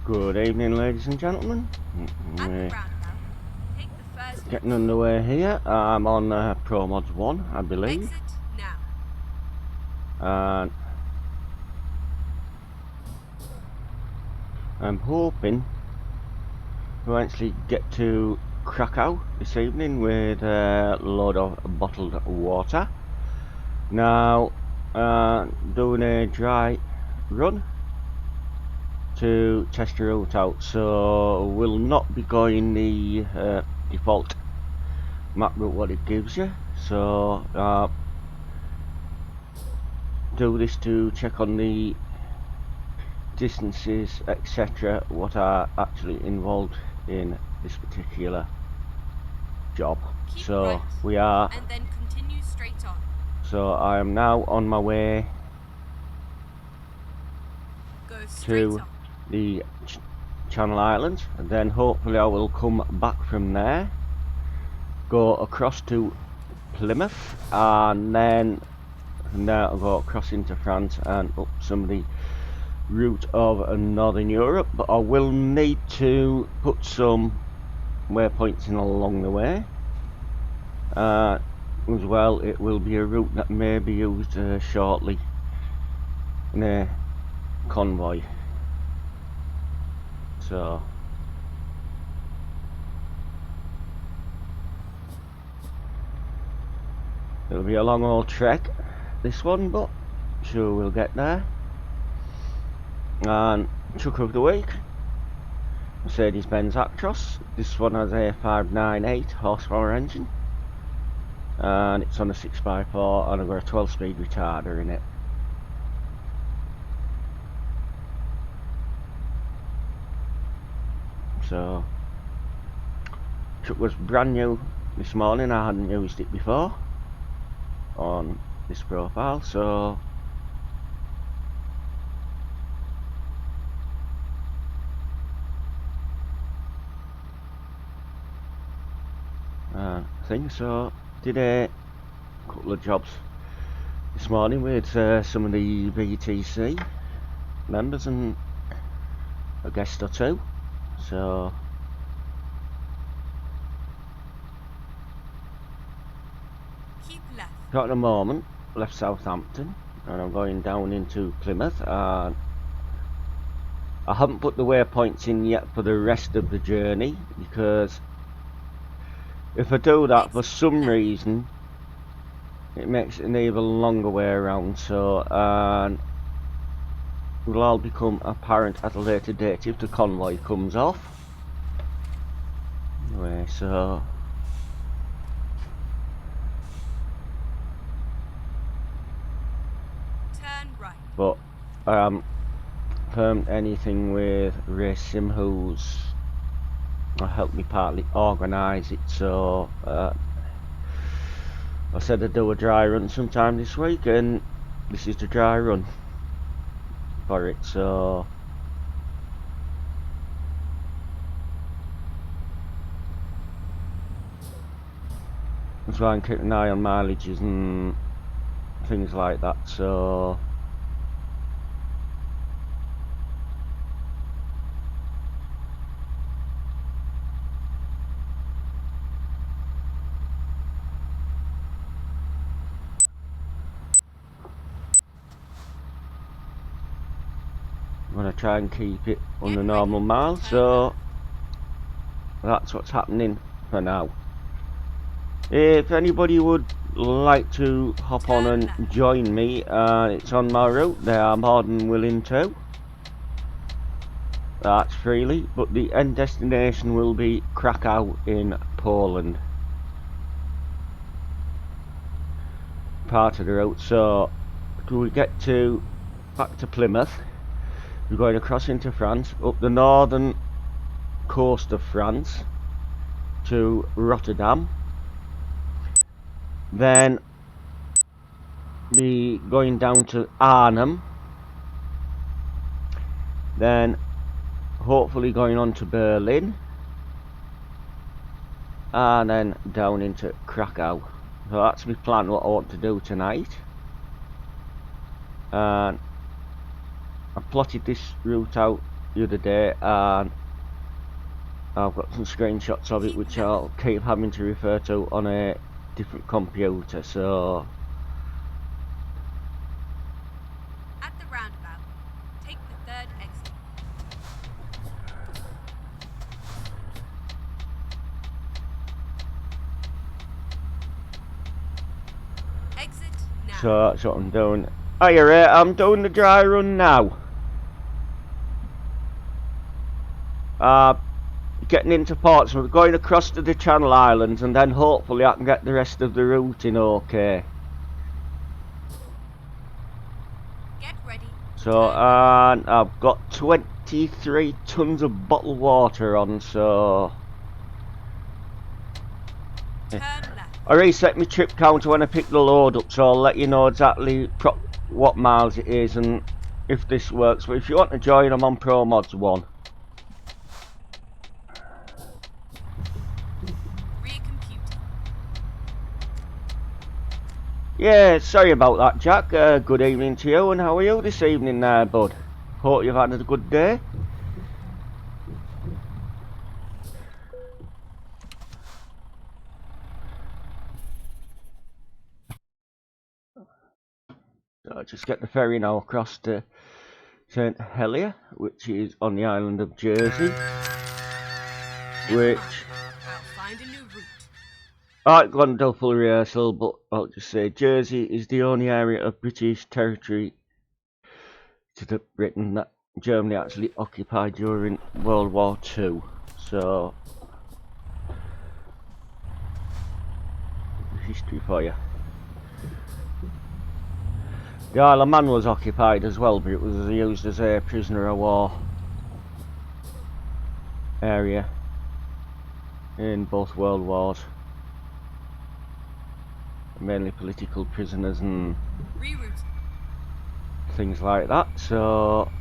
Good evening, ladies and gentlemen. We're getting underway here. I'm on Promods 1, I believe. And I'm hoping to actually get to Krakow this evening with a load of bottled water. Now, doing a dry run to test the route out, so we'll not be going the default map route what it gives you. So do this to check on the distances, etc., what are actually involved in this particular job. So we are, and then continue straight on. So I am now on my way to the Channel Islands, and then hopefully I will come back from there, go across to Plymouth, and then from there I'll go across into France and up some of the route of Northern Europe. But I will need to put some waypoints in along the way. As well, it will be a route that may be used shortly in a convoy. So it'll be a long old trek, this one, but sure we'll get there. And truck of the week, Mercedes-Benz Actros. This one has a 598 horsepower engine, and it's on a 6x4, and I've got a 12-speed retarder in it. So truck was brand new this morning. I hadn't used it before on this profile, so did a couple of jobs this morning with some of the VTC members and a guest or two. So keep left. Got at the moment left Southampton and I'm going down into Plymouth, and I haven't put the waypoints in yet for the rest of the journey, because if I do that for some reason it makes it an even longer way around. So it will all become apparent at a later date if the convoy comes off. Anyway, so turn right. But I haven't firmed anything with Racing, who's helped me partly organise it. So I said I'd do a dry run sometime this week, and this is the dry run for it. So that's why I'm keeping an eye on mileages and things like that. So I'm going to try and keep it on the normal miles. So that's what's happening for now. If anybody would like to hop on and join me, it's on my route, they are more than willing to. That's freely, but the end destination will be Krakow in Poland. Part of the route. So do we get back to Plymouth? We're going across into France, up the northern coast of France to Rotterdam. Then be going down to Arnhem. Then hopefully going on to Berlin. And then down into Krakow. So that's my plan, what I want to do tonight. And I plotted this route out the other day, and I've got some screenshots of it which I'll keep having to refer to on a different computer, so At the roundabout, take the third exit. Exit now. so that's what I'm doing. Hiya, Ray, I'm doing the dry run now. Getting into Portsmouth, going across to the Channel Islands, and then hopefully I can get the rest of the route in okay. Get ready. So, and I've got 23 tons of bottled water on, so Turn left. I reset my trip counter when I pick the load up, so I'll let you know exactly what miles it is and if this works. But if you want to join, I'm on promods 1. Yeah, sorry about that, Jack. Good evening to you, and how are you this evening there, bud? Hope you've had a good day. So I'll just get the ferry now across to St Helier, which is on the island of Jersey. Which I'll find a new route. I've gone to full rehearsal, but I'll just say Jersey is the only area of British territory to the Britain that Germany actually occupied during World War II. So, history for you. The Isle of Man was occupied as well, but it was used as a prisoner of war area in both World Wars. Mainly political prisoners and things like that. So,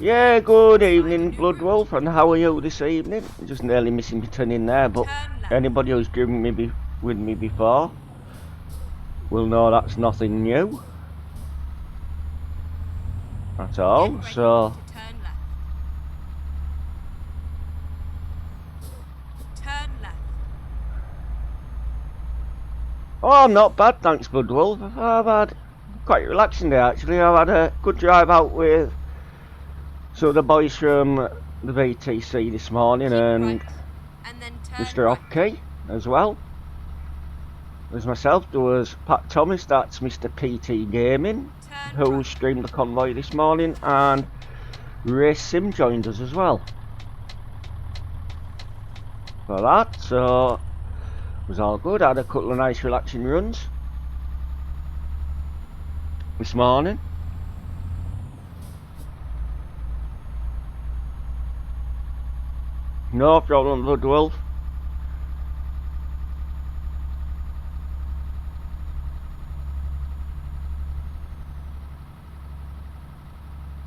yeah, good evening, Bloodwolf, and how are you this evening? Just nearly missing my turn in there, but anybody who's driven me with me before will know that's nothing new at all. So, oh, I'm not bad, thanks, Bloodwolf. I've had quite a relaxing day actually. I've had a good drive out with some of the boys from the VTC this morning, and Mr. Hockey as well. There's myself, there was Pat Thomas, that's Mr. PT Gaming, who streamed the convoy this morning, and Ray Sim joined us as well for that. So it was all good. I had a couple of nice relaxing runs this morning. No problem, Bloodwolf.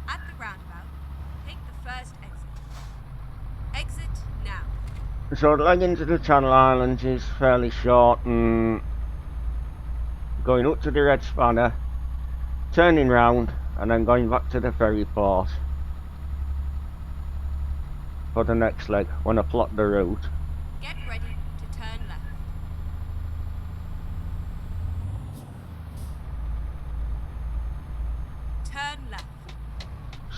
At the roundabout, take the first exit. Exit now. So the leg into the Channel Islands is fairly short, and going up to the Red Spanner, turning round, and then going back to the ferry port for the next leg when I plot the route. Get ready to turn left. Turn left.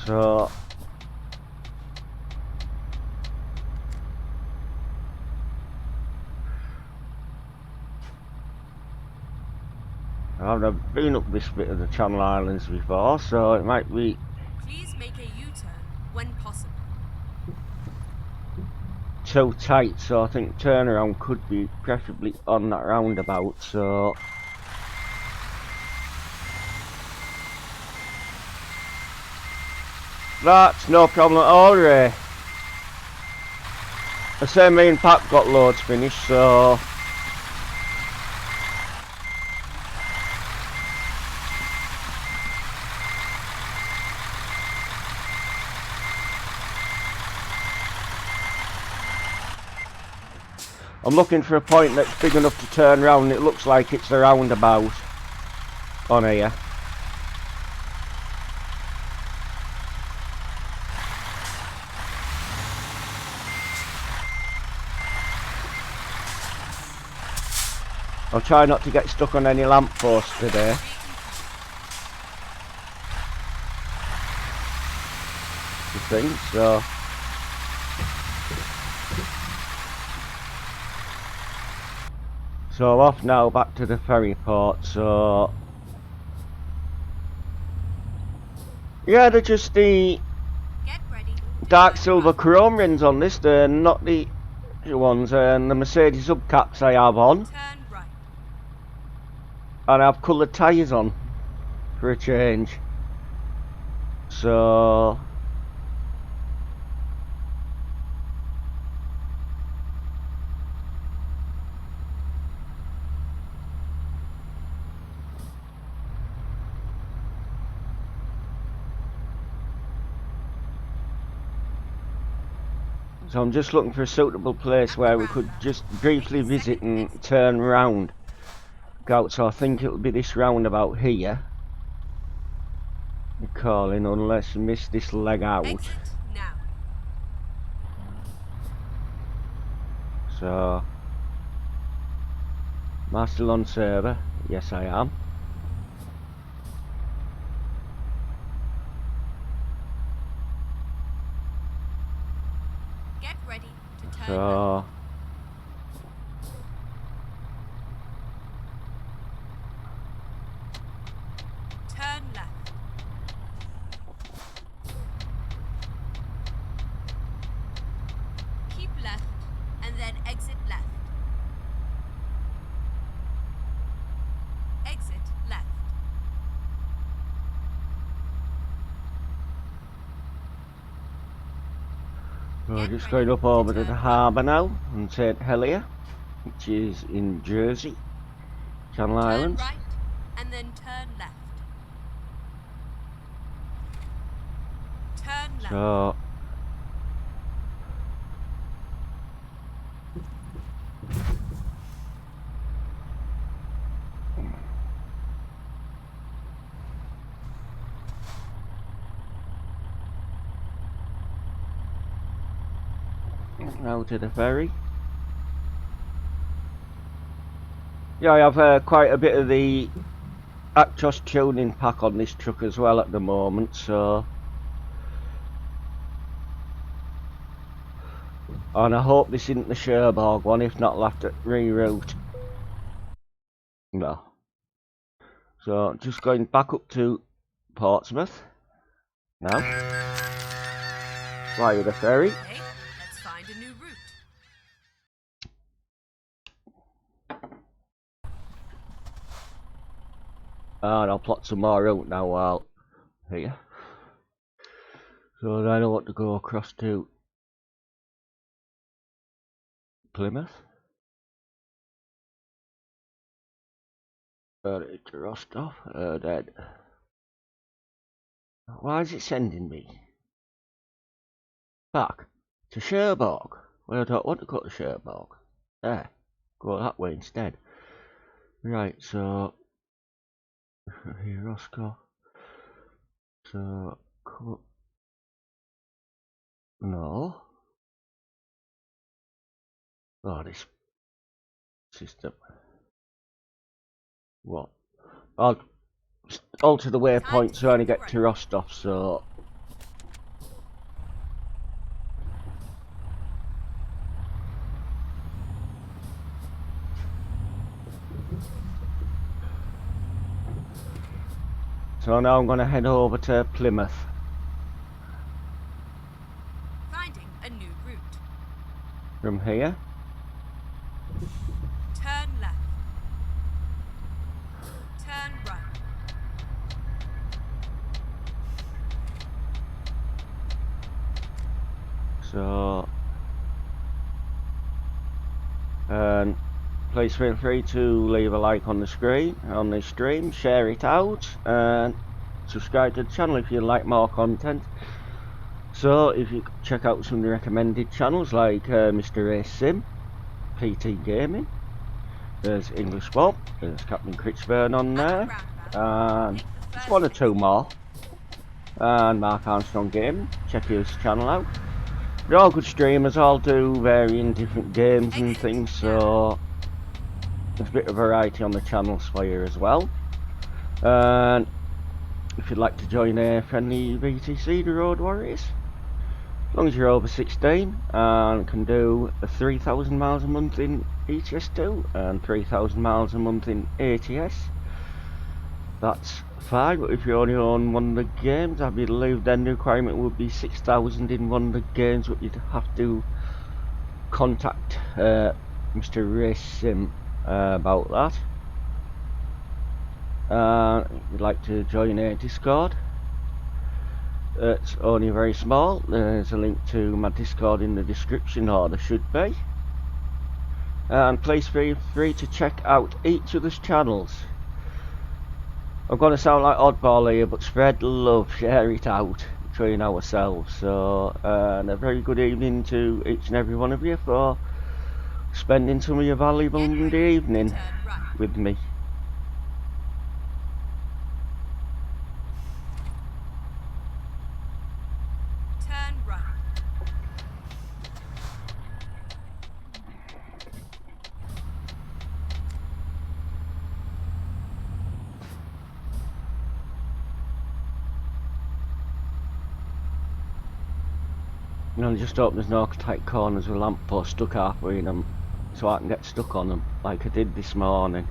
So I've never been up this bit of the Channel Islands before, so it might be Please make a U-turn when possible. too tight, so I think turnaround could be preferably on that roundabout. So that's no problem at all, Ray. I say me and Pat got loads finished, so I'm looking for a point that's big enough to turn round. It looks like it's a roundabout on here. I'll try not to get stuck on any lampposts today. So off now back to the ferry port. So yeah, they're just the dark silver chrome rings on this, they're not the ones, and the Mercedes hubcaps I have on, and I have coloured tyres on for a change. So I'm just looking for a suitable place where we could just briefly visit and turn round. So I think it'll be this roundabout here. You're calling, unless you miss this leg out. So, am I still on server? Yes, I am. Get ready to turn So left. Turn left. Keep left and then exit left. Exit left. we're just going up over to the harbour now and St Helier, which is in Jersey, Channel Islands. Turn right and then turn left. Turn left. So now to the ferry. Yeah, I have quite a bit of the Actros tuning pack on this truck as well at the moment, so, and I hope this isn't the Cherbourg one. If not, I'll have to reroute. No. So just going back up to Portsmouth now via the ferry. Okay, let's find a new route. And I'll plot some more out now while here. So then I want to go across to Plymouth. To Rostov. Then. Why is it sending me back to Cherbourg? Well, I don't want to go to Cherbourg. There. Go that way instead. Right, so here, Roscoe. So, no. Oh, this system. What? I'll alter the waypoint so I only get to Rostov, so. So now I'm going to head over to Plymouth. Finding a new route. From here. Turn left. Turn right. So, and please feel free to leave a like on the screen, on this stream, share it out, and subscribe to the channel if you like more content. So, if you check out some of the recommended channels like Mr. Ace Sim, PT Gaming, there's English Bob, there's Captain Critchburn on there, and just one or two more, and Mark Armstrong Gaming. Check his channel out. They're all good streamers, all do varying different games and things, so there's a bit of variety on the channels for you as well. And if you'd like to join a friendly VTC, the Road Warriors, as long as you're over 16 and can do 3,000 miles a month in ETS2 and 3,000 miles a month in ATS, that's fine. But if you only own one of the games, I believe then the requirement would be 6,000 in one of the games, but you'd have to contact Mr. Racing about that. If you'd like to join a Discord, it's only very small. There's a link to my Discord in the description, or there should be. And please feel free to check out each other's channels. I'm going to sound like oddball here, but spread the love, share it out between ourselves. So, and a very good evening to each and every one of you for spending some of your valuable Monday evening with me. Turn right. I just hope there's no tight corners with lampposts stuck halfway in them, so I can get stuck on them like I did this morning.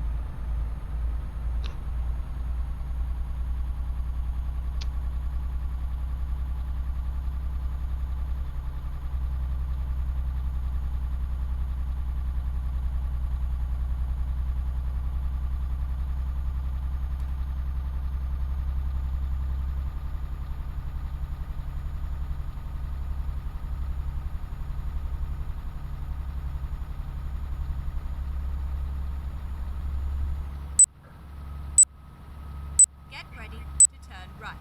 Get ready to turn right.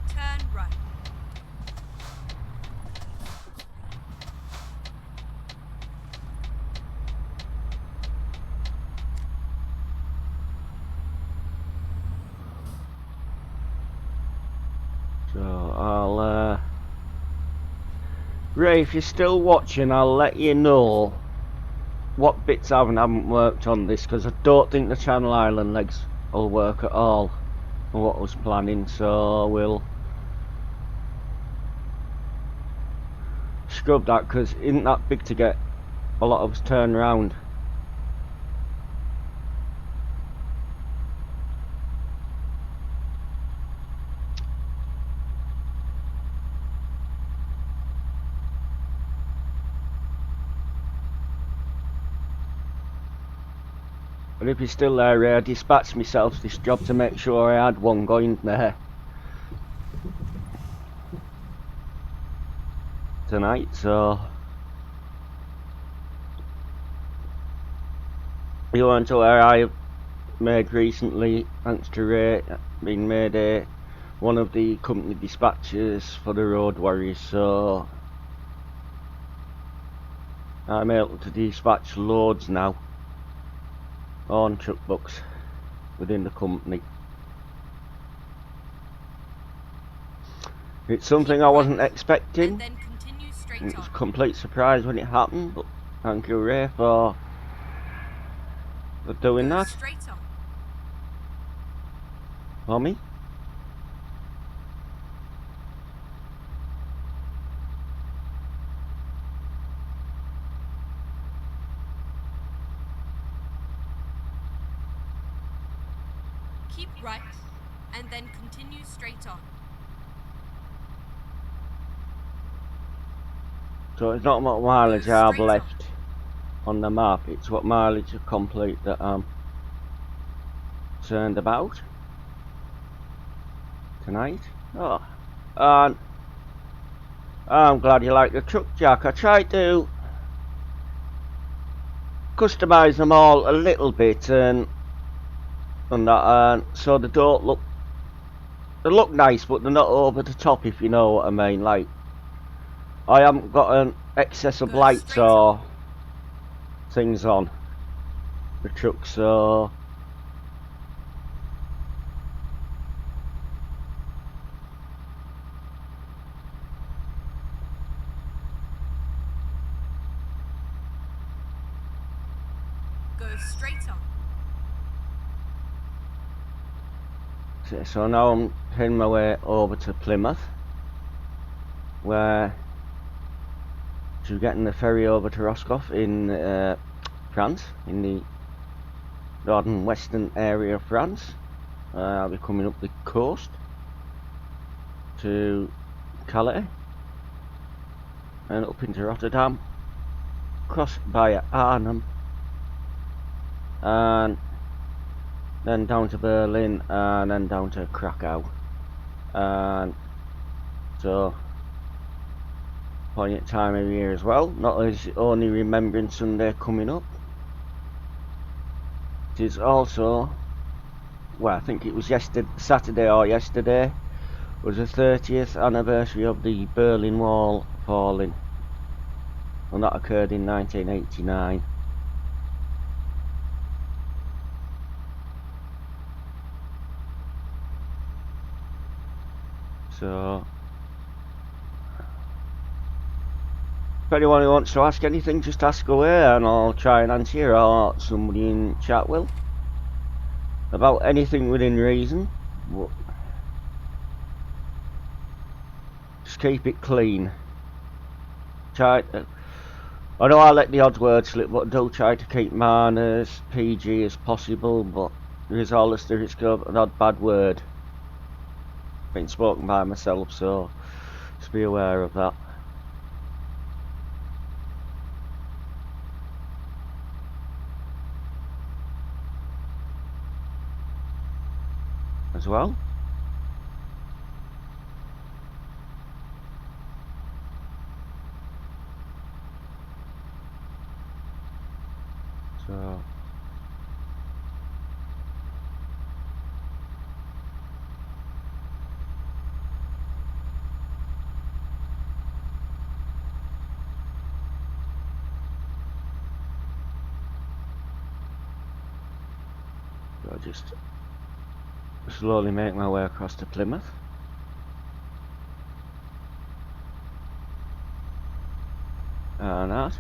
Turn right. So I'll Ray, if you're still watching, I'll let you know what bits I haven't worked on this, because I don't think the Channel Island legs will work at all on what I was planning, so we'll scrub that, because it isn't that big to get a lot of us turned around. But if you're still there, Ray, I dispatched myself this job to make sure I had one going there tonight, so you weren't aware I have made recently, thanks to Ray, been made one of the company dispatchers for the Road Warriors, so I'm able to dispatch loads now on truck books within the company. It's something I wasn't expecting. And then continue straight It was on. a complete surprise when it happened, but thank you, Ray, for doing Go that straight on. for me. Keep right, and then continue straight on. So it's not what mileage Go I have straight left on the map, it's what mileage to complete that I'm concerned about tonight. Oh, and I'm glad you like the truck, Jack. I tried to customise them all a little bit and that, so they don't look, they look nice, but they're not over the top, if you know what I mean. Like, I haven't got an excess of Go lights straight or things on the truck, so So now I'm heading my way over to Plymouth, where to getting the ferry over to Roscoff in France, in the northern western area of France. I'll be coming up the coast to Calais and up into Rotterdam, cross via Arnhem, and then down to Berlin, and then down to Krakow. And so, poignant time of year as well, not only Remembrance Sunday coming up, it is also, well, I think it was Saturday or yesterday, was the 30th anniversary of the Berlin Wall falling, and that occurred in 1989. So, if anyone who wants to ask anything, just ask away and I'll try and answer you, or somebody in chat will, about anything within reason. Just keep it clean. I know I let the odd word slip, but do try to keep mine as PG as possible, but there is always the risk of an odd bad word being spoken by myself, so just be aware of that. As well. So I'll just slowly make my way across to Plymouth. And that.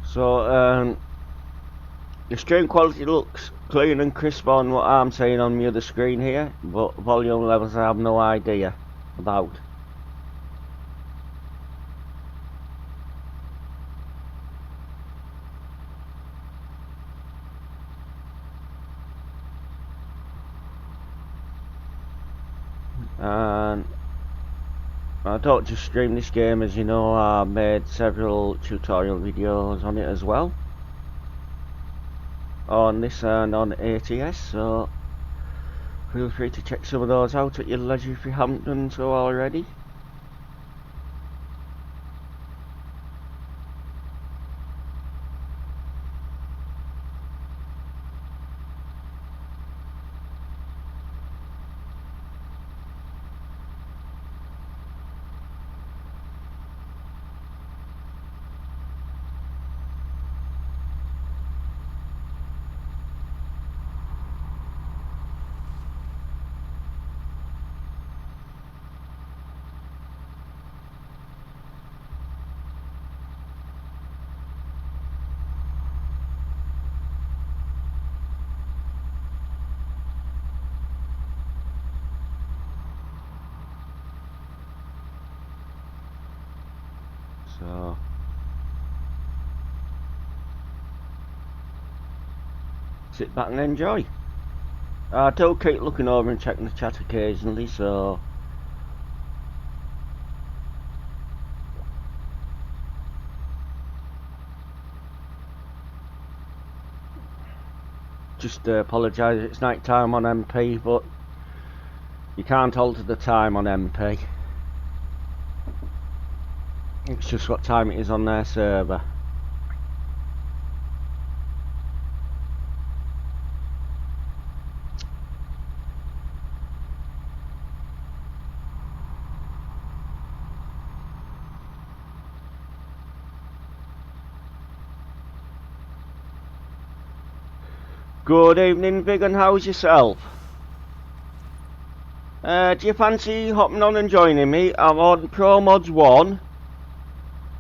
So the stream quality looks clean and crisp on what I'm saying on the other screen here, but volume levels I have no idea about. And I don't just stream this game, as you know, I made several tutorial videos on it as well, on this and on ATS, so feel free to check some of those out at your leisure if you haven't done so already. So sit back and enjoy. I do keep looking over and checking the chat occasionally, so just apologise, it's night time on MP, but you can't alter the time on MP. It's just what time it is on their server. Good evening, Vigan, how's yourself? Do you fancy hopping on and joining me? I'm on Promods 1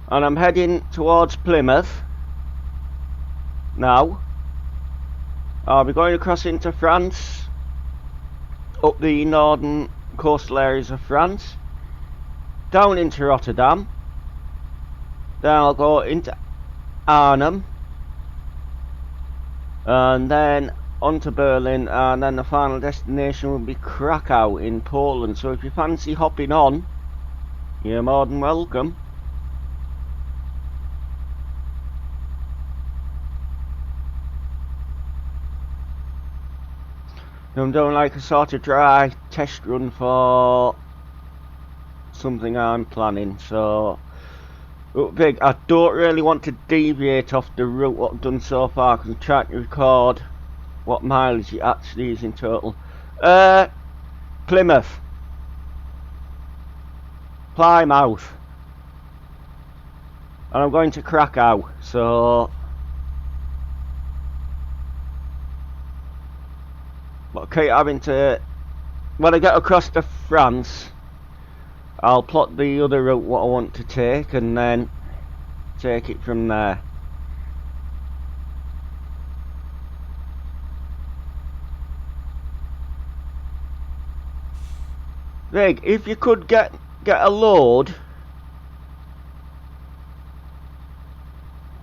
and I'm heading towards Plymouth now. I'll be going across into France, up the northern coastal areas of France, down into Rotterdam, then I'll go into Arnhem, and then on to Berlin, and then the final destination will be Krakow in Poland. So if you fancy hopping on, you're more than welcome. I'm doing like a sort of dry test run for something I'm planning, so big. I don't really want to deviate off the route what I've done so far, because I'm trying to record what mileage it actually is in total. Plymouth, Plymouth, and I'm going to Krakow, so but keep having to, when I get across to France, I'll plot the other route what I want to take and then take it from there. Vig, if you could get a load,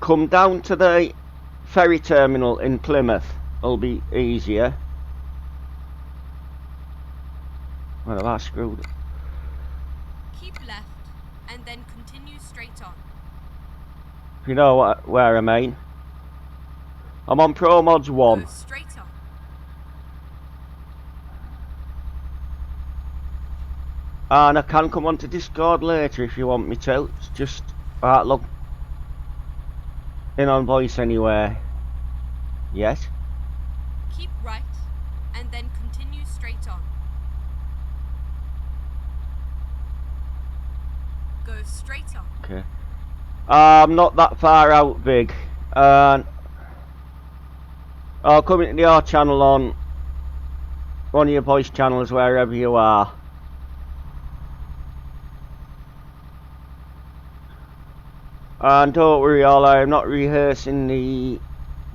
come down to the ferry terminal in Plymouth, it'll be easier. Well, have I screwed? Keep left and then continue straight on. If you know where I mean. I'm on promods 1. Go straight on. And I can come onto Discord later if you want me to. It's just log in on voice anywhere. Yes. Keep right and then continue straight on. Go straight on. Okay. I'm not that far out, Vig. And I'll come into your channel on one of your voice channels wherever you are. And don't worry, I'm not rehearsing the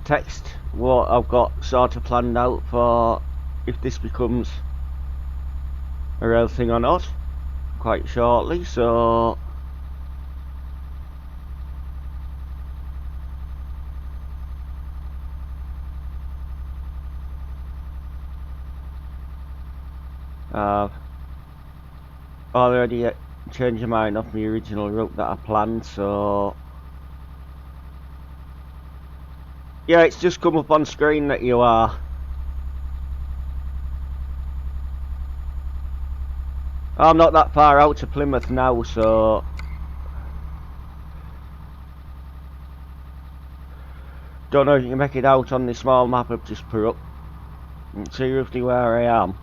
text what I've got sort of planned out for if this becomes a real thing or not quite shortly, so I've already changed my mind off the original route that I planned, so yeah, it's just come up on screen that you are. I'm not that far out to Plymouth now, so don't know if you can make it out on the small map I've just put up and see roughly where I am.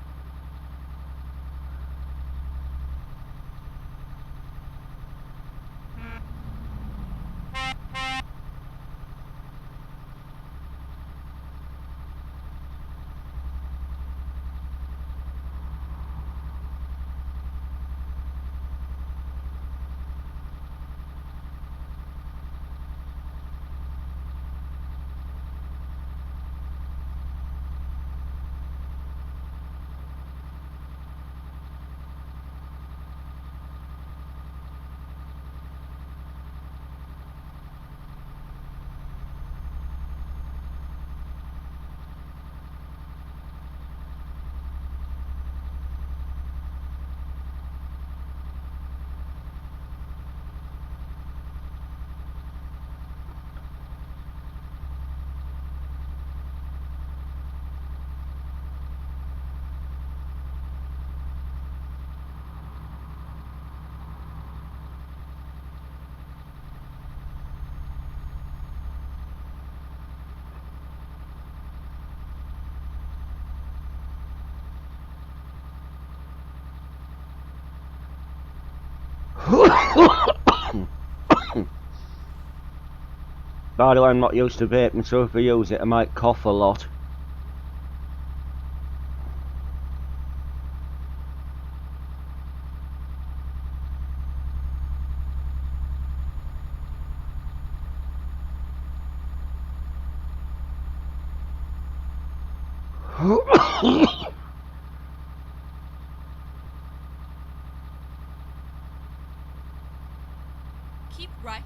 By the way, I'm not used to vaping, so if I use it I might cough a lot. Keep right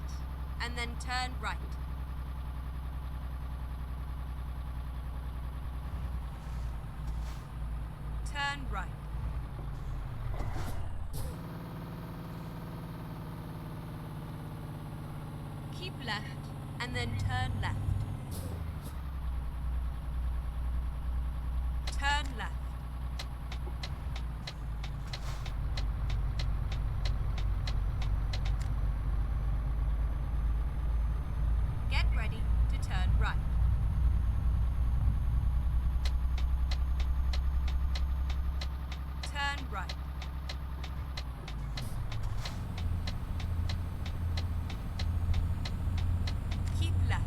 and then turn right. Turn right. Keep left and then turn left. Turn left. Get ready to turn right. Turn right. Keep left.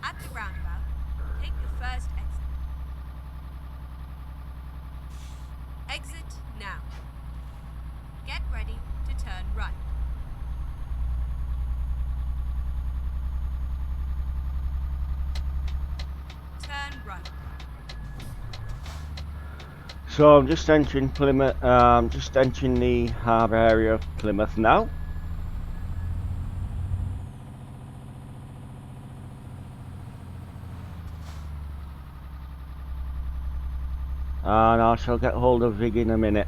At the roundabout, take the first exit. Exit now. Get ready to turn right. Turn right. So I'm just entering Plymouth, just entering the harbour area of Plymouth now. And I shall get hold of Vig in a minute.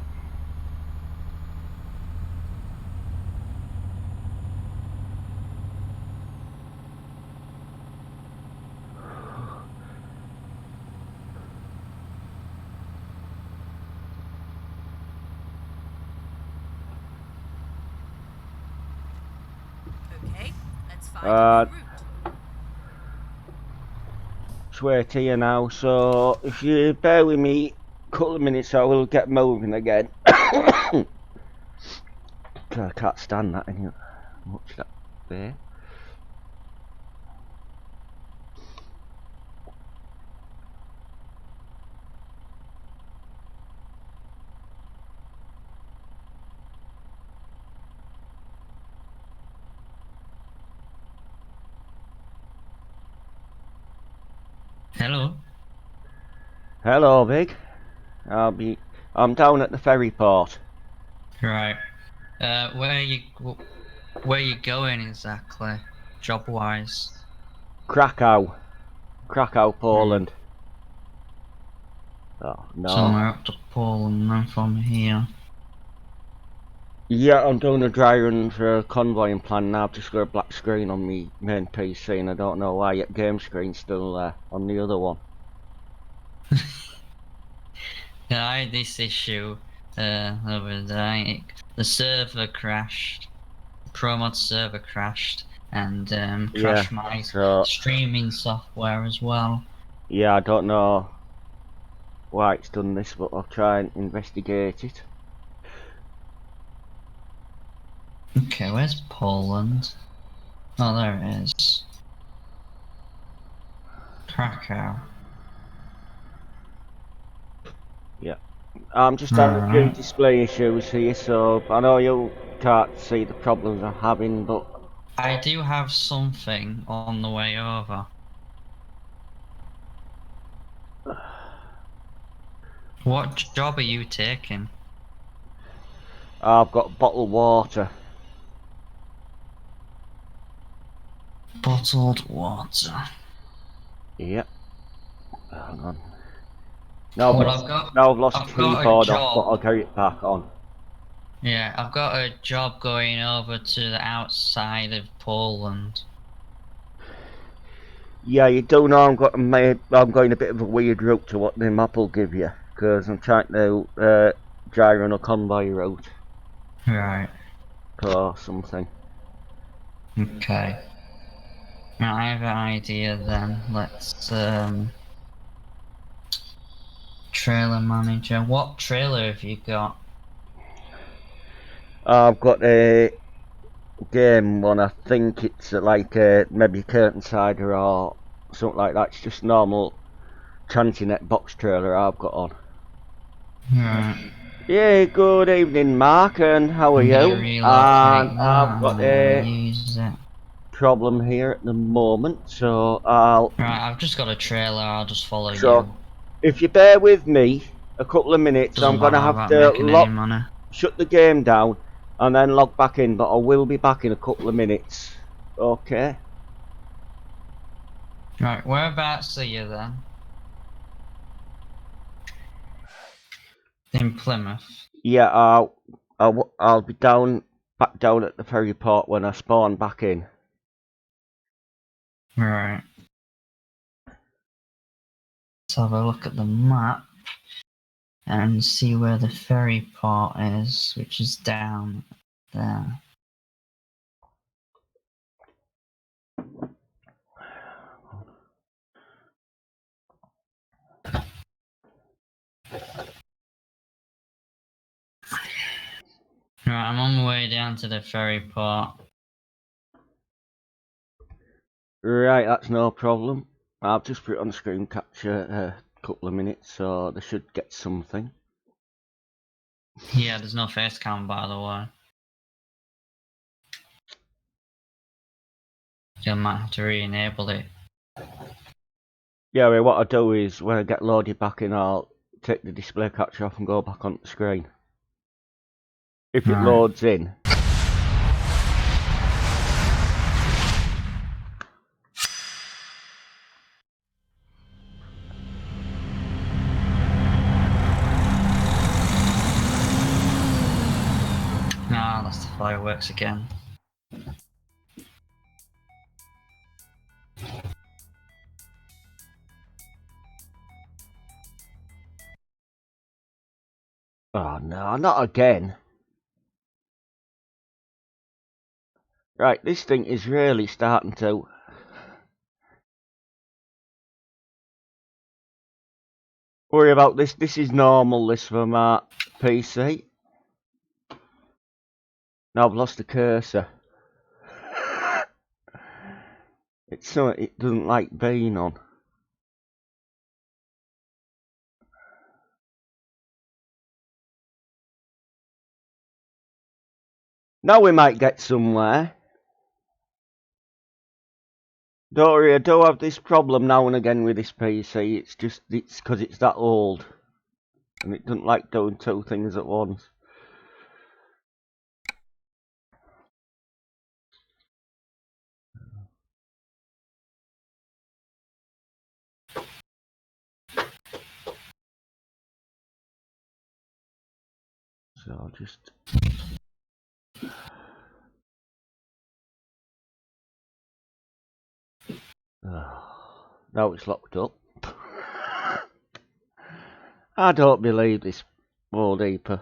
Okay, let's find a new route. Swear to you now, so if you bear with me a couple of minutes I will get moving again. I can't stand that anymore. Watch that there. Hello. Hello, Vig. I'm down at the ferry port. Right. Where you going exactly, job wise? Krakow, Poland. Oh no. Somewhere up to Poland then from here. Yeah, I'm doing a dry run for a convoying plan now. I've just got a black screen on my main PC and I don't know why yet game screen's still there on the other one. Yeah, I had this issue the other day. The server crashed. The Promod server crashed and crashed my streaming software as well. Yeah, I don't know why it's done this, but I'll try and investigate it. Okay, where's Poland? Oh, there it is. Krakow. Yeah. I'm just having a few display issues here, so I know you can't see the problems I'm having, but I do have something on the way over. What job are you taking? I've got bottled water. Bottled water. Yep. Hang on. Now I've lost the keyboard off, but I'll get it back on. Yeah, I've got a job going over to the outside of Poland. Yeah, you do know I'm going a bit of a weird route to what the map will give you, because I'm trying to gyro on a convoy route. Right. Or something. Okay. Now I have an idea then. Let's trailer manager. What trailer have you got? I've got a game one. I think it's like maybe curtain cider or something like that. It's just normal Chantinet box trailer I've got on. Right. Yeah, good evening, Mark, and how are you? And I've got a problem here at the moment, so I'll... Right, I've just got a trailer, I'll just follow So, you. if you bear with me a couple of minutes, Doesn't I'm going to bother have about to making any money. shut the game down and then log back in, but I will be back in a couple of minutes. Okay? Right, whereabouts are you then? In Plymouth. Yeah, I'll be back down at the ferry port when I spawn back in. Right. Let's have a look at the map and see where the ferry port is, which is down there. Right, I'm on my way down to the ferry port. Right, that's no problem. I'll just put it on screen capture a couple of minutes, so they should get something. Yeah, there's no face cam, by the way. You might have to re-enable it. Yeah, well, what I do is when I get loaded back in, I'll take the display capture off and go back on the screen. If it loads in. Ah, that's the fireworks again. Oh no, not again. Right, this thing is really starting to... worry about this. This is normal, this for my PC. Now I've lost the cursor. It's something it doesn't like being on. Now we might get somewhere. Don't worry, I do have this problem now and again with this PC. It's just, it's because it's that old. And it doesn't like doing two things at once. So I'll just... now it's locked up. I don't believe this wallpaper.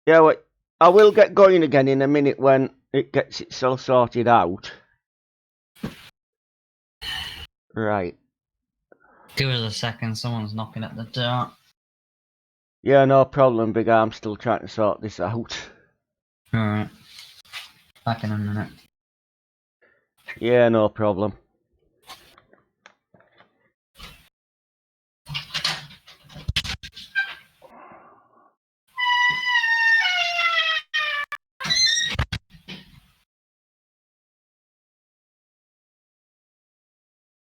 Yeah, wait. I will get going again in a minute when it gets itself sorted out. Right. Give us a second, someone's knocking at the door. Yeah, no problem, Big Arm. Still trying to sort this out. Alright. Back in a minute. Yeah, no problem.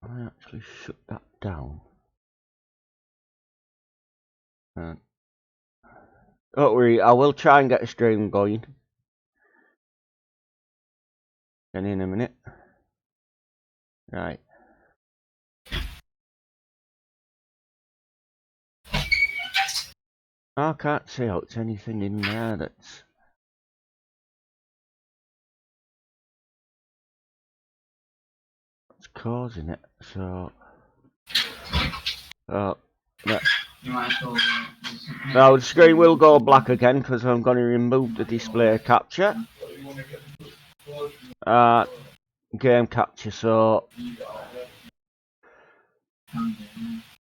I actually shut that down. Don't worry, I will try and get a stream going. In a minute. Right. I can't see how it's anything in there that's causing it. So, no. Now the screen will go black again because I'm going to remove the display capture. Game capture, so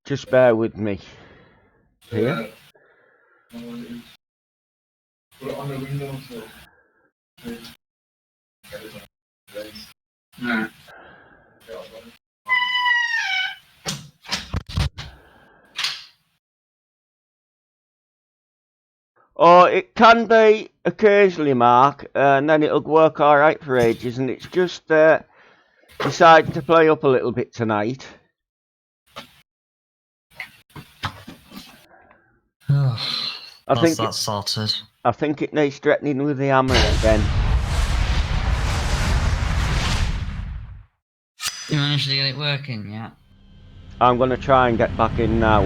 just bear with me here. Or it can be occasionally, Mark, and then it'll work alright for ages, and it's just decided to play up a little bit tonight. That's sorted. I think it needs threatening with the hammer again. You managed to get it working, yeah? I'm going to try and get back in now.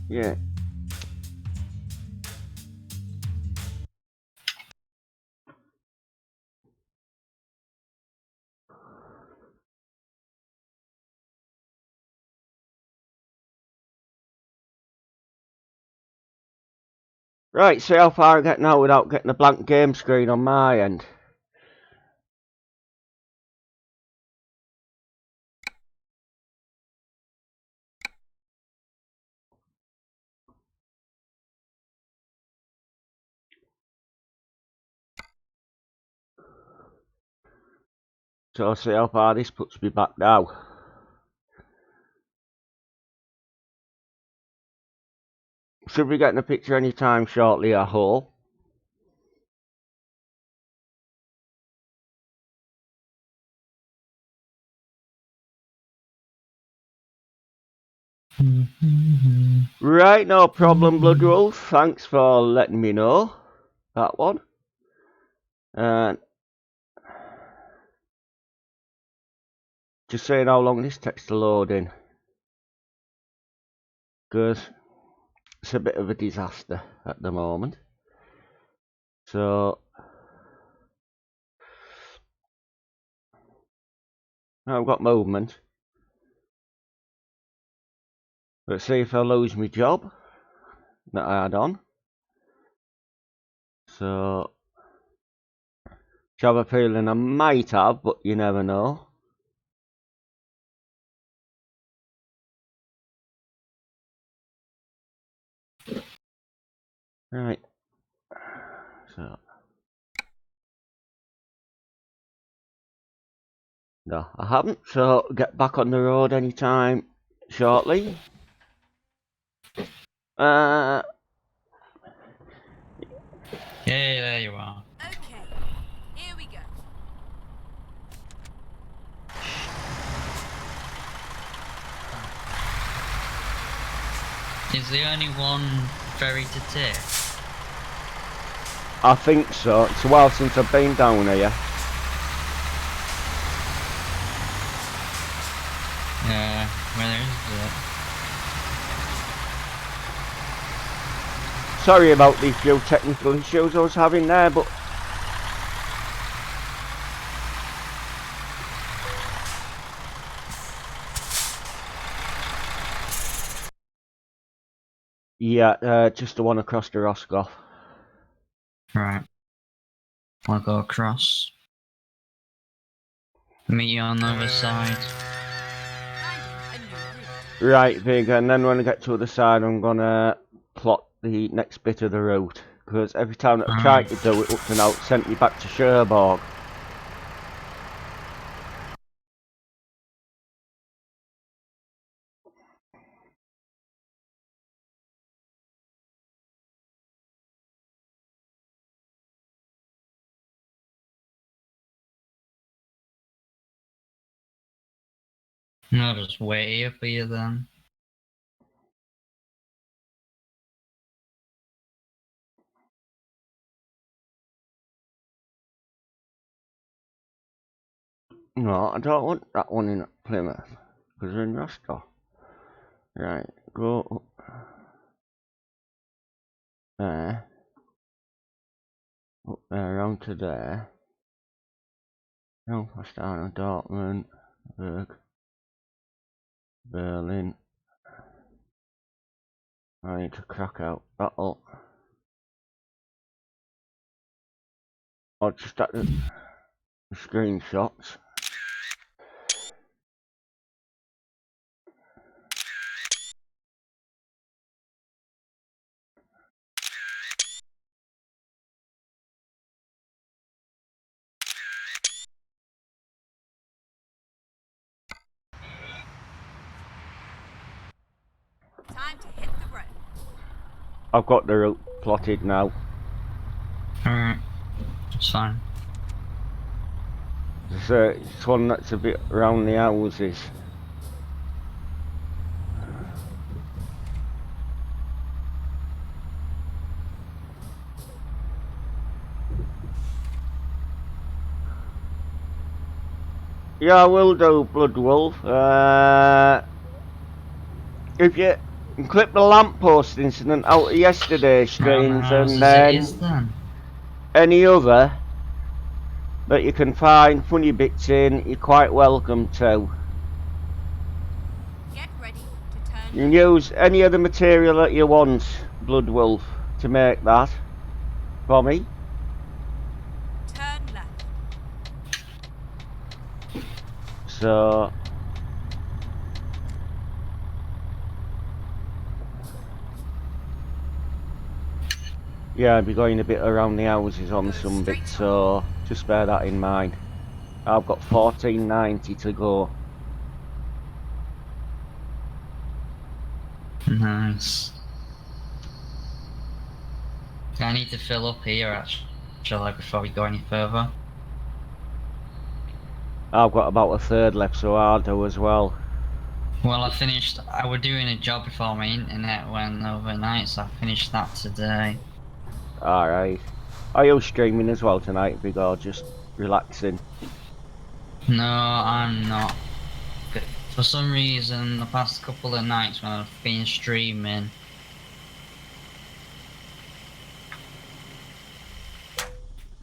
Yeah. Right, see how far I get now without getting a blank game screen on my end. So I'll see how far this puts me back now. Should be getting a picture anytime shortly, I hope. Right, no problem, Bloodwolf. Thanks for letting me know that one. And just saying how long this takes to load in, because it's a bit of a disaster at the moment. So I've got movement. Let's see if I lose my job that I had on. So I have a feeling I might have, but you never know. Right. So no, I haven't. So get back on the road anytime shortly. Yeah, there you are. Okay, here we go. Is the only one ferry to take? I think so. It's a while since I've been down here. Yeah, where is it? Sorry about these few technical issues I was having there, but yeah, just the one across the Roscoff. Right. I'll go across. Meet you on the other side. Finding a new route. Right, Vig, and then when I get to the other side, I'm gonna plot the next bit of the route, because every time that I've tried to do it up to now, it sent me back to Cherbourg. I'll just wait here for you then. No, I don't want that one in Plymouth, because they're in Roscoff. Right, go up there, round to there, round past down to Dortmund, Berg, Berlin. I need to crack out that up. Or just at the screenshots. Time to hit the road. I've got the route plotted now. Alright. It's fine. It's one that's a bit around the houses. Yeah, I will do, Blood Wolf. If you clip the lamppost incident out of yesterday's streams and then any other that you can find funny bits in, you're quite welcome to. Get ready to turn You can use any of the material that you want, Blood Wolf, to make that for me. turn left. So yeah, I'll be going a bit around the houses on some bits, so just bear that in mind. I've got 1490 to go. Nice. I need to fill up here actually before we go any further. I've got about a third left, so I'll do as well. Well, I was doing a job before my internet went overnight, so I finished that today. Alright. Are you streaming as well tonight, Big, or just relaxing? No, I'm not. For some reason, the past couple of nights when I've been streaming,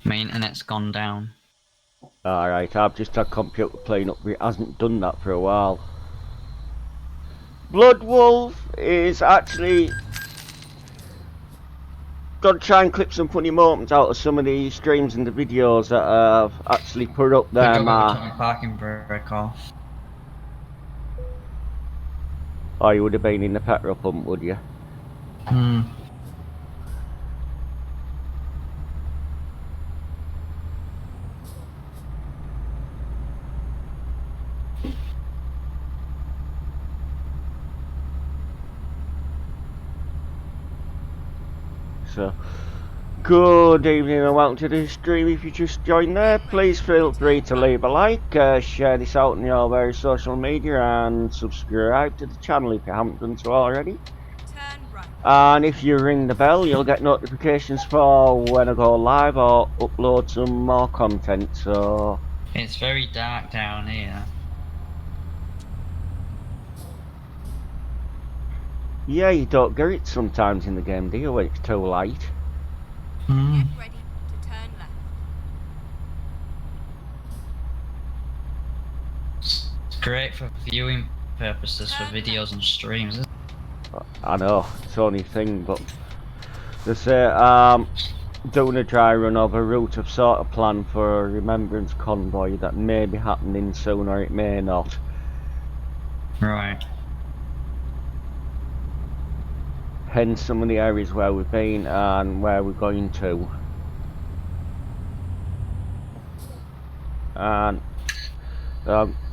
my internet's gone down. Alright, I've just had computer playing up, it hasn't done that for a while. Blood Wolf is actually gonna try and clip some funny moments out of some of the streams and the videos that I've actually put up there, Took my parking brake off. Oh, you would have been in the petrol pump, would you? Hmm. So, good evening and welcome to the stream. If you just joined there, please feel free to leave a like, share this out on your various social media and subscribe to the channel if you haven't done so already. Turn right. And if you ring the bell, you'll get notifications for when I go live or upload some more content. So It's very dark down here. yeah, you don't get it sometimes in the game, do you, when it's too light? Hmm. Get ready to turn left. It's great for viewing purposes for videos and streams, isn't it? I know, it's the only thing, but they say doing a dry run of a route I've sort of planned for a remembrance convoy that may be happening soon or it may not. Right. Hence some of the areas where we've been and where we're going to. And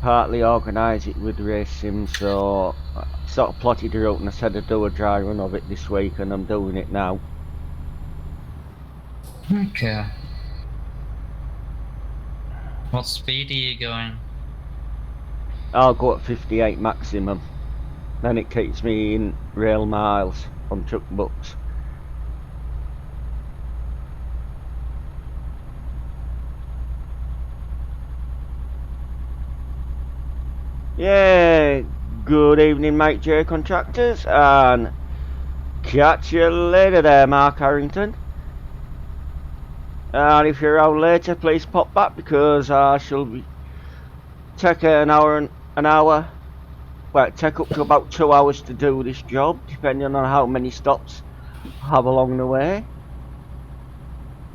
partly organised it with race sims, so I sort of plotted it out and I said I'd do a dry run of it this week and I'm doing it now. Okay. What speed are you going? I'll go at 58 maximum. Then it keeps me in rail miles on truck books. Yeah, good evening Mike J Contractors and catch you later there Mark Harrington. And if you're around later, please pop back because I shall be take an hour, well, it take up to about 2 hours to do this job, depending on how many stops I have along the way.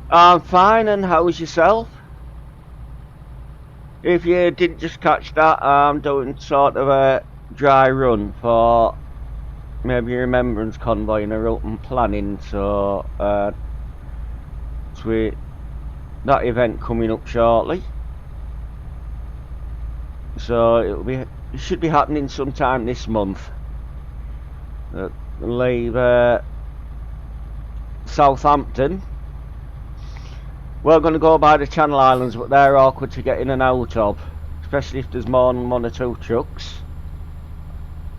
I'm fine, and how's yourself? If you didn't just catch that, I'm doing sort of a dry run for maybe a remembrance convoy in a route and planning, so that event coming up shortly. So it should be happening sometime this month. leave Southampton. We're going to go by the Channel Islands, but they're awkward to get in and out of, especially if there's more than 1 or 2 trucks.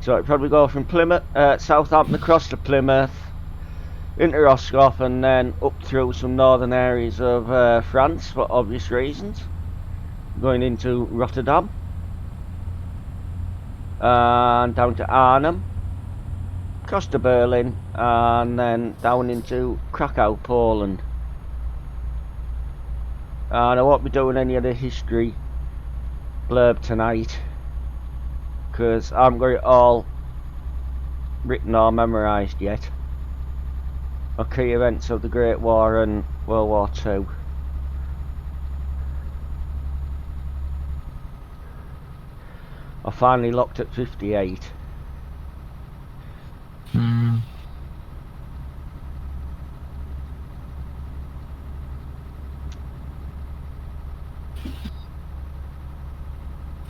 So it'd probably go from Plymouth, Southampton across to Plymouth, into Roscoff, and then up through some northern areas of France for obvious reasons. Going into Rotterdam, and down to Arnhem, across to Berlin, and then down into Krakow, Poland. And I won't be doing any of the history blurb tonight, because I haven't got it all written or memorised yet. Or key events of the Great War and World War II. I finally locked at 58.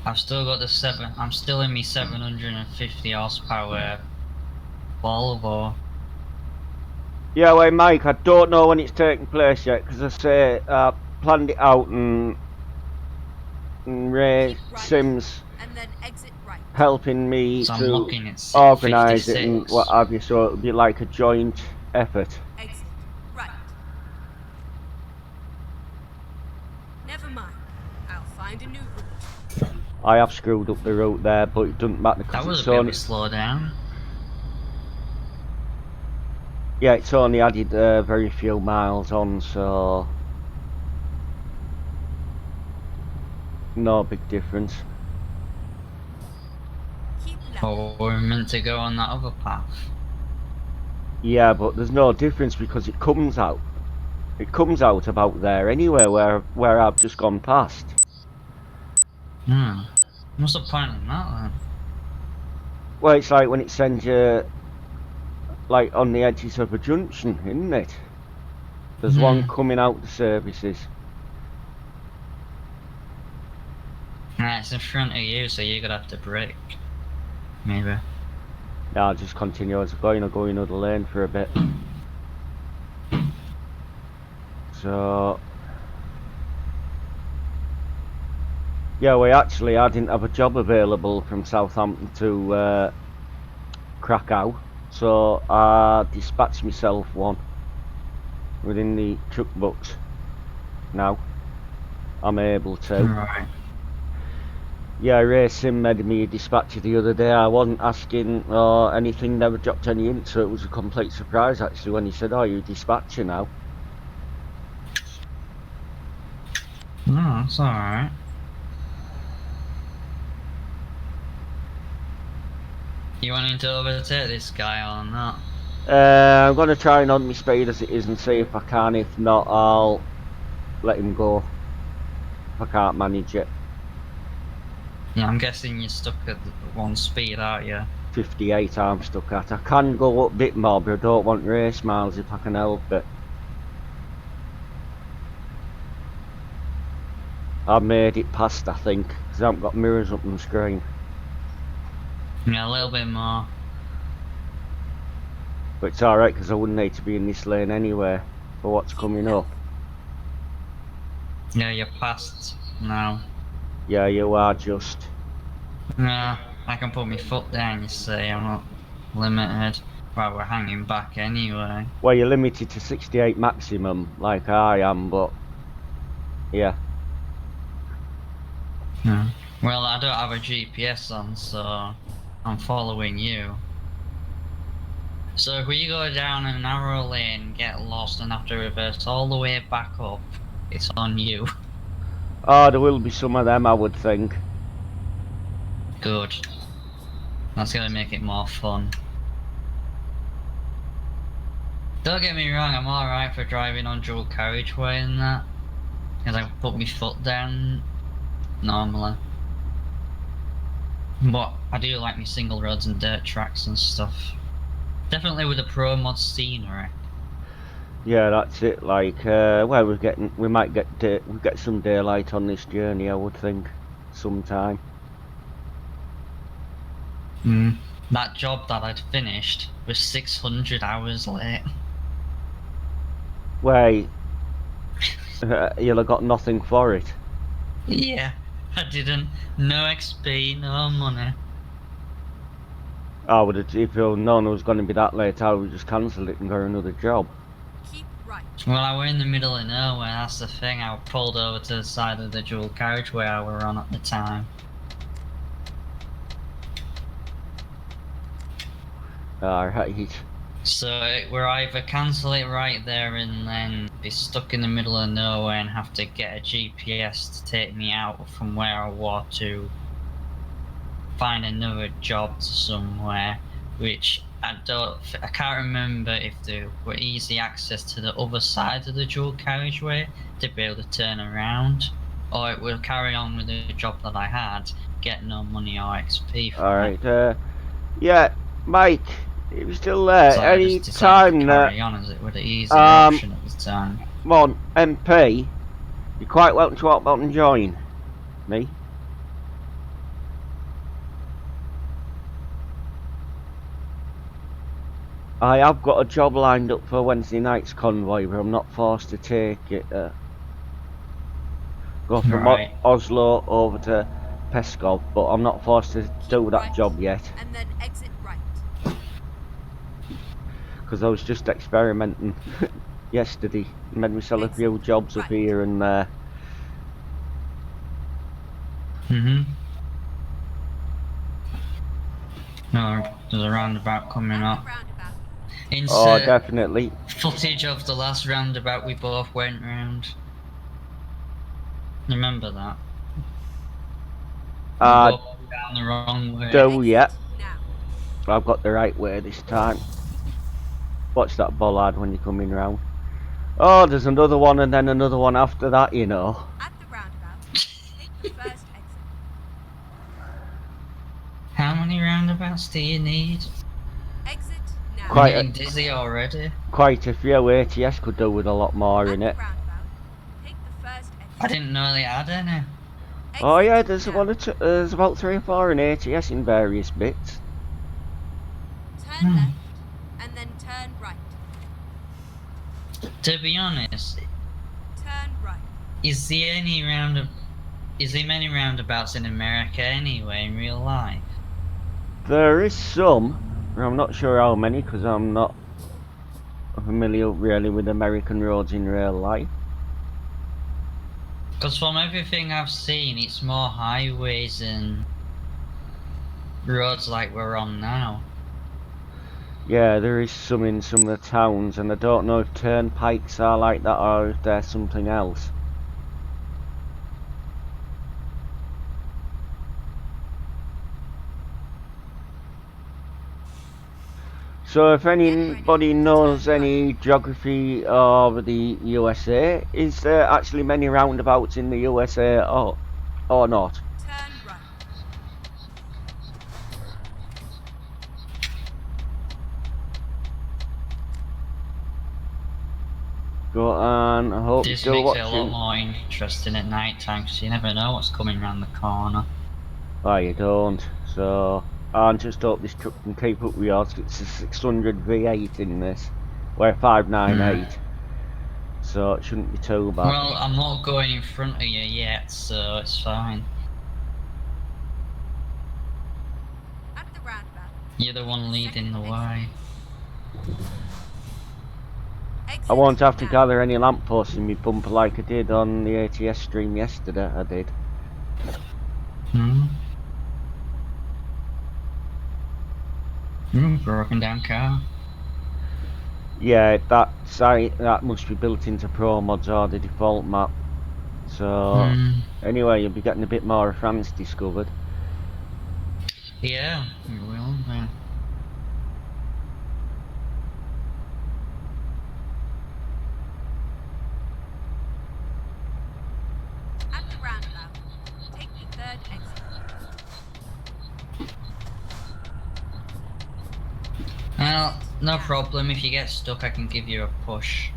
I've still got the I'm still in me 750 horsepower Volvo. Yeah, well, Mike, I don't know when it's taking place yet, because I say I planned it out, and Ray Sims helping me So to organise it and what have you, so it'll be like a joint effort. Exit right. Never mind. I'll find a new route. I have screwed up the route there, but it doesn't matter because that was it's a bit only... of a slow down. Yeah, it's only added very few miles on, so no big difference. Oh, we're meant to go on that other path. Yeah, but there's no difference because it comes out. It comes out about there anyway, where I've just gone past. What's the point in that then? Well, it's like when it sends you like on the edges of a junction, isn't it? There's one coming out the services. Nah, it's in front of you, so you're gonna have to brake. Maybe. Yeah, I'll just continue as I'm going. I'll go in another lane for a bit. So yeah, I didn't have a job available from Southampton to Krakow, so I dispatched myself one within the truck books. Now I'm able to. Right. Yeah, Ray Sim made me a dispatcher the other day. I wasn't asking or anything, never dropped any hint, so it was a complete surprise actually when he said, "Oh, you're a dispatcher now." No, it's alright. You wanting to overtake this guy or not? I'm going to try and on my speed as it is and see if I can. If not, I'll let him go if I can't manage it. Yeah, I'm guessing you're stuck at 1 speed, aren't you? 58 I'm stuck at. I can go up a bit more, but I don't want race miles if I can help it. I've made it past, I think, because I haven't got mirrors up on the screen. Yeah, a little bit more. But it's alright, because I wouldn't need to be in this lane anyway for what's coming up. Yeah, you're past now. Yeah, you are just. Yeah, I can put my foot down, you see, I'm not limited. Well, we're hanging back anyway. Well, you're limited to 68 maximum, like I am, but yeah. Yeah. Well, I don't have a GPS on, so I'm following you. So if we go down a narrow lane, get lost, and have to reverse all the way back up, it's on you. Oh, there will be some of them, I would think. Good. That's gonna make it more fun. Don't get me wrong, I'm alright for driving on dual carriageway and that, because I can put my foot down normally. But I do like my single roads and dirt tracks and stuff. Definitely with the pro mod scenery. Yeah, that's it. Like, well, we might get some daylight on this journey, I would think, sometime. That job that I'd finished was 600 hours late. Wait, you'll have got nothing for it. Yeah, I didn't. No XP, no money. I would have, if you'd known it was going to be that late, I would just cancel it and go another job. Keep right. Well, I were in the middle of nowhere, that's the thing. I pulled over to the side of the dual carriageway I were on at the time. Alright. So we're either cancel it right there and then be stuck in the middle of nowhere and have to get a GPS to take me out from where I was to find another job somewhere, which I can't remember if there were easy access to the other side of the dual carriageway to be able to turn around, or it will carry on with the job that I had, get no money or XP from it. Alright, yeah, Mike, if you're still there, So I any just decided to time carry that, on as it were the easier option at the time. come on, MP, you're quite welcome to walk out and join me. I have got a job lined up for Wednesday night's convoy, but I'm not forced to take it. Go from Right. Oslo over to Peskov, but I'm not forced to do that right, job yet. And then exit right. Because I was just experimenting yesterday. Made myself a few jobs up here and there. No, there's a roundabout coming up. Roundabout. Oh, Insert definitely. footage of the last roundabout we both went round. Remember that? We both went down the wrong way. Do yet. Now. I've got the right way this time. Watch that bollard when you're coming round. Oh, there's another one and then another one after that, you know. At the roundabout, take the first exit. How many roundabouts do you need? Exit now. Quite I'm getting dizzy already. Quite a few. ATS could do with a lot more At in the it. roundabout, take the first exit. I didn't know they had any. Oh yeah, Exit there's now. one or two, there's about 3 or 4 in ATS in various bits. Turn left, and then turn right. To be honest, Turn right. is there many roundabouts in America anyway in real life? There is some, I'm not sure how many because I'm not familiar really with American roads in real life. Because from everything I've seen, it's more highways and roads like we're on now. Yeah, there is some in some of the towns, and I don't know if turnpikes are like that or if they're something else. So if anybody knows any geography of the USA, is there actually many roundabouts in the USA or not? Turn right. Go on, I hope you're This still makes it a lot watching. more interesting at night time because you never know what's coming around the corner. Oh, you don't. So I just hope this truck can keep up with yours. It's a 600 V8 in this. We're 598. So it shouldn't be too bad. Well, I'm not going in front of you yet, so it's fine. At the roundabout. You're the one leading the way. I won't have to now. gather any lampposts in my bumper like I did on the ATS stream yesterday. I did. Broken down car. Yeah, that must be built into promods or the default map. So anyway, you'll be getting a bit more of France discovered. Yeah, you will. Yeah. At the roundabout, take the third exit. Well, no problem. If you get stuck, I can give you a push.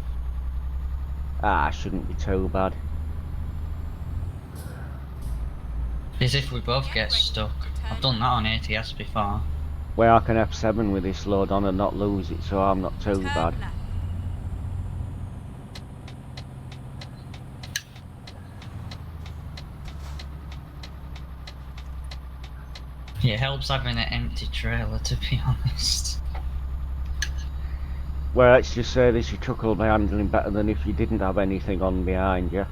Ah, shouldn't be too bad. As if we both get stuck. I've done that on ATS before. where I can F7 with this load on and not lose it, so I'm not too Turn bad. left. It helps having an empty trailer, to be honest. Well, let's just say this, your truck will be handling better than if you didn't have anything on behind you.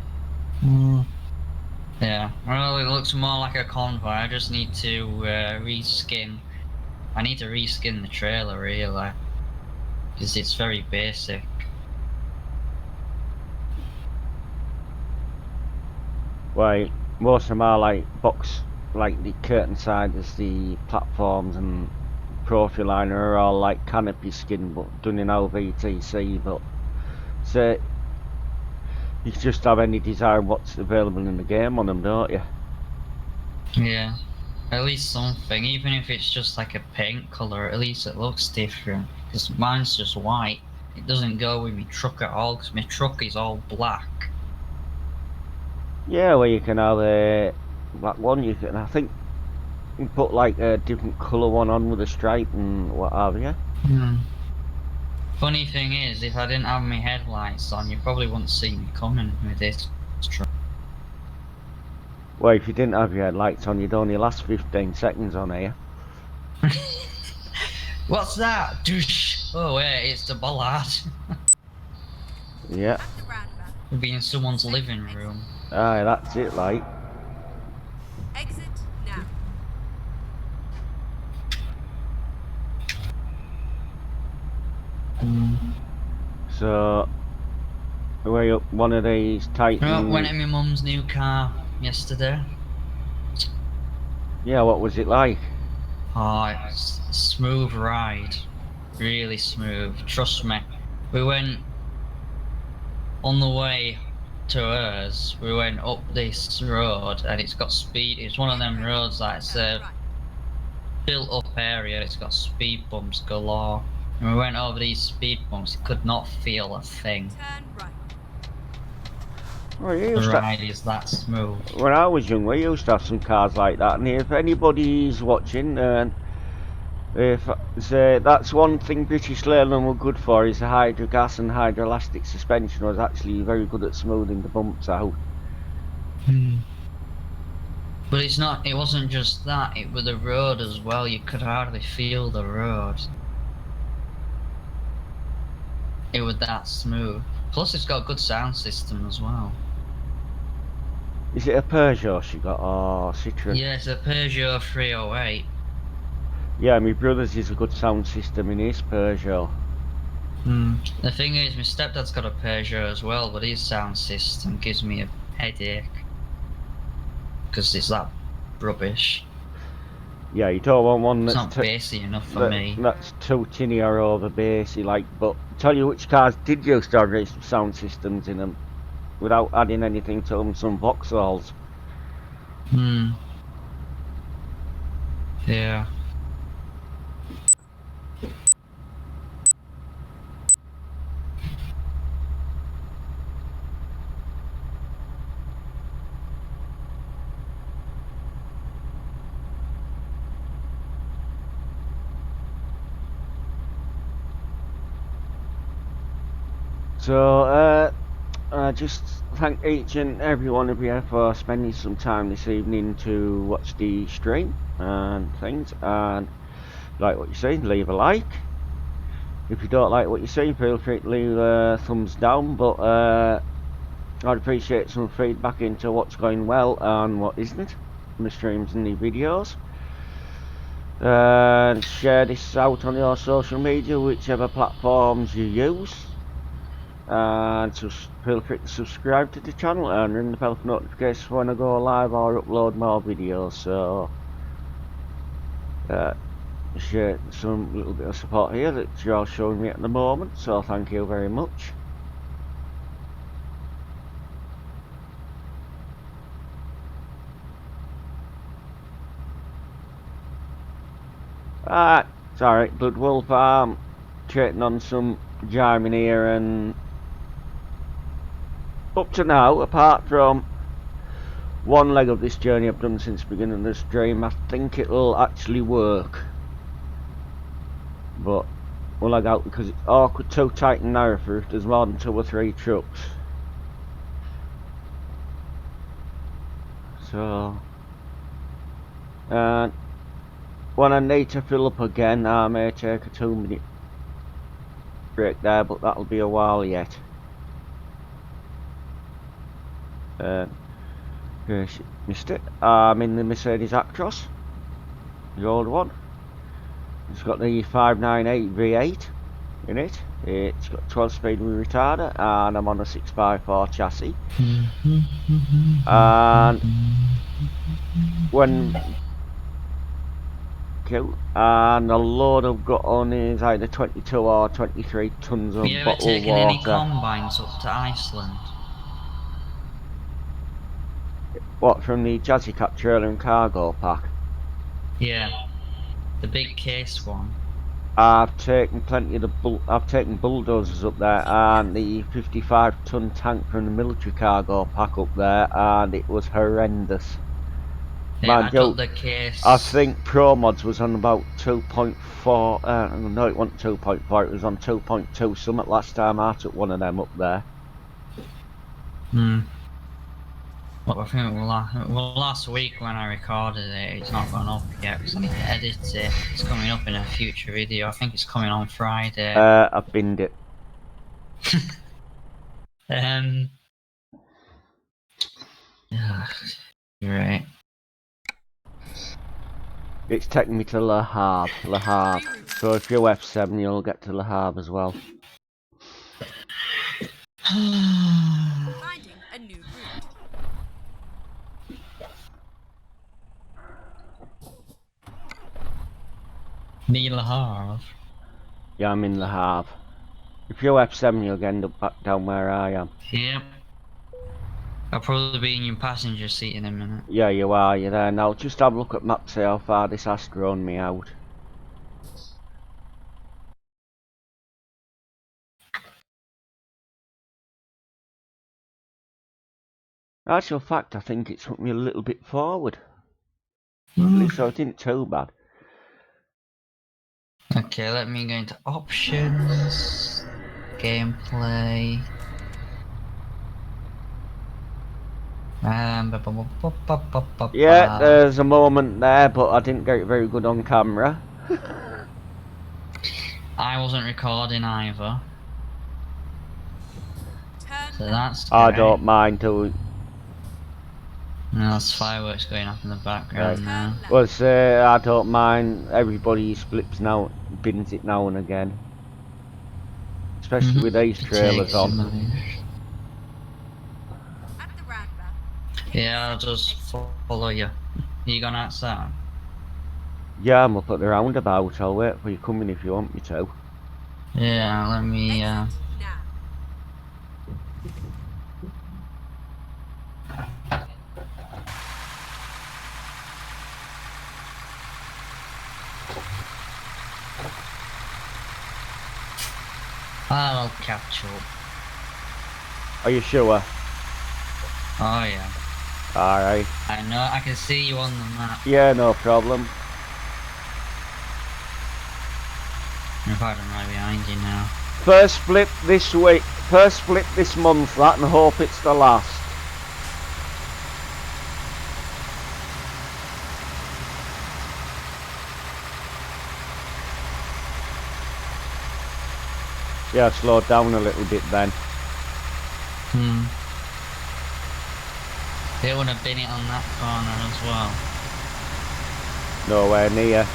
Yeah, well, it looks more like a convoy. I just need to reskin. I need to reskin the trailer, really, because it's very basic. Well, most of them are like box, like the curtain side is the platforms, and profile liner are all like canopy skin, but done in LVTC. But say you just have any desire what's available in the game on them, don't you? Yeah, at least something, even if it's just like a paint colour, at least it looks different. Because mine's just white. It doesn't go with my truck at all, because my truck is all black. Yeah, well, you can have a black one. You can, I think, you put like a different colour one on with a stripe and what have you. Funny thing is, if I didn't have my headlights on, you probably wouldn't see me coming with this truck. Well, if you didn't have your headlights on, you'd only last 15 seconds on here. What's that? Douche! Oh wait, it's the bollard. Yeah. At the roundabout. It'd be in someone's living room. Aye, that's it, like. Exit now. So, way up one of these Titan. Went in my mum's new car yesterday. Yeah, what was it like? Oh, it's a smooth ride. Really smooth. Trust me. We went on the way to hers. We went up this road and it's got speed. It's one of them roads that's a built up area. It's got speed bumps galore. And we went over these speed bumps. It could not feel a thing. Turn right. Well, you The used to, ride is that smooth. when I was young, we used to have some cars like that, and if anybody's watching, and if say that's one thing British Leyland were good for, is the hydrogas and hydroelastic suspension was actually very good at smoothing the bumps out. But it's not. It wasn't just that. It was the road as well. You could hardly feel the road. It was that smooth. Plus, it's got a good sound system as well. Is it a Peugeot she got, or Citroen? Yeah, it's a Peugeot 308. Yeah, my brother's is a good sound system in his Peugeot. The thing is, my stepdad's got a Peugeot as well, but his sound system gives me a headache. Because it's that rubbish. Yeah, you don't want one It's that's not bassy enough for me. That's too tinny or over bassy, like. But tell you which cars did used to have some sound systems in them, without adding anything to them, some Vauxhalls. Yeah. So, I just thank each and every one of you for spending some time this evening to watch the stream and things. And like what you see, leave a like. If you don't like what you see, feel free to leave a thumbs down. But I'd appreciate some feedback into what's going well and what isn't in the streams and the videos. And share this out on your social media, whichever platforms you use. And feel free to subscribe to the channel and ring the bell for notifications when I go live or upload more videos. So share some little bit of support here that you're all showing me at the moment, so thank you very much. It's alright, Blood Wolf. I'm trading on some jamming here, and up to now, apart from one leg of this journey I've done since the beginning of the stream, I think it'll actually work. but we'll lag out because it's awkward, too tight and narrow for if there's more than 2 or 3 trucks. So, and when I need to fill up again, I may take a 2-minute break there, but that'll be a while yet. Yes, missed it. I'm in the Mercedes Actros, the old one. It's got the 598 V8 in it. It's got 12-speed with retarder, and I'm on a 6x4 chassis. And when and the load I've got on is either 22 or 23 tons of Have you ever bottled taken water. any combines up to Iceland? What, from the Jazzy Cat trailer and cargo pack? Yeah, the big case one. I've taken plenty of the I've taken bulldozers up there and the 55-ton tank from the military cargo pack up there, and it was horrendous. Yeah, Man, I took the case. I think promods was on about 2.4. No, it wasn't 2.4. It was on 2.2 something last time I took one of them up there. Well, I think last week when I recorded it, it's not gone up yet because I need to edit it. It's coming up in a future video. I think it's coming on Friday. I binned it. Right. It's taking me to Le Havre. So if you're F7, you'll get to Le Havre as well. Finding a new route. Near Le Havre. Yeah, I'm in Le Havre. If you're F7, you'll end up back down where I am. Yep. I'll probably be in your passenger seat in a minute. Yeah, you are. You're there now. Just have a look at map, see how far this has drawn me out. Actual fact, I think it took me a little bit forward. At least so it didn't too bad. Okay, let me go into options, gameplay. Yeah, there's a moment there, but I didn't get it very good on camera. I wasn't recording either. So that's I great. don't mind doing. No, there's fireworks going off in the background now. Well, I don't mind. Everybody splits now, bins it now and again. Especially with these trailers on. At the roundabout. Yeah, I'll just follow you. You gone outside? Yeah, I'm up at the roundabout. I'll wait for you coming if you want me to. Yeah, let me, Now. I'll catch up. Are you sure? Oh yeah. Alright. I know, I can see you on the map. Yeah, no problem. In fact, I'm right behind you now. First split this week. First split this month, that, and hope it's the last. Yeah, slowed down a little bit then. They would have been it on that corner as well. Nowhere near.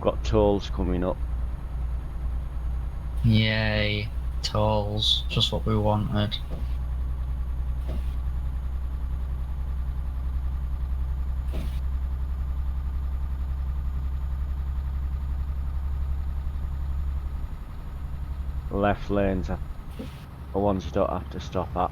Got tolls coming up. Yay, tolls, just what we wanted. Left lanes are the ones you don't have to stop at.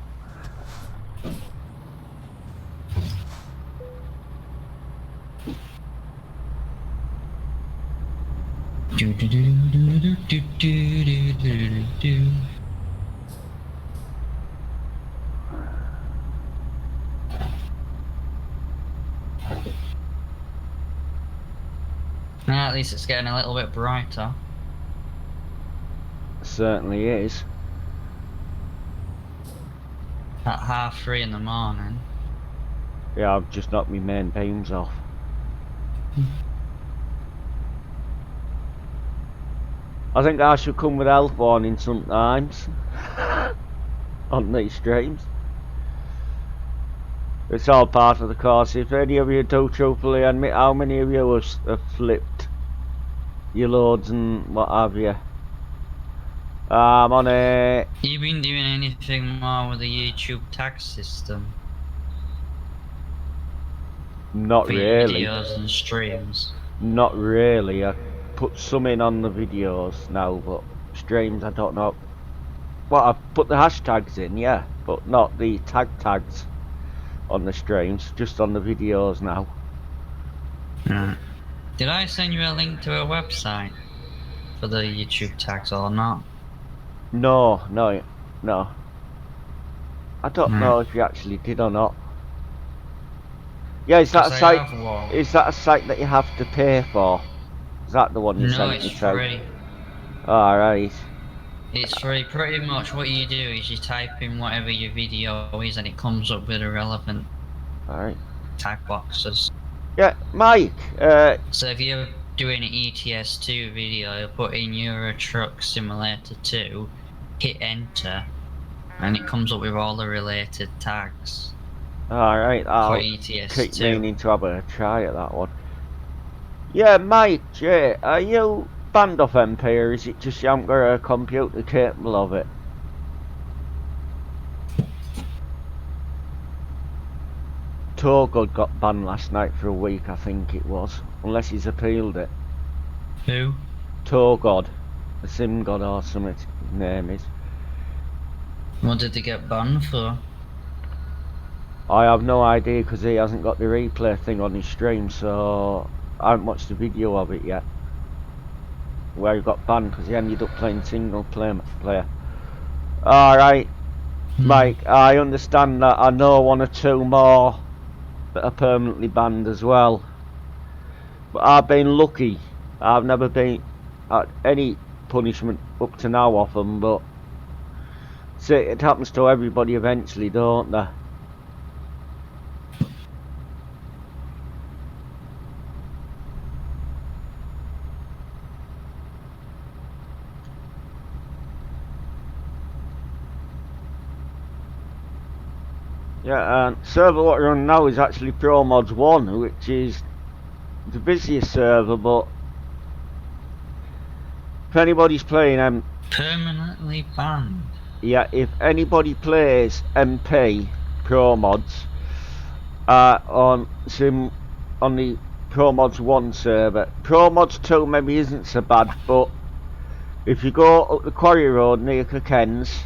At least it's getting a little bit brighter. Certainly is. At 3:30 in the morning. Yeah, I've just knocked my main beams off. I think I should come with health warning sometimes on these streams. It's all part of the course. If any of you do truthfully admit how many of you have flipped your loads and what have you. I'm on a... You been doing anything more with the YouTube tag system? Not For your really. videos and streams? Not really. I put some in on the videos now, but streams I don't know. Well, I've put the hashtags in, yeah, but not the tags on the streams, just on the videos now. Right. Did I send you a link to a website for the YouTube tags or not? No. I don't Right. know if you actually did or not. Yeah, is that a 'Cause I site? have one. Is that a site that you have to pay for? Is that the one you No, sent it's me to? free. Alright. It's free. Pretty much what you do is you type in whatever your video is and it comes up with the relevant Alright. tag boxes. Yeah, Mike, So if you're doing an ETS2 video, put in Euro Truck Simulator 2, hit enter, and it comes up with all the related tags alright, for I'll ETS2. keep meaning to have a try at that one. Yeah, Mike, Jay, are you banned off MP or is it just you haven't got a computer capable of it? Torgod got banned last night for a week, I think it was. Unless he's appealed it. Who? Torgod. The Sim God or something his name is. What did they get banned for? I have no idea because he hasn't got the replay thing on his stream, so I haven't watched the video of it yet. Where he got banned because he ended up playing single player. Alright, Mike, I understand that. I know one or two more that are permanently banned as well. But I've been lucky. I've never been at any punishment up to now off them, but see, it happens to everybody eventually, don't they? Yeah, and server what we're on now is actually promods 1, which is the busiest server, but if anybody's playing Permanently banned? yeah, if anybody plays MP promods on the promods 1 server, promods 2 maybe isn't so bad, but if you go up the quarry road near Ken's,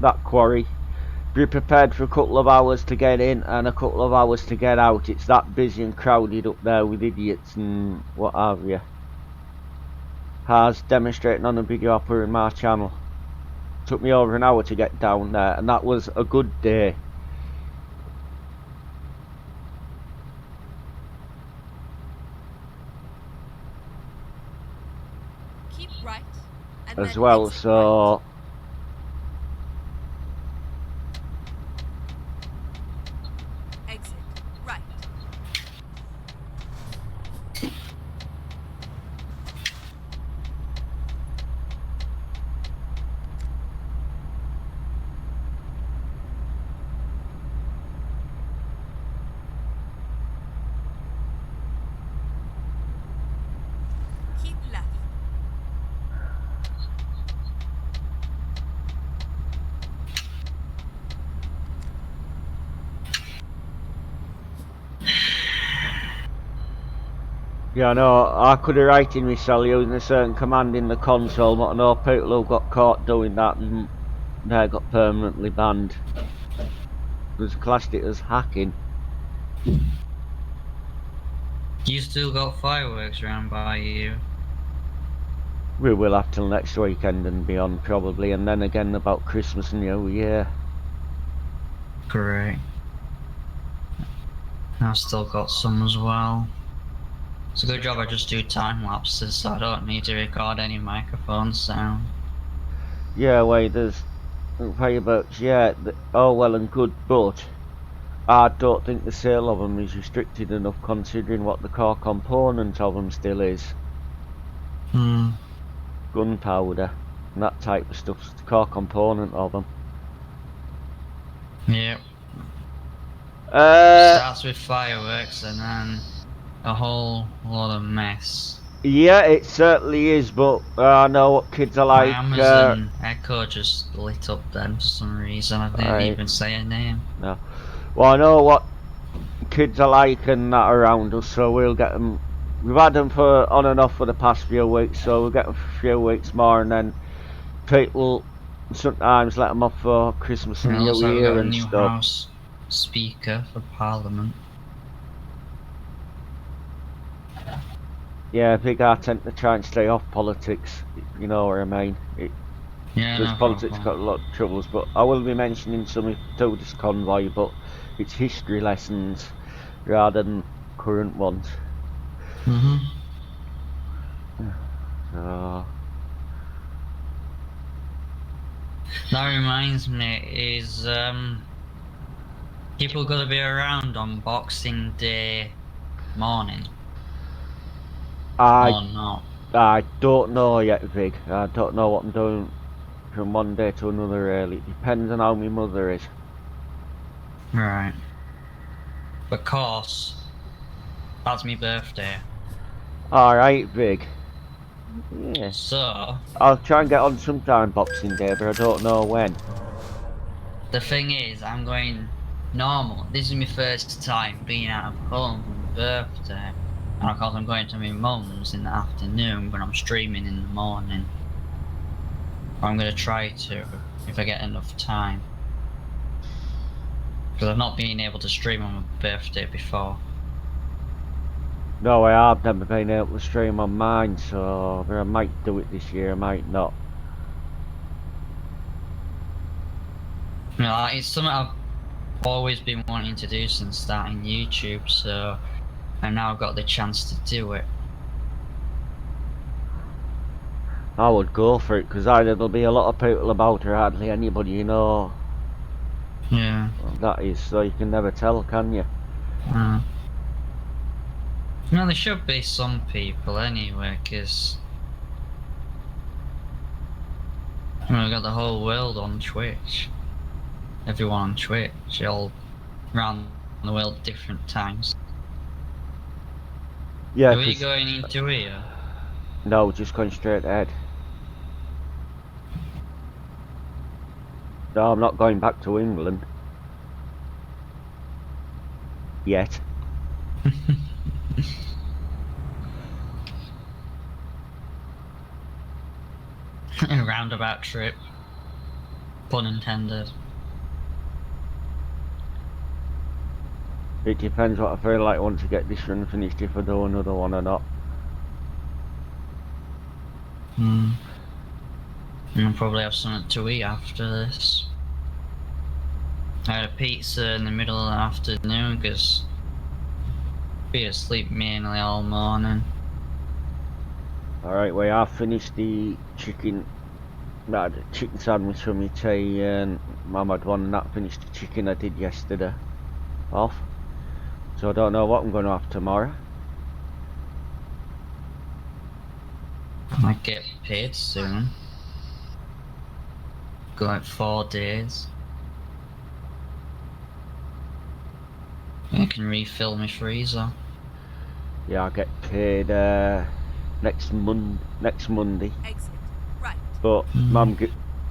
that quarry, be prepared for a couple of hours to get in and a couple of hours to get out. It's that busy and crowded up there with idiots and what have you. Has demonstrating on a video I put in my channel. Took me over an hour to get down there, and that was a good day. Keep right. And As then well, exit so right. Exit right. Keep left. yeah, I know I could have written myself using a certain command in the console, but I know people who got caught doing that and they got permanently banned. Because classed it as hacking. You still got fireworks around by you? We will have till next weekend and beyond probably, and then again about Christmas and New Year. Great. I've still got some as well. It's a good job I just do time lapses, so I don't need to record any microphone sound. Yeah, wait, there's very much, yeah, all well and good, but I don't think the sale of them is restricted enough considering what the core component of them still is. Gunpowder and that type of stuff's the core component of them. Yep. Uh, Starts with fireworks and then a whole lot of mess. yeah, it certainly is, but I know what kids are My like. Amazon Echo just lit up then for some reason. I didn't even say a name. No. Well, I know what kids are like and that around us, so we'll get them. We've had them for on and off for the past few weeks, so we'll get them for a few weeks more, and then people sometimes let them off for Christmas and It New looks like we've Year got a and new stuff. House Speaker for Parliament. Yeah, I think I tend to try and stay off politics, you know what I mean. Yeah, Because no politics got a problem. lot of troubles, but I will be mentioning some to this convoy, but it's history lessons rather than current ones. So, That reminds me, is people gonna be around on Boxing Day morning I or not? don't know yet, Vig. I don't know what I'm doing from one day to another, really. It depends on how my mother is. Right. Because that's my birthday. Alright, Vig. Yeah. So I'll try and get on sometime Boxing Day, but I don't know when. the thing is, I'm going normal. This is my first time being out of home for my birthday. And of course I'm going to my mum's in the afternoon, but I'm streaming in the morning. I'm gonna try to, if I get enough time. Because I've not been able to stream on my birthday before. No, I have never been able to stream on mine, so I might do it this year, I might not. You know, it's something I've always been wanting to do since starting YouTube, so I now got the chance to do it. I would go for it, because either there'll be a lot of people about or hardly anybody you know. Yeah. That is, so you can never tell, can you? No, there should be some people anyway, because we've got the whole world on Twitch. Everyone on Twitch, all around the world different times. Yeah, Are we going into here? No, just going straight ahead. No, I'm not going back to England. Yet. A roundabout trip. Pun intended. It depends what I feel like once I get this run finished, if I do another one or not. I'll probably have something to eat after this. I had a pizza in the middle of the afternoon because I'll be asleep mainly all morning. Alright, well, I finished the chicken sandwich for me tea, and Mum had one, and that finished the chicken I did yesterday off. So I don't know what I'm going to have tomorrow. I might get paid soon. Go like 4 days. I can refill my freezer. Yeah, I'll get paid next Monday. Exit. Right. But Mum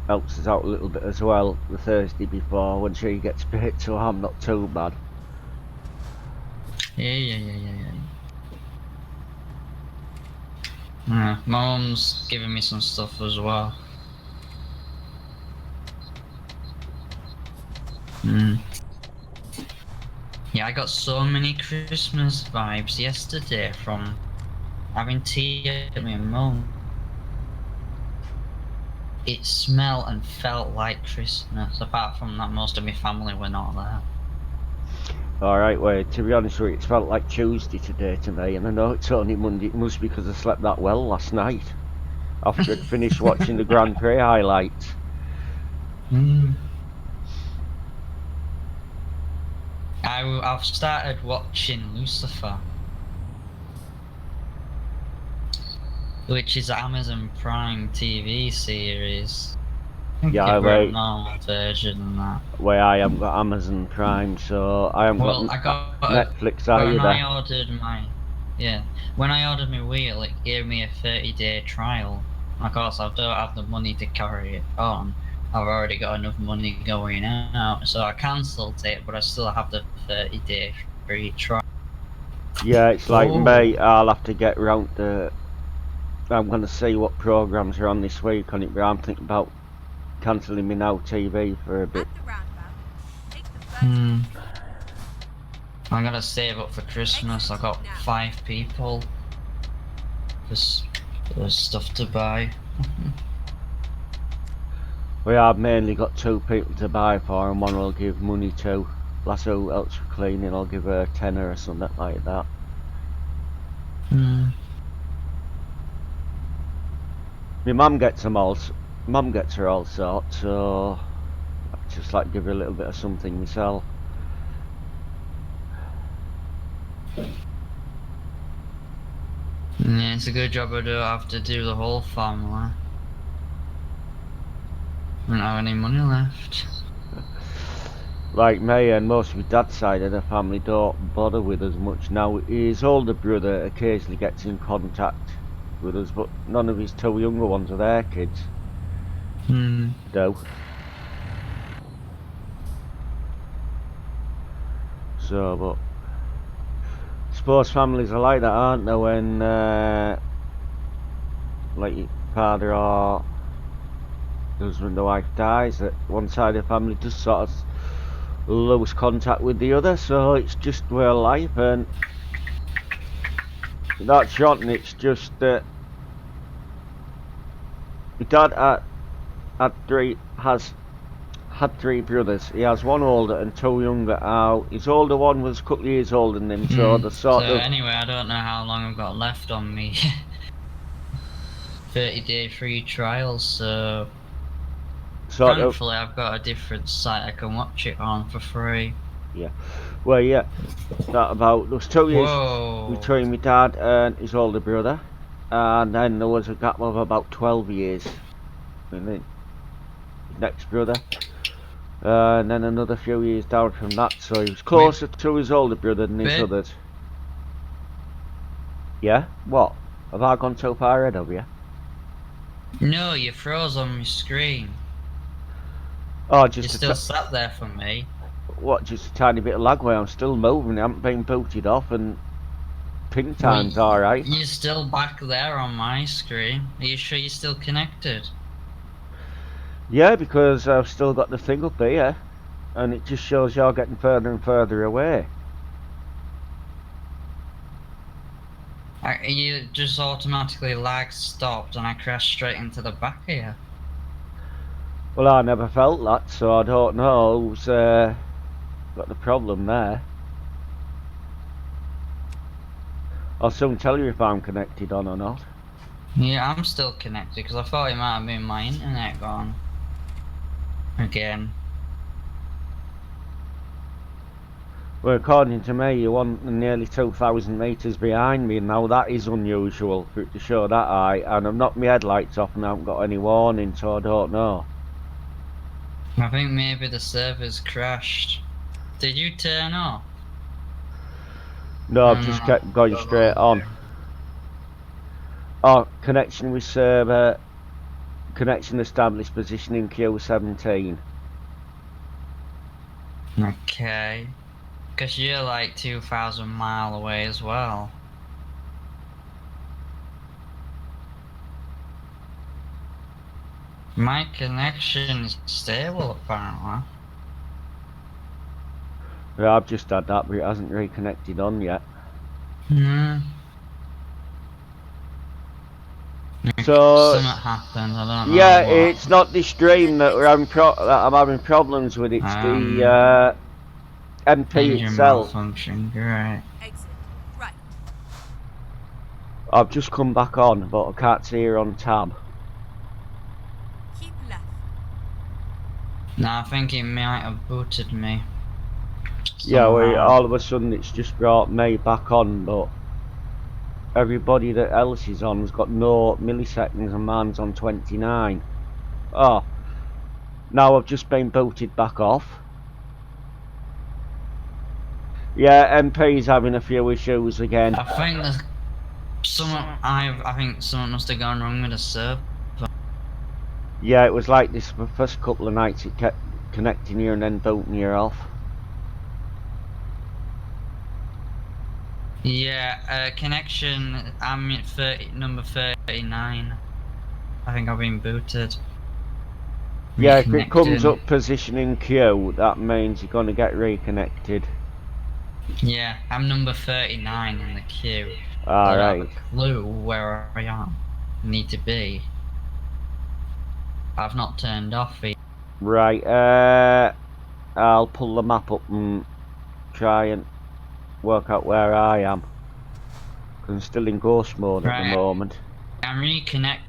helps us out a little bit as well the Thursday before when she gets paid, so I'm not too bad. Yeah. My mum's giving me some stuff as well. Yeah, I got so many Christmas vibes yesterday from having tea at my mum. It smelled and felt like Christmas, apart from that most of my family were not there. Alright, well, to be honest with you, it's felt like Tuesday today to me, and I know it's only Monday. It must be because I slept that well last night. After I'd finished watching the Grand Prix highlights. I've started watching Lucifer, which is Amazon Prime TV series. I think Yeah, we're a wait. normal version and that. Well, I haven't got Amazon Prime, so I haven't Well, I got got Netflix when I either. ordered my when I ordered my wheel, it gave me a 30-day trial. Of course, I don't have the money to carry it on. I've already got enough money going out, so I cancelled it, but I still have the 30-day free trial. Yeah, it's like Oh. me, I'll have to get round to... I'm going to see what programmes are on this week on it, but I'm thinking about cancelling me Now TV for a bit. At the roundabout, take the first Hmm. I'm gonna save up for Christmas. I've got now. 5 people. There's stuff to buy. Well, I've mainly got 2 people to buy for, and one will give money to. That's who else for cleaning, I'll give her a tenner or something like that. Hmm. My mum gets her all sorts, so I just like to give her a little bit of something myself. Yeah, it's a good job I don't have to do the whole family. I don't have any money left. Like me and most of my dad's side of the family don't bother with us much now. His older brother occasionally gets in contact with us, but none of his 2 younger ones are their kids. Hmm. Do. So, but I suppose families are like that, aren't they? When like your father or husband or wife dies, that one side of the family just sort of lose contact with the other. So it's just way of life, and that's short. And it's just that my dad has had 3 brothers. He has 1 older and 2 younger. His older one was a couple of years older than him, so the So sort of anyway, I don't know how long I've got left on me 30-day free trial, so thankfully I've got a different site I can watch it on for free. yeah. Well, yeah. That about there was 2 years Whoa. between my dad and his older brother, and then there was a gap of about 12 years with his next brother, and then another few years down from that. So he was closer to his older brother than his others. Yeah? What? Have I gone so far ahead of you? No, you froze on my screen. Oh, just you still sat there for me. What? Just a tiny bit of lag where I'm still moving. I haven't been booted off, and ping time's alright. You're still back there on my screen. Are you sure you're still connected? Yeah, because I've still got the thing up here, and it just shows you're getting further and further away. You just automatically lag stopped and I crashed straight into the back of you. Well, I never felt that, so I don't know who's got the problem there. I'll soon tell you if I'm connected on or not. Yeah, I'm still connected because I thought it might have been my internet gone. Again. Well, according to me, you're nearly 2,000 metres behind me. Now that is unusual for it to show that high, and I've knocked my headlights off and I haven't got any warning, so I don't know. I think maybe the server's crashed. Did you turn off? No, I've just kept going straight on. Oh, connection with server. Connection established, position in Q17. Okay. Because you're like 2,000 miles away as well. My connection is stable apparently. Yeah, I've just had that, but it hasn't reconnected on yet. Hmm. So something happened. I don't know. Yeah, what. it's not the stream that I'm having problems with. It's MP Engine itself. malfunction, great. Exit right. I've just come back on, but I can't see her on tab. Keep left. No, I think it might have booted me. Yeah, Somehow. all of a sudden it's just brought me back on, but everybody that else is on has got no milliseconds and mine's on 29. Oh, now I've just been booted back off. Yeah, MP's having a few issues again. I think there's I think something must have gone wrong with the server. Yeah, it was like this for the first couple of nights. It kept connecting you and then booting you off. Yeah, connection. I'm at number 39. I think I've been booted. Yeah, if it comes Reconnecting. up positioning queue, that means you're going to get reconnected. Yeah, I'm number 39 in the queue. I don't have Alright. a clue where I am. Need to be. I've not turned off it. Right, I'll pull the map up and try and work out where I am. 'Cause I'm still in ghost mode at the moment. I'm reconnect.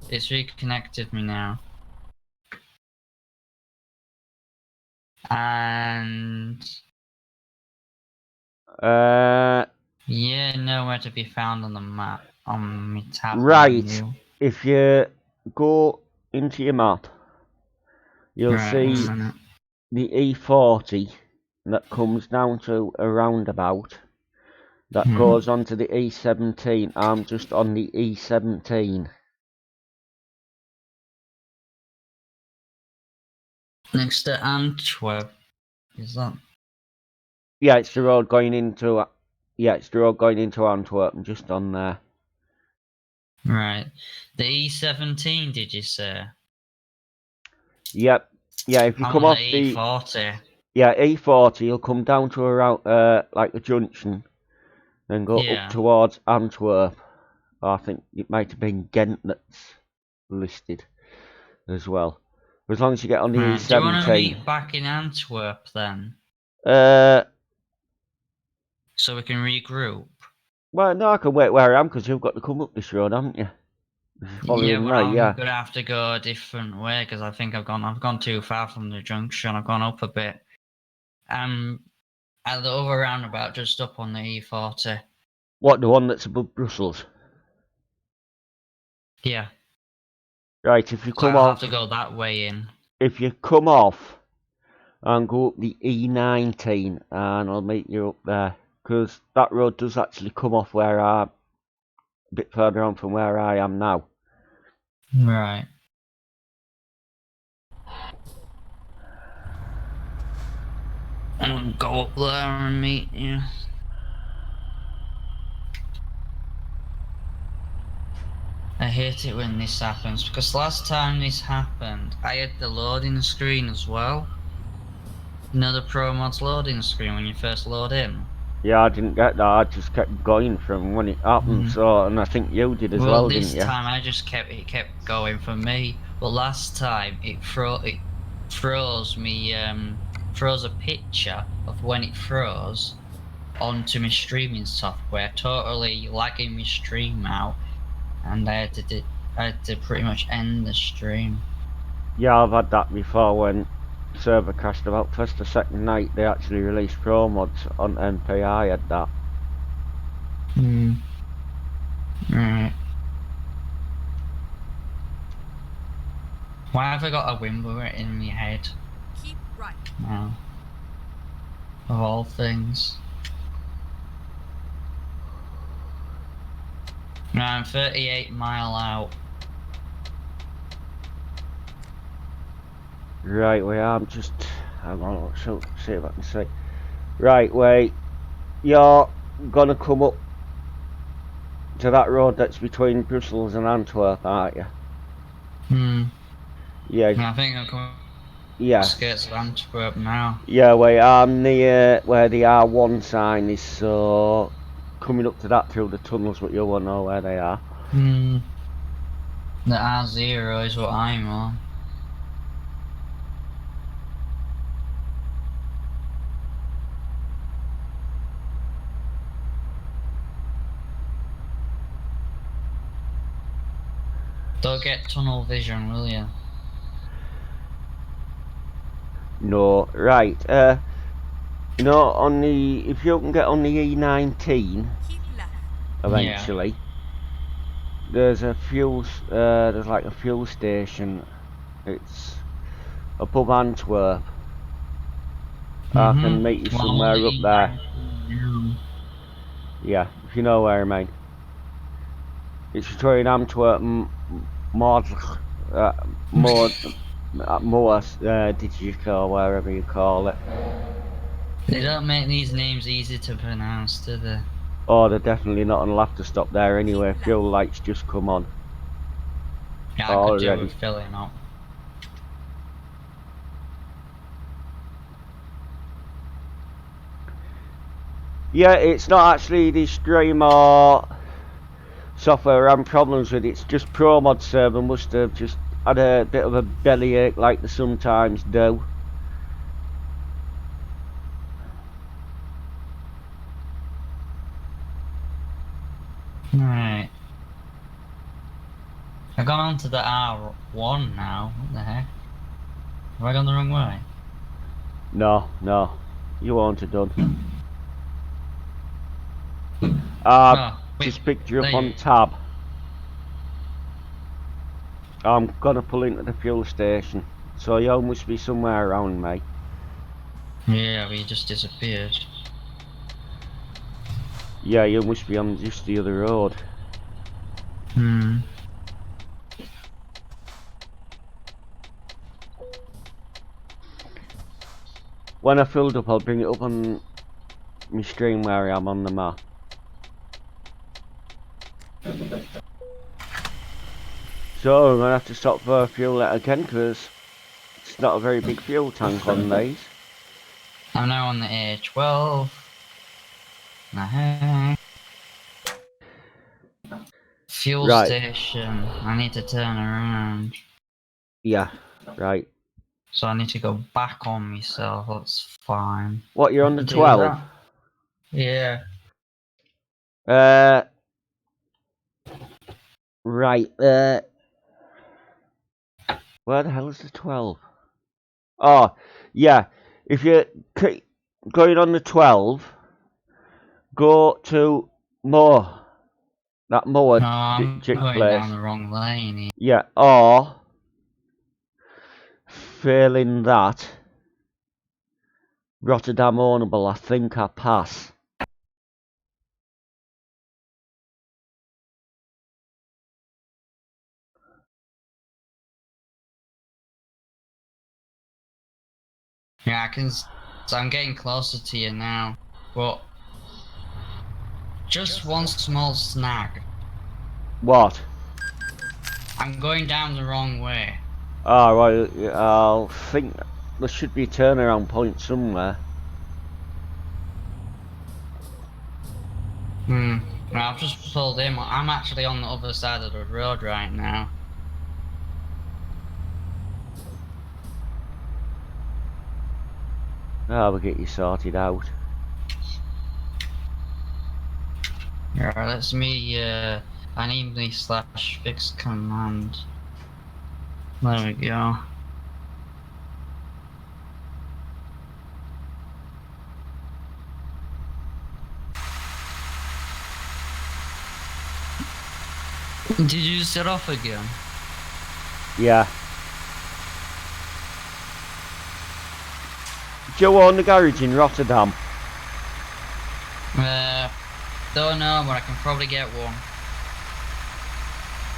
It's reconnected me now. And yeah, nowhere to be found on the map on my tab menu. If you go into your map, you'll Right, see the E40 that comes down to a roundabout that goes onto the E17. I'm just on the E17. Next to Antwerp, is that? Yeah, it's the road going into. Yeah, it's the road going into Antwerp. I'm just on there. Right, the E17. Did you say? Yep. Yeah, if you I'm come on off the E40. Yeah, E40, you'll come down to around like the junction, then go up towards Antwerp. I think it might have been Ghent that's listed as well. But as long as you get on the E17. Do you want to meet back in Antwerp then? So we can regroup. Well, no, I can wait where I am because you've got to come up this road, haven't you? Yeah, but I'm gonna have to go a different way because I think I've gone too far from the junction. I've gone up a bit. At the other roundabout, just up on the E40. What, the one that's above Brussels? Yeah. Right, if you So come I'll off, have to go that way in. if you come off and go up the E19, and I'll meet you up there, because that road does actually come off where a bit further on from where I am now. Right. I'll go up there and meet you. I hate it when this happens because last time this happened, I had the loading screen as well. You know the promods loading screen when you first load in? Yeah, I didn't get that. I just kept going from when it happened. So, and I think you did as well, didn't you? This time I just kept going for me. But last time it froze me. Froze a picture of when it froze onto my streaming software, totally lagging my stream out, and I had to pretty much end the stream. Yeah, I've had that before when server crashed about first or second night. They actually released promods on MP. I had that. Right. Why have I got a windbreaker in my head? Keep right. Now, of all things. Now I'm 38 mile out. Right, wait, I'm just. Hang on, let's see if I can see. Right, wait. You're gonna come up to that road that's between Brussels and Antwerp, aren't you? Yeah. I think I'm coming. Yeah. Skirts of Antwerp now. Yeah, wait, I'm near where the R1 sign is, so coming up to that through the tunnels, but you won't know where they are. The R0 is what I'm on. Don't get tunnel vision, will you? No, right. You know, on the if you can get on the E19 Keep left. eventually, there's a fuel. There's like a fuel station. It's above Antwerp. I can meet you Well, I'm on the somewhere up there. E19 Yeah, if you know where I mean. It's between Antwerp and Mod, Digital, wherever you call it. They don't make these names easy to pronounce, do they? Oh, they're definitely not, and I'll have to stop there anyway. Keep Fuel lights just come on Yeah, I could do already. with filling up. Yeah, it's not actually the stream or software I'm problems with. It's just ProMod server must have just had a bit of a bellyache like they sometimes do. Right. I've gone on to the R1 now. What the heck? Have I gone the wrong way? No, you won't have done. Just picked you up on tab. I'm gonna pull into the fuel station, so you must be somewhere around me. Yeah, we just disappeared. Yeah, you must be on just the other road. When I filled up, I'll bring it up on my screen where I am on the map. So I'm gonna have to stop for fuel it again because it's not a very big fuel tank on these. I'm now on the A12. Fuel station. I need to turn around. Yeah, right. So I need to go back on myself. That's fine. What, you're on the 12? Yeah. Right, where the hell is the 12? Oh, yeah, if you're going on the 12, go to more, that mower I'm chick going place. down the wrong lane. Yeah, or, failing that, Rotterdam ownable, I think I pass. Yeah, I can. So I'm getting closer to you now, but just one small snag. What? I'm going down the wrong way. Oh, right, I'll think there should be a turnaround point somewhere. Well, I've just pulled in. I'm actually on the other side of the road right now. We'll get you sorted out. Yeah, let's me, I need the /fix command. There we go. Did you set off again? Yeah. Do you own the garage in Rotterdam? Don't know, but I can probably get one.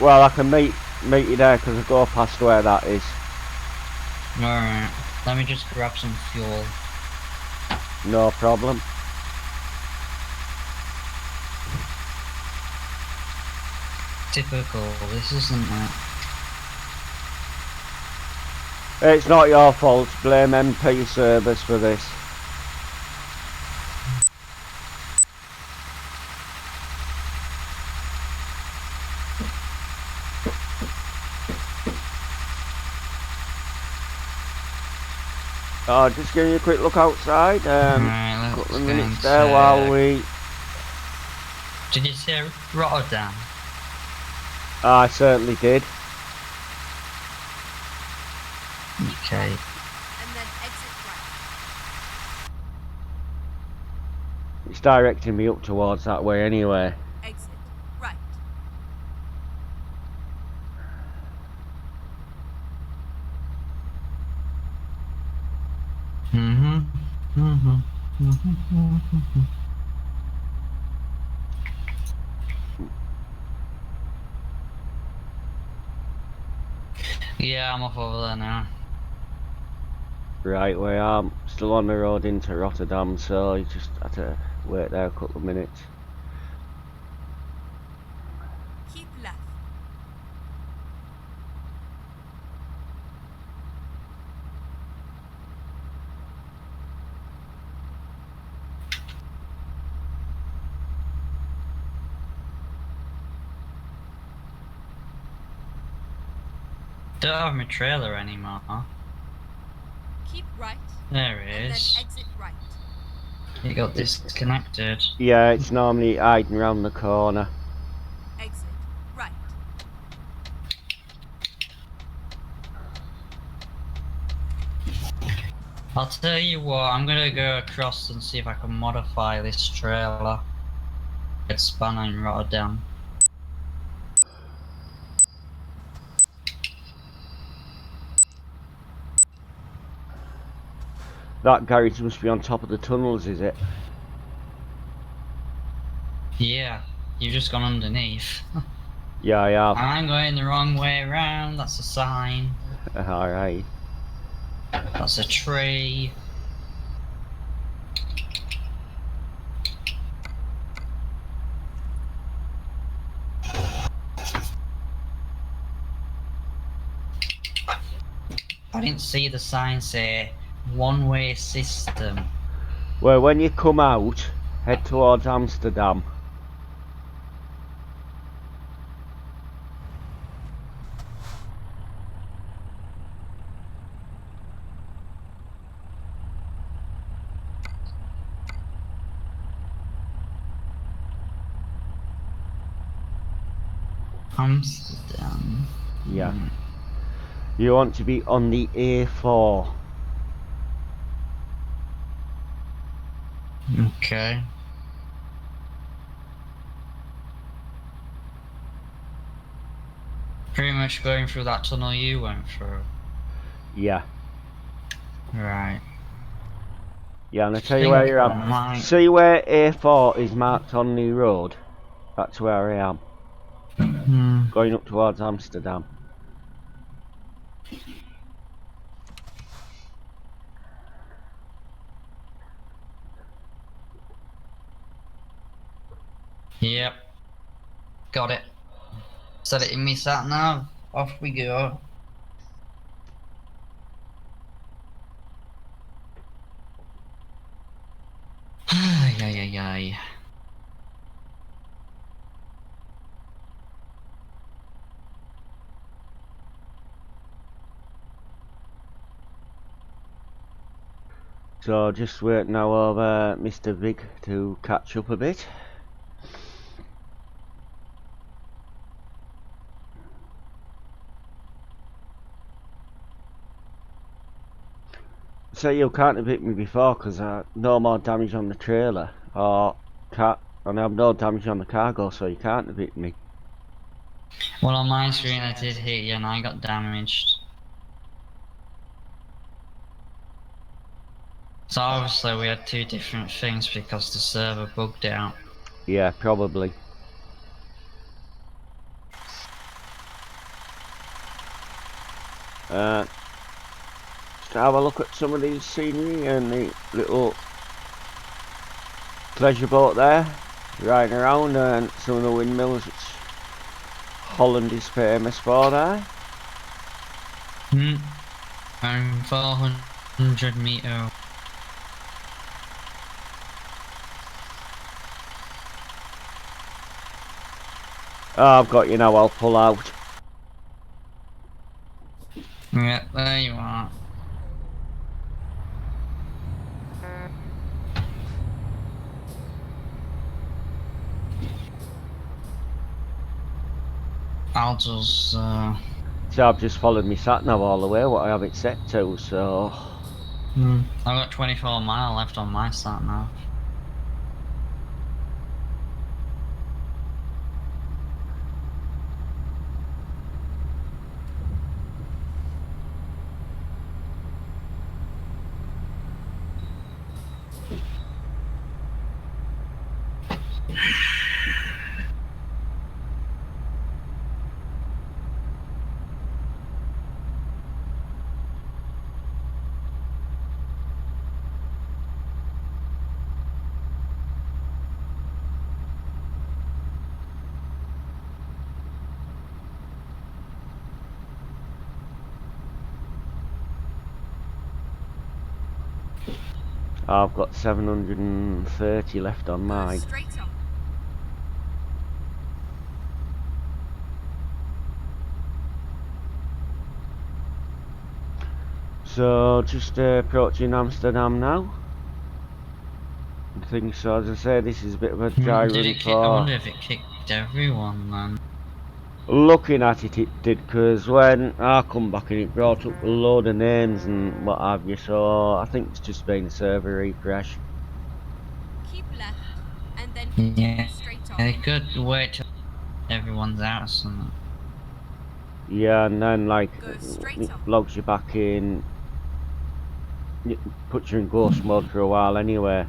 Well, I can meet you there because I go past where that is. Alright, let me just grab some fuel. No problem. Typical, this isn't it. It's not your fault. Blame MP service for this. Oh, just giving you a quick look outside. Right, couple of minutes there while we. Did you say Rotterdam? I certainly did. Okay. and then exit right. It's directing me up towards that way anyway. Exit right. Yeah, I'm off over there now. Right, where I'm still on the road into Rotterdam, so you just had to wait there a couple of minutes. Keep left. Don't have my trailer anymore. Keep right. There it And then is. exit right. It got disconnected. Yeah, it's normally hiding around the corner. Exit right. I'll tell you what, I'm gonna go across and see if I can modify this trailer. It's span in Rotterdam. That garage must be on top of the tunnels, is it? Yeah, you've just gone underneath. Yeah, I have. I'm going the wrong way around, that's a sign. Alright. That's a tree. I didn't see the sign say one-way system. Well, when you come out, head towards Amsterdam. Amsterdam. Yeah. You want to be on the A4. Okay. Pretty much going through that tunnel you went through. Yeah. Right. Yeah, and I tell you where you're at. See where A4 is marked on the road? That's where I am. Going up towards Amsterdam. Yep. Got it. Set it in me sat nav. Off we go. Ay, ay, ay, ay. So just wait now over Mr. Vig to catch up a bit. So you can't have hit me before because no more damage on the trailer, or can't, and I have no damage on the cargo, so you can't have hit me. Well, on my screen I did hit you and I got damaged. So obviously we had two different things because the server bugged out. Yeah, probably. Just have a look at some of these scenery and the little pleasure boat there, riding around, and some of the windmills which Holland is famous for there. I'm 400 meter. Oh, I've got you now, I'll pull out. Yeah, there you are. I'll just So I've just followed my sat nav all the way, what I have it set to, so... I've got 24 mile left on my sat now. I've got 730 left on Go mine. straight on. So, just approaching Amsterdam now. I think so, as I say, this is a bit of a dry Did run it kick? I wonder for... if it kicked everyone then. Looking at it, it did, because when I come back and it brought up a load of names and what have you, so I think it's just been a server refresh. Keep left and then continue Yeah, straight on. it could wait till everyone's out or something. Yeah, and then like, Go straight it on. logs you back in, it puts you in ghost mode for a while anyway.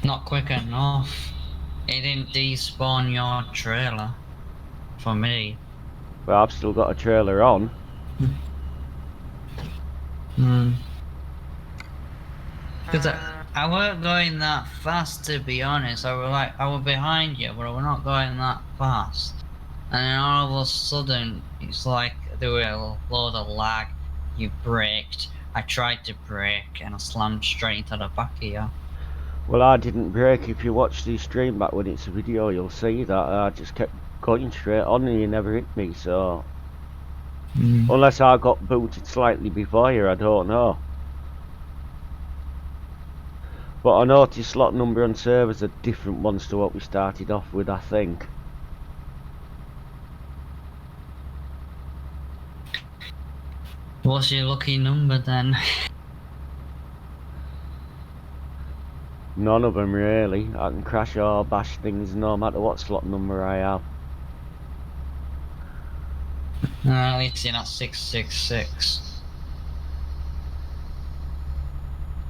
Not quick enough. It didn't despawn your trailer. For me. But I've still got a trailer on. Because I weren't going that fast, to be honest. I was behind you, but I were not going that fast. And then all of a sudden, it's like there were a load of lag. You braked. I tried to brake, and I slammed straight into the back of you. Well, I didn't brake. If you watch the stream back when it's a video, you'll see that I just kept going straight on and you never hit me, so... Unless I got booted slightly before you, I don't know. But I noticed slot number on servers are different ones to what we started off with, I think. What's your lucky number then? None of them really. I can crash or bash things no matter what slot number I have. At least you're not 666.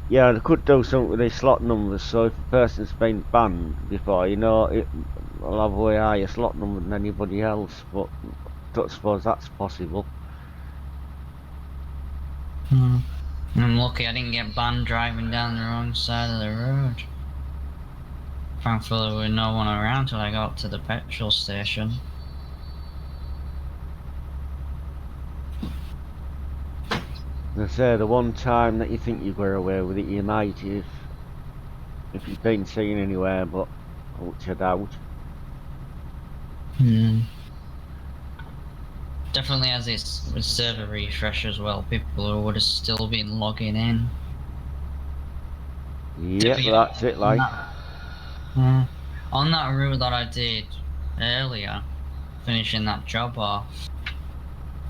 Yeah, they could do something with these slot numbers, so if a person's been banned before, you know, it'll have a way higher slot number than anybody else, but I don't suppose that's possible. I'm lucky I didn't get banned driving down the wrong side of the road. Thankfully there was no one around till I got to the petrol station. As I say, the one time that you think you got away with it, you might if you've been seen anywhere, but which I doubt. Definitely as it's with server refresh as well, people would have still been logging in. Yep, that's it, like. On that route that I did earlier, finishing that job off,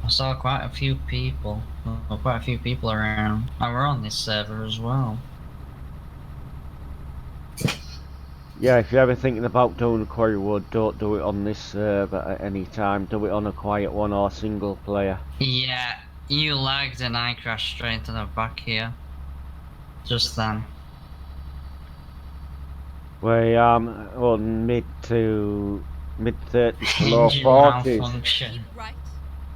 I saw quite a few people around. And we're on this server as well. Yeah, if you're ever thinking about doing a quarry wood, don't do it on this server at any time. Do it on a quiet one or single player. Yeah, you lagged and I crashed straight into the back here. Just then. We on mid 30s to low 40s. Keep right.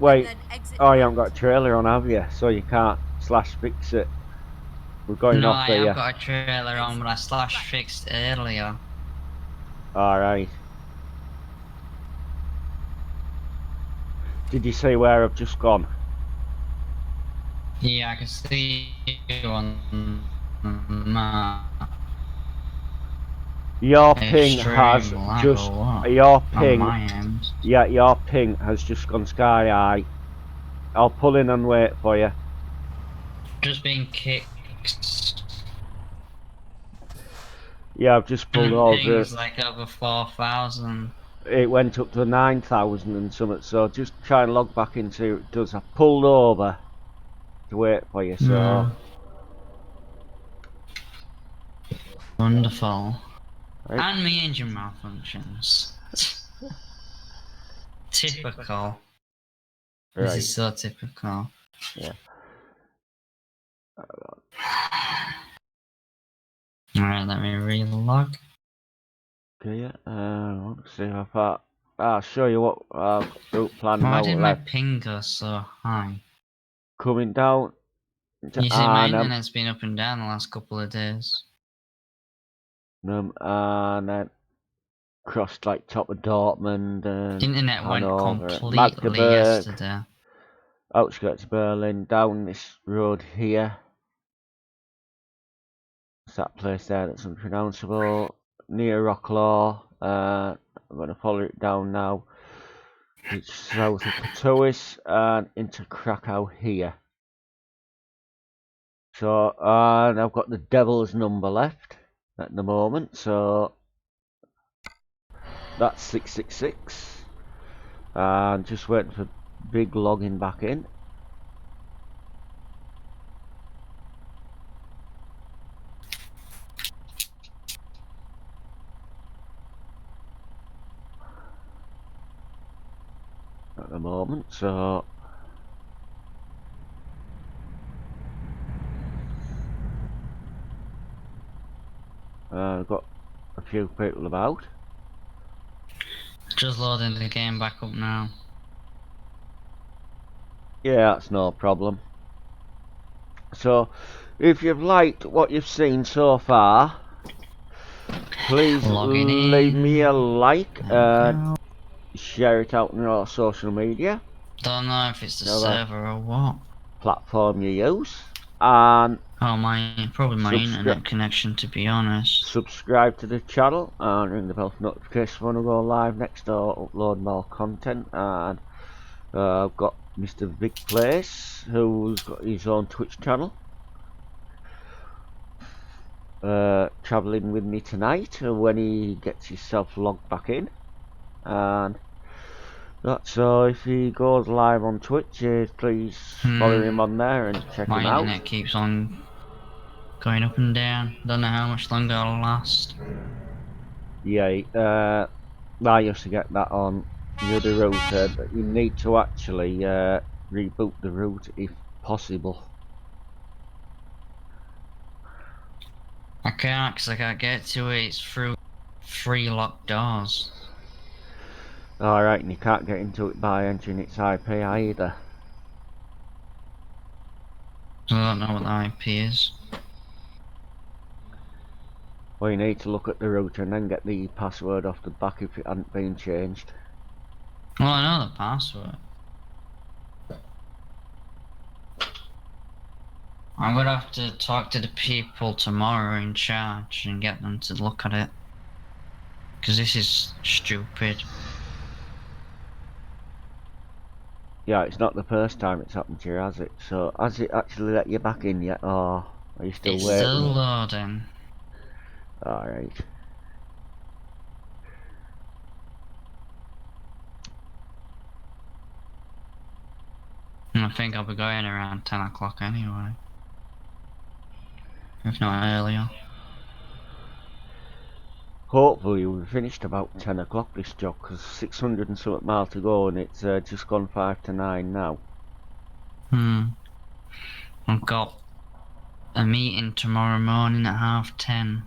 Wait, And then exit oh, you right. haven't got a trailer on, have you? So you can't slash fix it. We're going No, off I here. have got a trailer on, but I slash fixed earlier. Alright. Did you see where I've just gone? Yeah, I can see you on the map. Your ping has Extreme lag just... or what? Your On ping... my end. Yeah, your ping has just gone sky high. I'll pull in and wait for you. Just being kicked. Yeah, I've just pulled over. Ping's like over 4,000. it went up to 9,000 and something, so just try and log back in, see what it does. I pulled over to wait for you, so... Wonderful. Right. And my engine malfunctions. Typical. This Right. is so typical. Yeah. Alright, let me relog. Okay, let's see how far... I'll show you what route plan Why now did my left. ping go so high? Coming down to You see, my Arnhem, internet's been up and down the last couple of days. and then crossed like top of Dortmund and Internet went Hanover, completely Magdeburg, yesterday. outskirts of Berlin, down this road here. It's that place there that's unpronounceable, near Rocklaw. I'm going to follow it down now. It's south of Katowice and into Krakow here. So, and I've got the devil's number left at the moment, so that's 666. And just waiting for big logging back in. At the moment, so I've got a few people about. Just loading the game back up now. Yeah, that's no problem. So, if you've liked what you've seen so far, please leave me a like and share it out on your social media. Don't know if it's the server or what. Platform you use, and probably my internet connection, to be honest. Subscribe to the channel and ring the bell for notifications when I go live next or upload more content. And I've got Mr. Big Place, who's got his own Twitch channel, travelling with me tonight when he gets himself logged back in. And that's so if he goes live on Twitch, please follow him on there and check him out. My internet keeps on going up and down. Don't know how much longer it'll last. Yeah, I used to get that on the other router, but you need to actually reboot the router if possible. I can't, because I can't get to it. It's through 3 locked doors. Alright, and you can't get into it by entering its IP either. I don't know what the IP is. Well, you need to look at the router and then get the password off the back if it hadn't been changed. Well, I know the password. I'm gonna have to talk to the people tomorrow in charge and get them to look at it. Because this is stupid. Yeah, it's not the first time it's happened to you, has it? So, has it actually let you back in yet, or are you still waiting? It's still loading. Alright. I think I'll be going around 10 o'clock anyway. If not earlier. Hopefully we've finished about 10 o'clock this job, because 600 and something miles to go and it's just gone 5 to 9 now. I've got a meeting tomorrow morning at 10:30.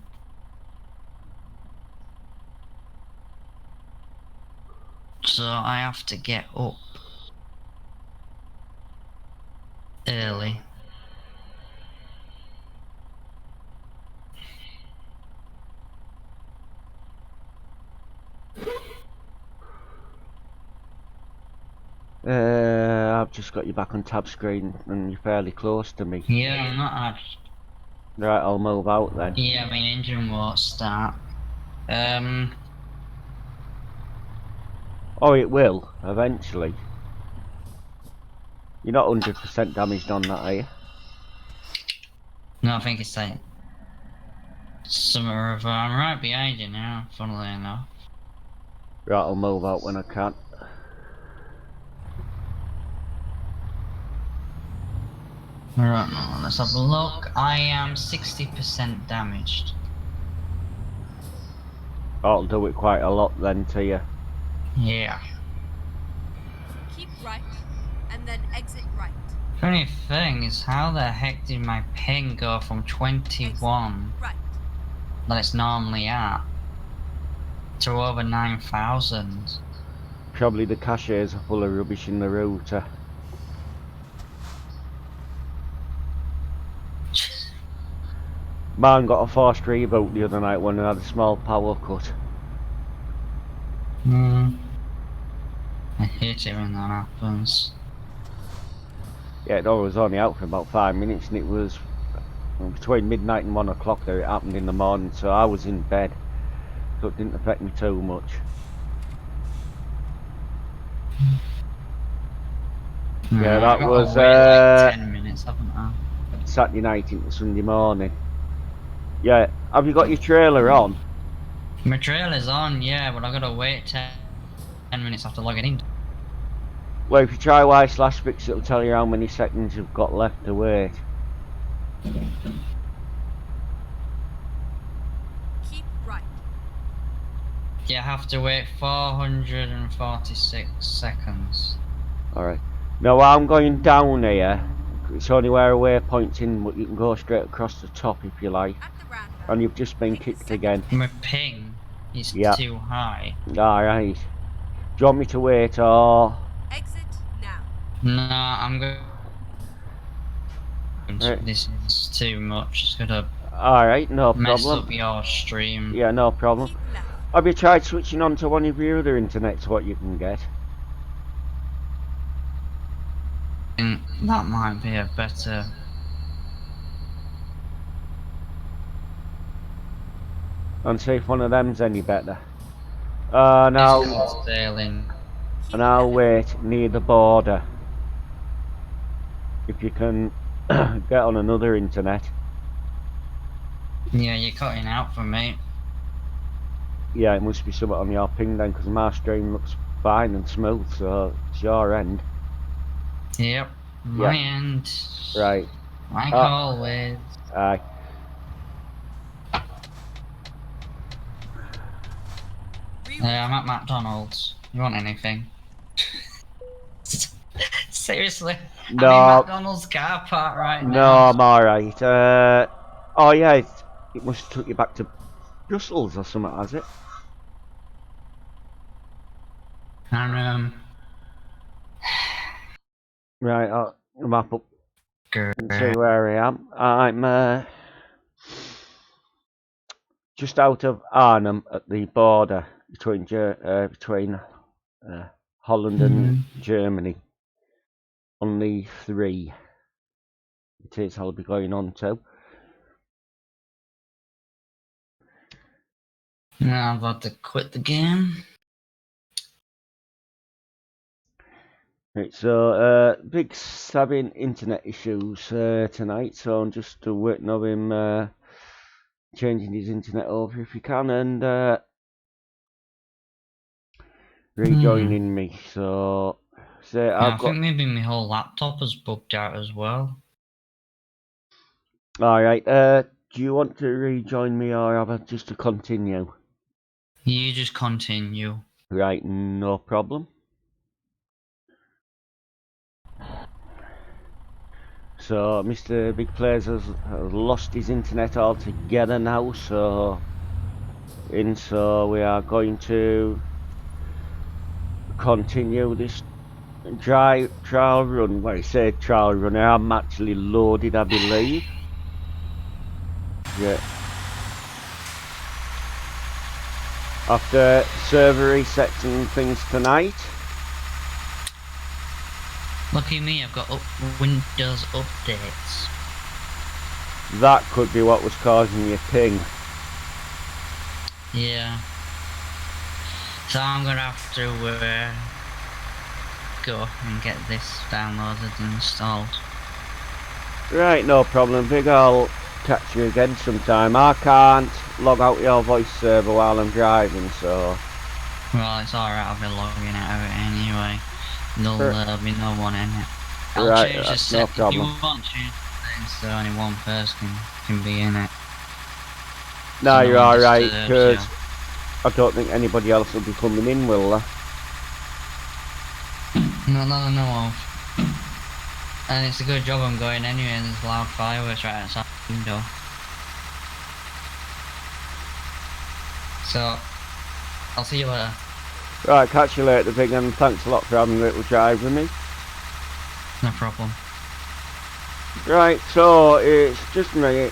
So I have to get up early. I've just got you back on tab screen and you're fairly close to me. Yeah, I'm not had. Right, I'll move out then. Yeah, my engine won't start. Oh, it will, eventually. You're not 100% damaged on that, are you? No, I think it's like summer of. I'm right behind you now, funnily enough. Right, I'll move out when I can. Right, now let's have a look. I am 60% damaged. That'll do it quite a lot then to you. Yeah. Keep right, and then exit right. Funny thing is, how the heck did my ping go from 21 Right. that it's normally at to over 9,000? Probably the caches are full of rubbish in the router. Mine got a forced reboot the other night when I had a small power cut. I hate it when that happens. Yeah, it was only out for about 5 minutes, and it was between midnight and 1 o'clock that it happened in the morning, so I was in bed, so it didn't affect me too much. Yeah, that was like 10 minutes, haven't I? Saturday night into Sunday morning. Yeah, have you got your trailer on? My trailer's on, yeah, but I gotta wait 10 minutes after logging in. Well, if you try Y/fix, it'll tell you how many seconds you've got left to wait. Keep right. You have to wait 446 seconds. Alright. Now I'm going down here. It's only where a waypoint's in, but you can go straight across the top if you like. At the roundabout. And you've just been take kicked second again. My ping is Yeah. too high. Alright. Do you want me to wait or...? Exit now. No, I'm going. Right. This is too much. It's gonna Alright, no mess problem. up your stream. Yeah, no problem. Keep left. Have you tried switching on to one of your other internets, what you can get? And that might be a better. And see if one of them's any better. Now, Sailing. Keep and I'll left. wait near the border. If you can get on another internet. Yeah, you're cutting out for me. Yeah, it must be something on your ping then, because my stream looks fine and smooth, so it's your end. Yep. My end. Right. Like always. Aye. I'm at McDonald's. You want anything? Seriously? No. I'm in McDonald's car park right No, now. I'm alright. Oh yeah, it must have took you back to Brussels or something, has it? And Right, I'll map up good. and see where I am. I'm just out of Arnhem at the border between Holland and Germany. On the 3. It is, I'll be going on to. Now I'm about to quit the game. Right, so big having internet issues tonight, so I'm just waiting on him changing his internet over if he can and rejoining me. So I think maybe my whole laptop is bugged out as well. Alright, do you want to rejoin me or have I just to continue? You just continue. Right, no problem. So Mr. Big Players has lost his internet altogether now, so we are going to continue this trial run. Well, I say trial run, I'm actually loaded, I believe. Yeah. After server resets and things tonight. Lucky me, I've got Windows updates. That could be what was causing your ping. Yeah. So I'm gonna have to go and get this downloaded and installed. Right, no problem, Big. I'll catch you again sometime. I can't log out your voice server while I'm driving, so Well, it's alright, I'll be logging out of it anyway. There'll be no one in it. I'll Right, change the that's no set. If you problem. want to change the settings so only one person can be in it. No, So no you're one alright, disturbs you. because I don't think anybody else will be coming in, will they? Not that I know of. And it's a good job I'm going anyway, there's loud fireworks right outside the window. So, I'll see you later. Right, catch you later, big, and thanks a lot for having a little drive with me. No problem. Right, so it's just me,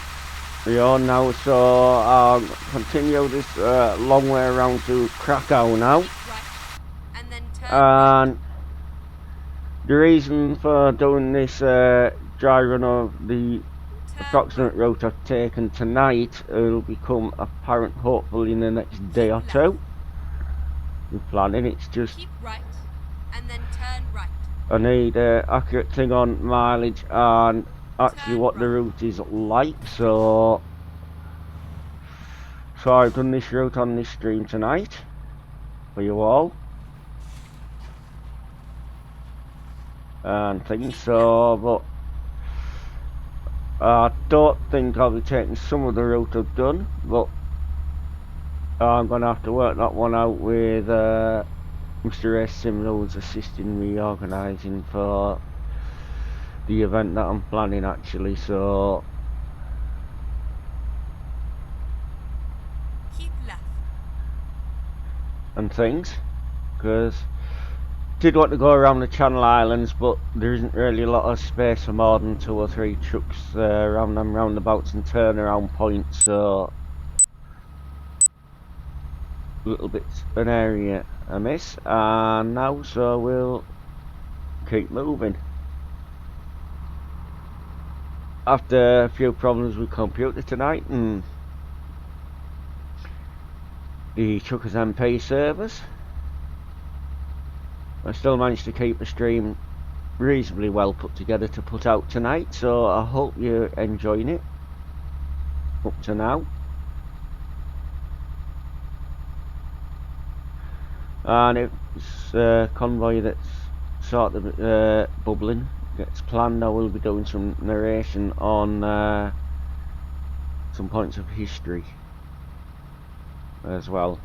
Leon now, so I'll continue this long way around to Krakow now. Keep right, and then turn right. And the reason for doing this dry run of the Turn approximate right. route I've taken tonight will become apparent hopefully in the next day or Keep two. I'm planning, it's just Keep right, and then turn right. I need accurate thing on mileage and actually Turn what the right. route is like, so I've done this route on this stream tonight for you all and things, Keep so but I don't think I'll be taking some of the route I've done, but I'm going to have to work that one out with Mr. S. Sims, who's assisting me organising for the event that I'm planning actually, so Keep left. and things, because did want to go around the Channel Islands, but there isn't really a lot of space for more than 2 or 3 trucks around them roundabouts and turnaround points, so a little bit an area I miss, and now so we'll keep moving. After a few problems with computer tonight and the Chuckers MP servers, I still managed to keep a stream reasonably well put together to put out tonight, so I hope you're enjoying it up to now. And if it's a convoy that's sort of bubbling gets planned, I will be doing some narration on some points of history as well.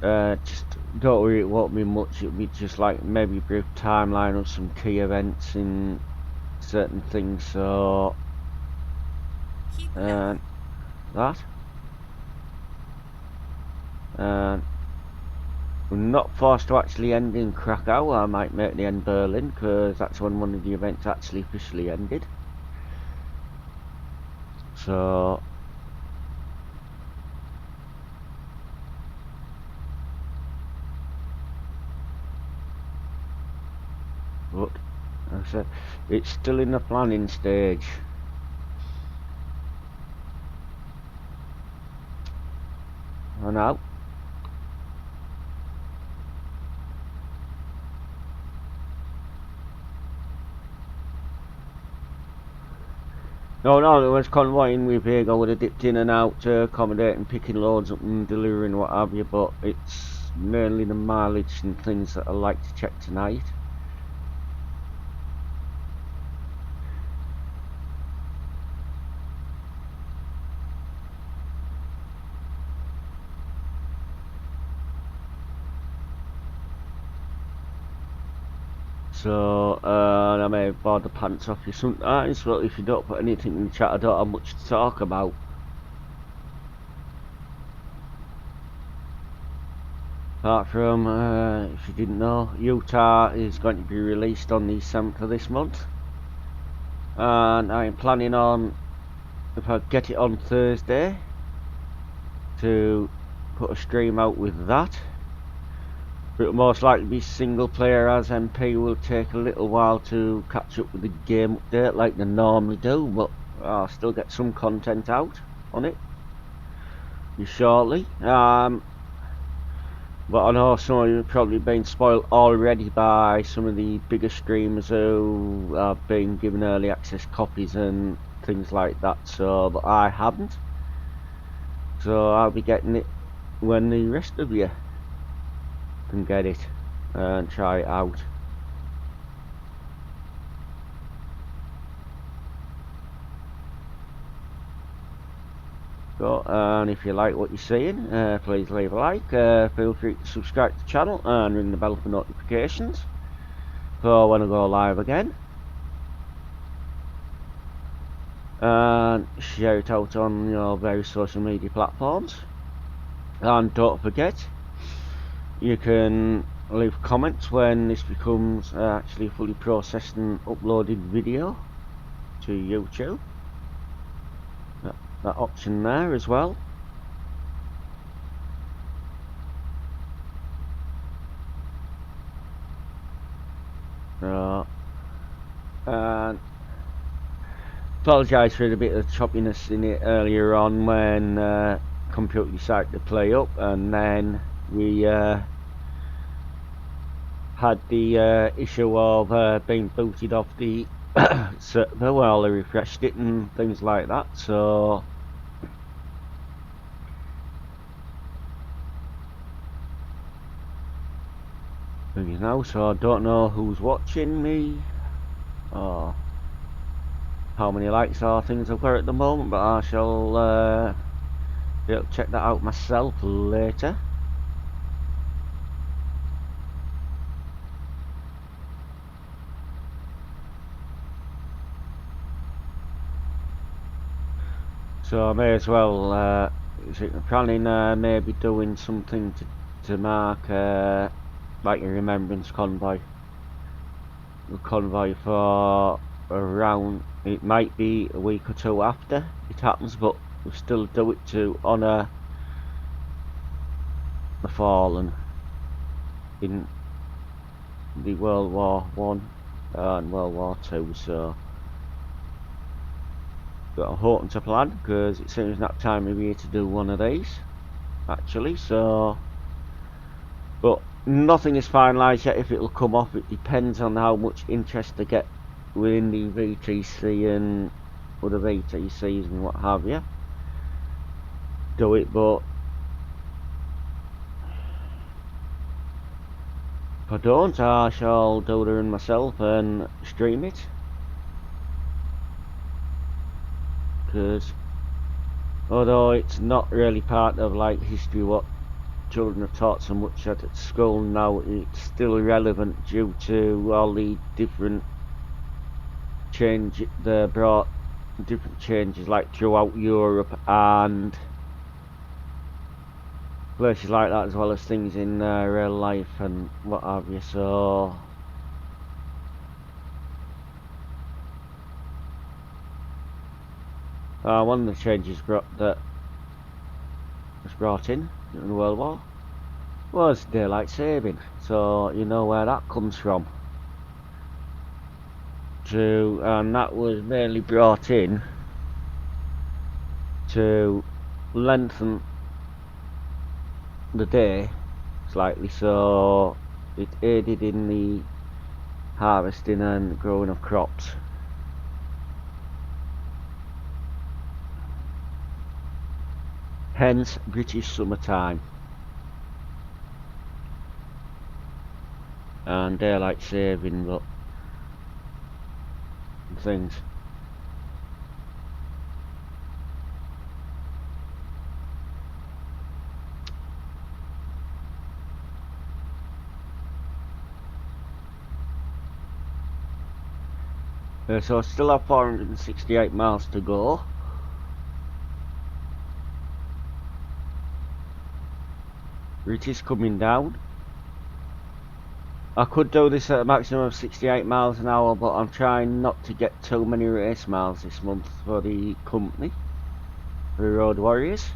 Just don't worry, it won't be much, it'll be just like maybe a brief timeline of some key events in certain things, so Keep left. that. We're not forced to actually end in Krakow. I might make the end Berlin, because that's when one of the events actually officially ended. So but as I said, it's still in the planning stage. I know. No, there was convoying with here. I would have dipped in and out to accommodate and picking loads up and delivering what have you, but it's mainly the mileage and things that I like to check tonight. So, I may have bored the pants off you sometimes, but if you don't put anything in the chat, I don't have much to talk about. Apart from, if you didn't know, Utah is going to be released on the 7th of this month. And I'm planning on, if I get it on Thursday, to put a stream out with that. But it'll most likely be single player, as MP will take a little while to catch up with the game update like they normally do, but I'll still get some content out on it shortly. But I know some of you have probably been spoiled already by some of the bigger streamers who have been given early access copies and things like that, so but I haven't. So I'll be getting it when the rest of you can get it and try it out. So, and if you like what you're seeing, please leave a like, feel free to subscribe to the channel and ring the bell for notifications for when I go live again, and share it out on your various social media platforms. And don't forget, you can leave comments when this becomes actually a fully processed and uploaded video to YouTube. That option there as well. And apologise for the bit of choppiness in it earlier on when computer decided to play up, and then we had the issue of being booted off the server while I refreshed it and things like that. So so I don't know who's watching me or how many likes or things I've got at the moment, but I shall be able to check that out myself later. So I may as well planning maybe doing something to mark like a remembrance convoy. The convoy for around, it might be a week or two after it happens, but we'll still do it to honour the fallen in the World War One and World War Two. So got a hoping to plan, because it seems that time of year to do one of these actually. So, but nothing is finalised yet if it'll come off. It depends on how much interest I get within the VTC and other VTCs and what have you. Do it, but if I don't, I shall do it myself and stream it, because although it's not really part of like history what children are taught so much at school now, it's still relevant due to all the different changes they brought, different changes like throughout Europe and places like that, as well as things in real life and what have you. So one of the changes that was brought in during the World War was daylight saving. So you know where that comes from. And that was mainly brought in to lengthen the day slightly, so it aided in the harvesting and growing of crops. Hence British summertime and daylight saving, but things. So I still have 468 miles to go. It is coming down. I could do this at a maximum of 68 miles an hour, but I'm trying not to get too many race miles this month for the company, for the Road Warriors,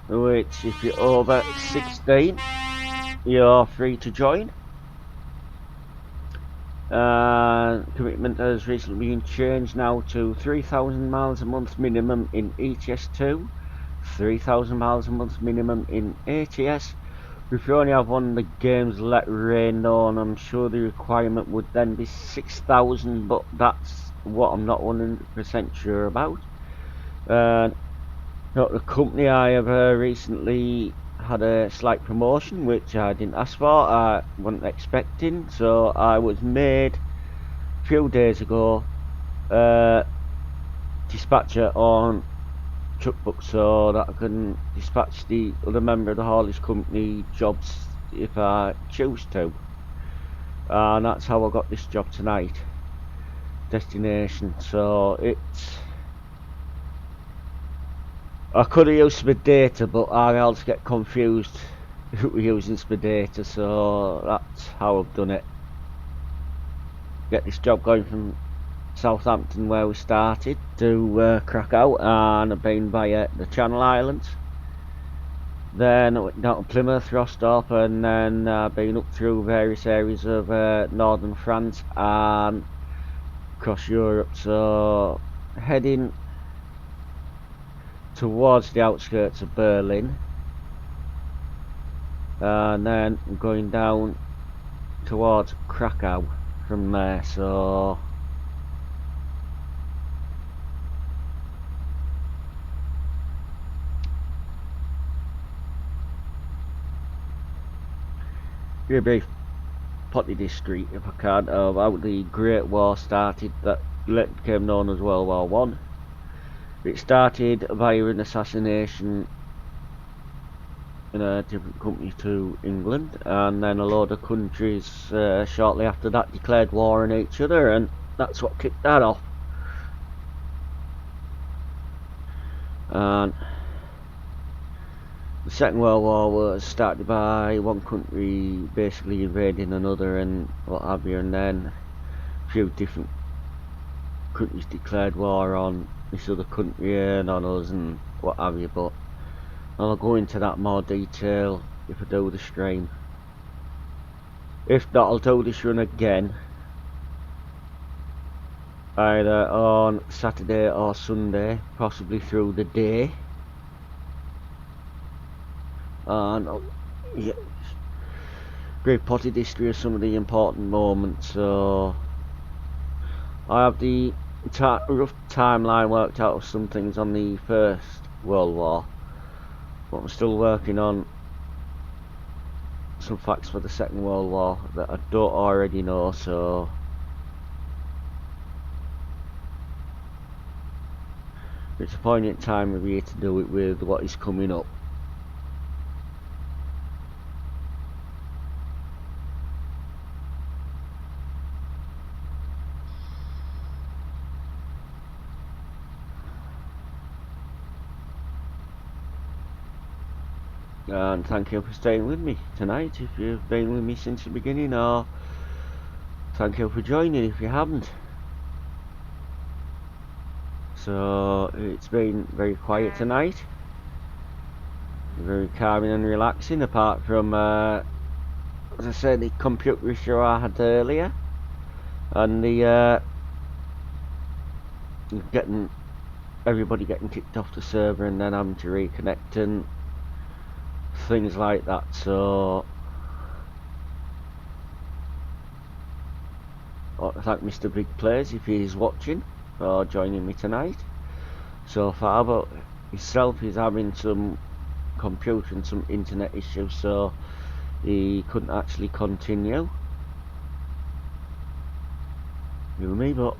which if you're over 16 you're free to join. Commitment has recently been changed now to 3,000 miles a month minimum in ETS2, 3,000 miles a month minimum in ATS. If you only have one of the games, let Rain know, and I'm sure the requirement would then be 6,000, but that's what I'm not 100% sure about. The company I have recently had a slight promotion which I didn't ask for, I wasn't expecting, so I was made a few days ago dispatcher on Truckbook so that I can dispatch the other member of the haulage company jobs if I choose to, and that's how I got this job tonight. Destination, so it's, I could have used some data, but I always get confused using some data, so that's how I've done it. Get this job going from Southampton where we started to Krakow, and I've been via the Channel Islands, then I went down to Plymouth, Rostov, and then been up through various areas of northern France and across Europe, so heading towards the outskirts of Berlin, and then going down towards Krakow from there. So give a brief potty history, if I can, of how the Great War started that later became known as World War One. It started via an assassination in a different country to England, and then a load of countries shortly after that declared war on each other, and that's what kicked that off. And the Second World War was started by one country basically invading another and what have you, and then a few different countries declared war on this other country and on us and what have you, but I'll go into that more detail if I do the stream. If not, I'll do this run again either on Saturday or Sunday, possibly through the day, and yeah, great potted history of some of the important moments. So I have the rough timeline worked out of some things on the First World War, but I'm still working on some facts for the Second World War that I don't already know, so it's a poignant time of year to do it with what is coming up. And thank you for staying with me tonight if you've been with me since the beginning, or thank you for joining if you haven't. So it's been very quiet tonight, very calming and relaxing, apart from as I said, the computer issue I had earlier and the everybody getting kicked off the server and then having to reconnect and things like that. So I want to thank Mr. Big Plays if he's watching for joining me tonight so far, but himself is having some computer and some internet issues, so he couldn't actually continue with me, but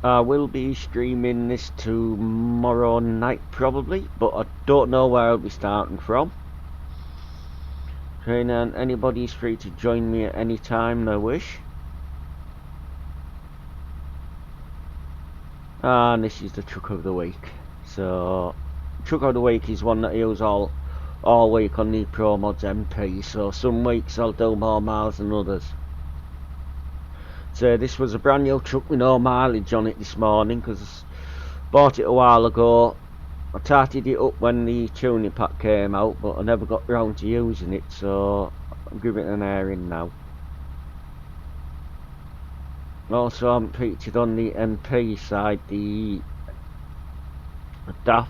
I will be streaming this tomorrow night probably, but I don't know where I'll be starting from. Okay, and anybody's free to join me at any time they wish. And this is the truck of the week. So truck of the week is one that I use all week on the promods MP, so some weeks I'll do more miles than others. So this was a brand new truck with no mileage on it this morning because I bought it a while ago. I tarted it up when the tuning pack came out, but I never got round to using it, so I'm giving it an airing now. Also, I'm featured on the MP side, the DAF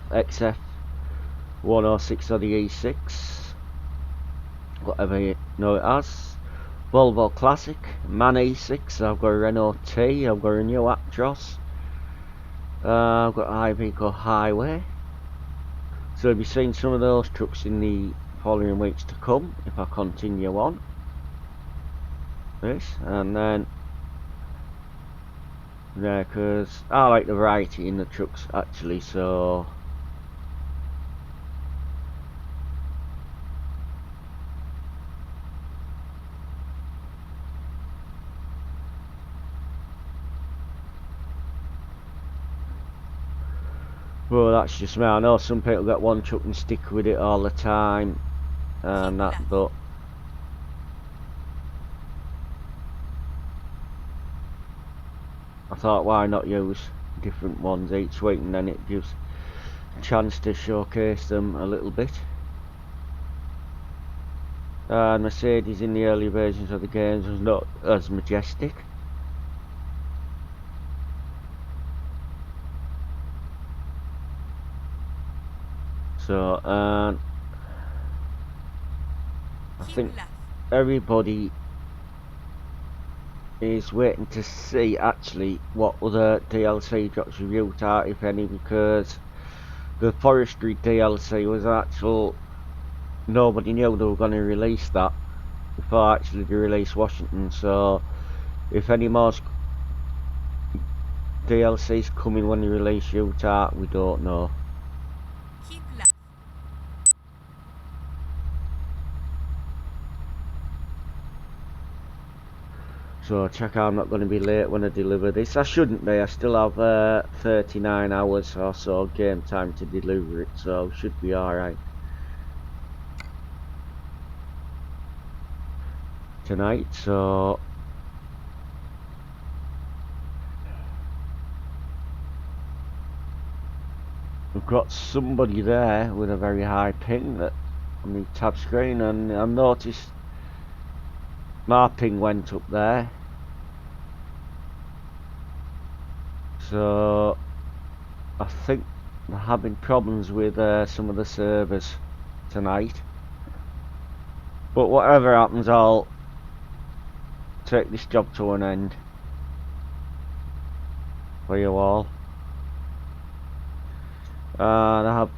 XF106 or the E6, whatever you know it as. Volvo Classic, MAN E6, I've got a Renault T, I've got a new Actros, I've got Iveco Highway, So you'll be seeing some of those trucks in the following weeks to come if I continue on this. And then yeah, because I like the variety in the trucks actually, so well, that's just me. I know some people get one truck and stick with it all the time and that, but I thought why not use different ones each week, and then it gives a chance to showcase them a little bit. Mercedes in the early versions of the games was not as majestic. So, I think everybody is waiting to see actually what other DLC drops reviewed are, if any, because the forestry DLC was actual. Nobody knew they were going to release that before actually they released Washington. So, if any more DLCs coming when they release Utah, we don't know. Keep left. So check out, I'm not going to be late when I deliver this. I shouldn't be. I still have 39 hours or so game time to deliver it, so should be alright. Tonight, so we've got somebody there with a very high ping that on the tab screen, and I noticed my ping went up there. So I think they're having problems with some of the servers tonight. But whatever happens, I'll take this job to an end for you all. And I have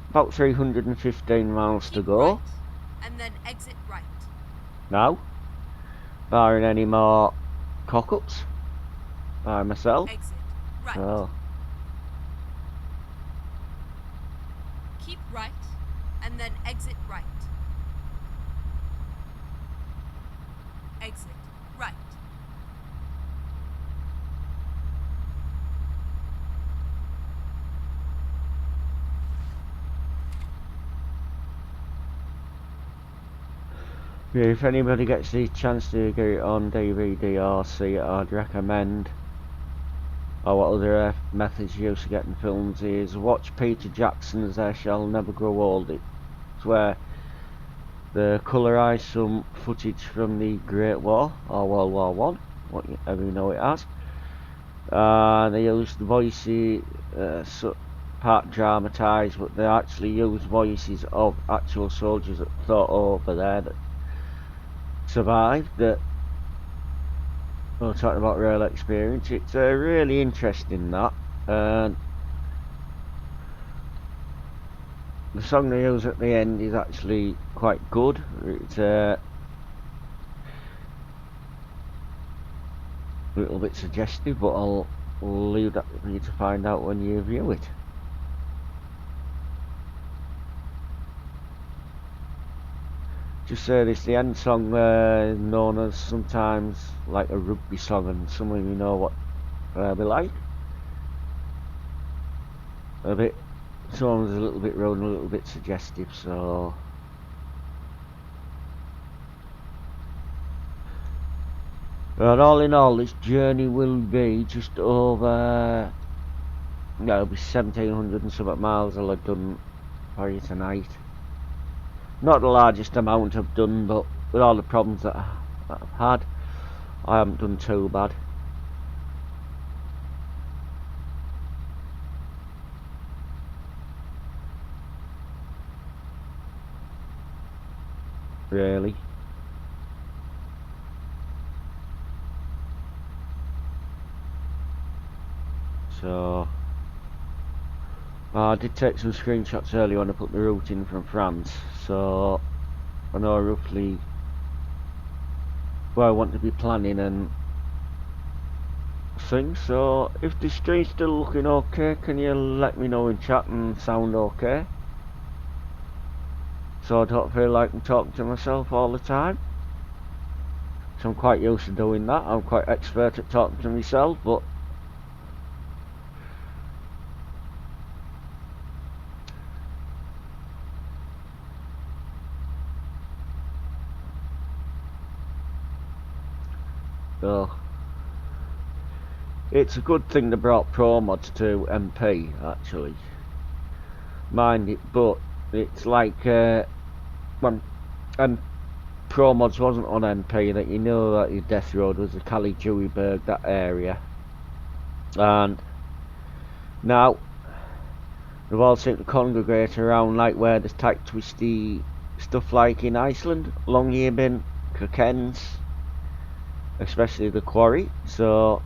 about 315 miles to go Right, and then exit right. now, barring any more cock-ups by myself. Exit right. So Keep right, and then exit right. Exit right. yeah, if anybody gets the chance to get it on DVD or see it, I'd recommend, or what other methods you use for getting films is watch Peter Jackson's They Shall Never Grow Old. It's where they colorise some footage from the Great War or World War One, whatever you know it as. They use the voices, part dramatised, but they actually use voices of actual soldiers that fought over there that survived, that we're talking about real experience. It's really interesting, that, and the song they use at the end is actually quite good. It's a little bit suggestive, but I'll leave that for you to find out when you view it. Just say this, the end song known as sometimes like a rugby song, and some of you know what they like. A bit, someone's a little bit rude and a little bit suggestive, so but all in all, this journey will be just over, it'll be 1700 and something miles I'll have done for you tonight. Not the largest amount I've done, but with all the problems that I've had, I haven't done too bad. Really. So I did take some screenshots earlier when I put the route in from France, so I know roughly where I want to be planning and things. So if the stream's still looking okay, can you let me know in chat and sound okay? So I don't feel like I'm talking to myself all the time. So I'm quite used to doing that. I'm quite expert at talking to myself, but it's a good thing they brought promods to MP actually. Mind it, but it's like when promods wasn't on MP, that you know that your Death Road was the Cali Deweyburg, that area, and now they've all seemed to congregate around like where there's tight twisty stuff like in Iceland, Longyearbyen, Kirkenes, especially the quarry. So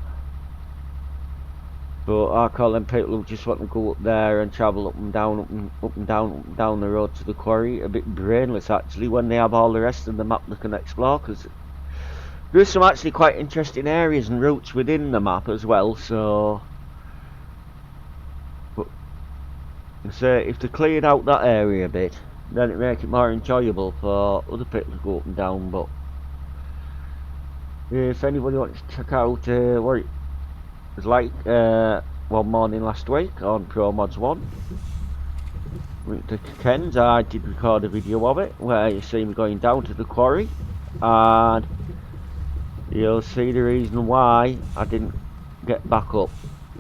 but I call them people who just want to go up there and travel up and down, up and down the road to the quarry. A bit brainless actually, when they have all the rest of the map they can explore, because there's some actually quite interesting areas and routes within the map as well. So, but say if they cleared out that area a bit, then it'd make it more enjoyable for other people to go up and down. But if anybody wants to check out what it was like one morning last week on Promods 1, went to Ken's, I did record a video of it where you see me going down to the quarry, and you'll see the reason why I didn't get back up.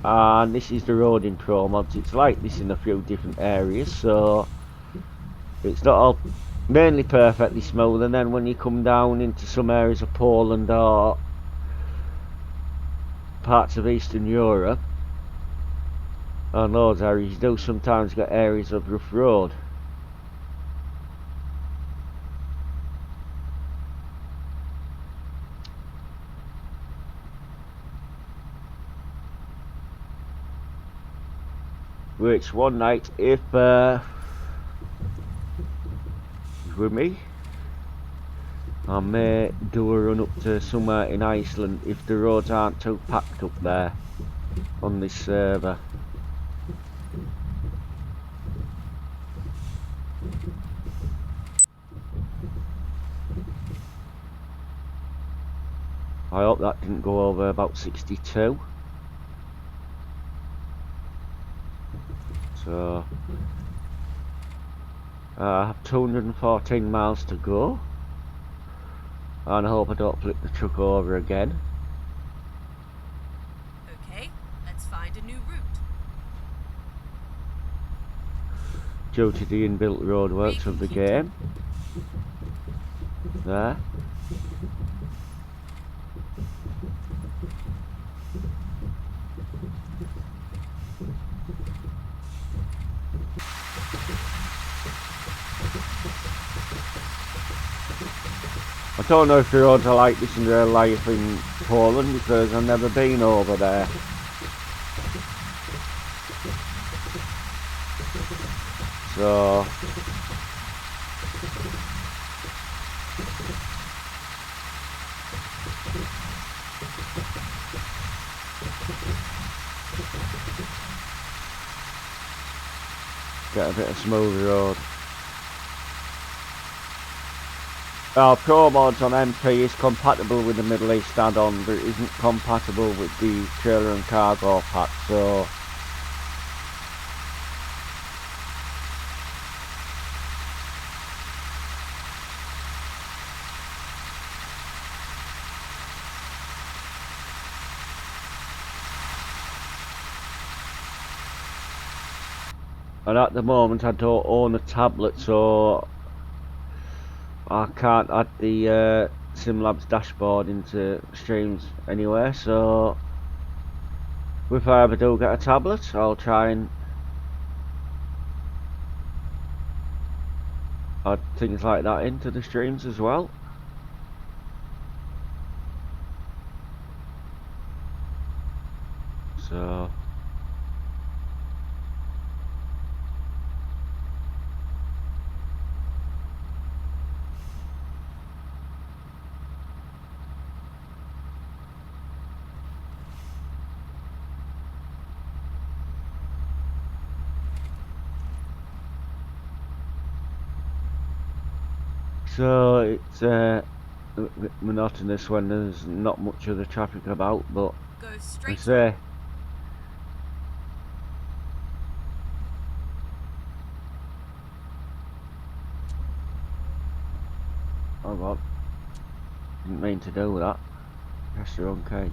And this is the road in Promods. It's like this in a few different areas, so it's not all mainly perfectly smooth, and then when you come down into some areas of Poland or parts of Eastern Europe and those areas, you do sometimes get areas of rough road. Which one night, if with me, I may do a run up to somewhere in Iceland if the roads aren't too packed up there on this server. I hope that didn't go over about 62. So I have 214 miles to go, and I hope I don't flip the truck over again. Okay, let's find a new route. Due to the inbuilt roadworks of the game. There. I don't know if the roads are like this in real life in Poland, because I've never been over there. So get a bit of smooth road. Promods on MP is compatible with the Middle East add-on, but it isn't compatible with the trailer and cargo pack, so and at the moment I don't own a tablet, so I can't add the SimLabs dashboard into streams anywhere. So if I ever do get a tablet, I'll try and add things like that into the streams as well. So So it's a bit monotonous when there's not much of the traffic about, but Go I straight say, oh god, didn't mean to do that. Press the wrong key.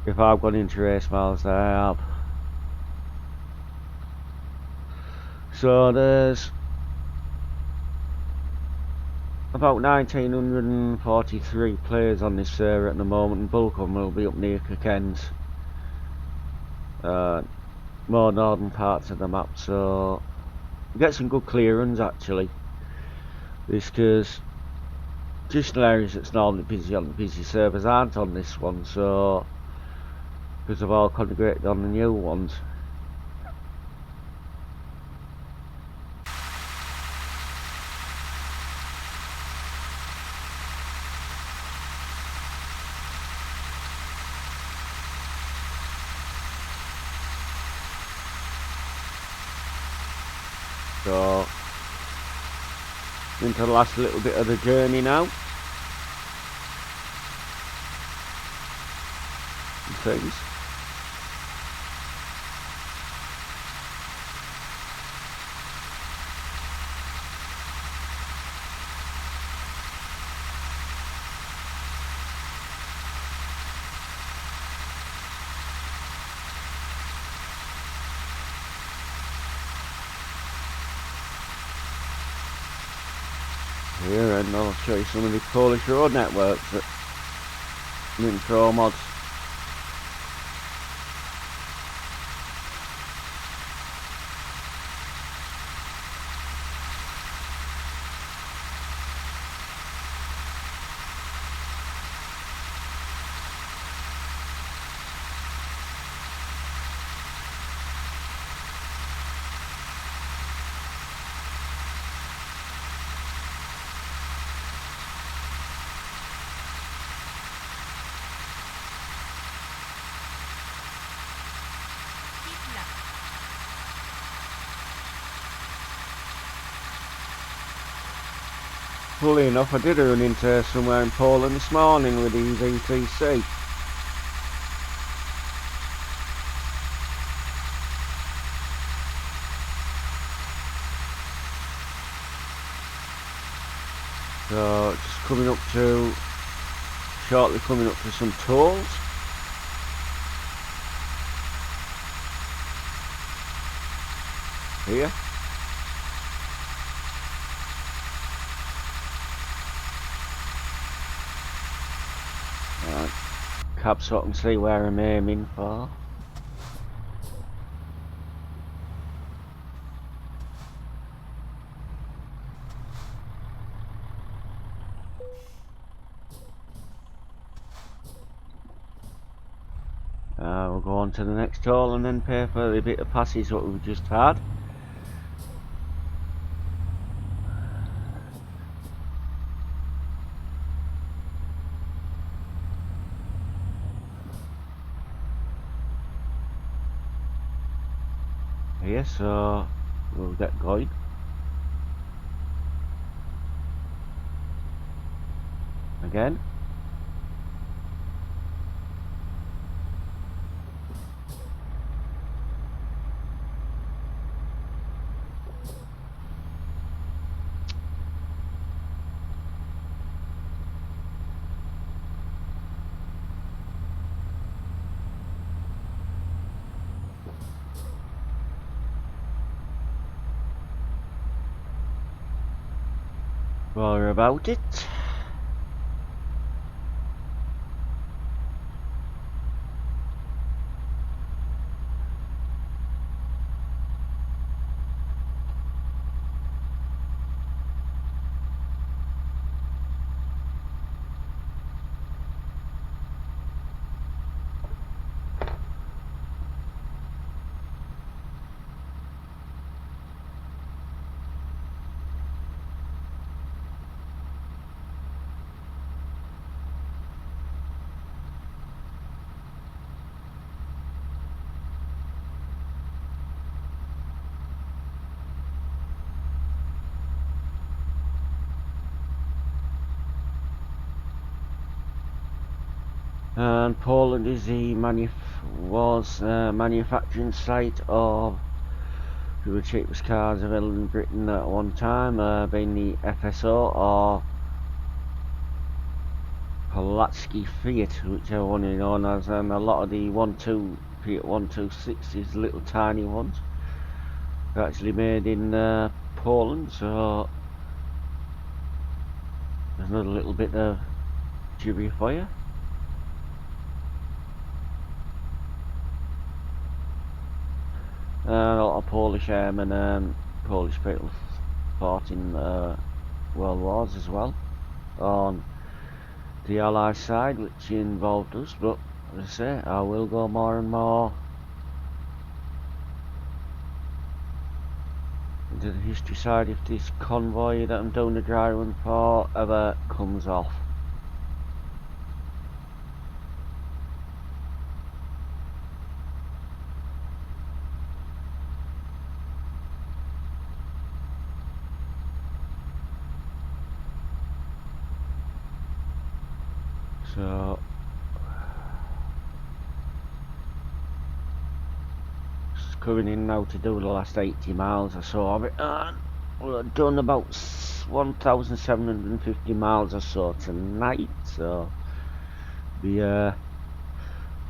If I've gone into race miles, there I have. So there's about 1943 players on this server at the moment, and bulk of them will be up near Kirkens, more northern parts of the map, so you get some good clearance actually. This because traditional areas that's normally busy on the busy servers aren't on this one, so because they've all congregated on the new ones. So into the last little bit of the journey now. And things. Here, and I'll show you some of the Polish road networks that in promods. keep left. Funnily enough, I did run into somewhere in Poland this morning with these ETC. So just coming up to, shortly coming up to some tolls. Here. Right. Cab so I can see where I'm aiming for. We'll go on to the next toll and then pay for the bit of passage that we've just had. Here, so we'll get going. Again. While we're about it. And Poland is the manufacturing site of the cheapest cars available in Britain at one time, being the FSO or Polatsky Fiat, whichever one you know as, and a lot of the Fiat 126s, little tiny ones, are actually made in Poland, so there's another little bit of trivia for you. A lot of Polish airmen and Polish people fought in World Wars as well on the Allied side, which involved us, but as I say, I will go more and more into the history side if this convoy that I'm doing the dry run for ever comes off. So just coming in now to do the last 80 miles or so of it, and we've done about 1,750 miles or so tonight, so be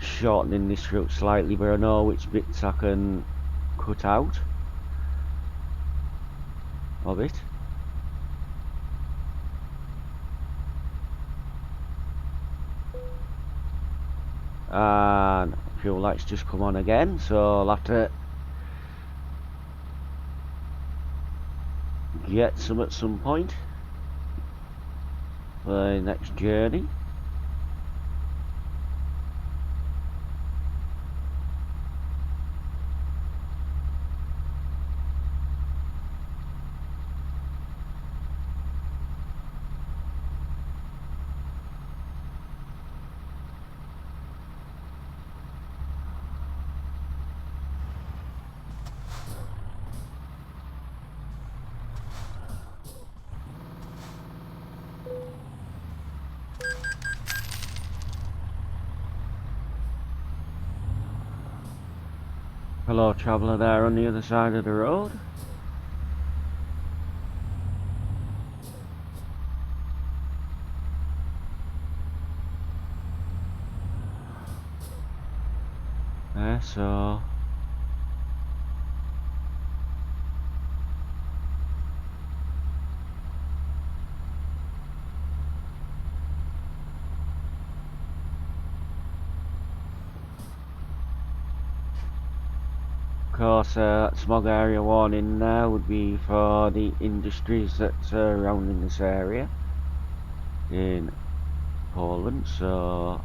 shortening this route slightly, but I know which bits I can cut out of it. And fuel lights just come on again, so I'll have to get some at some point for the next journey. Hello traveller there on the other side of the road. There, so of course, smog area warning there would be for the industries that are around in this area in Poland, so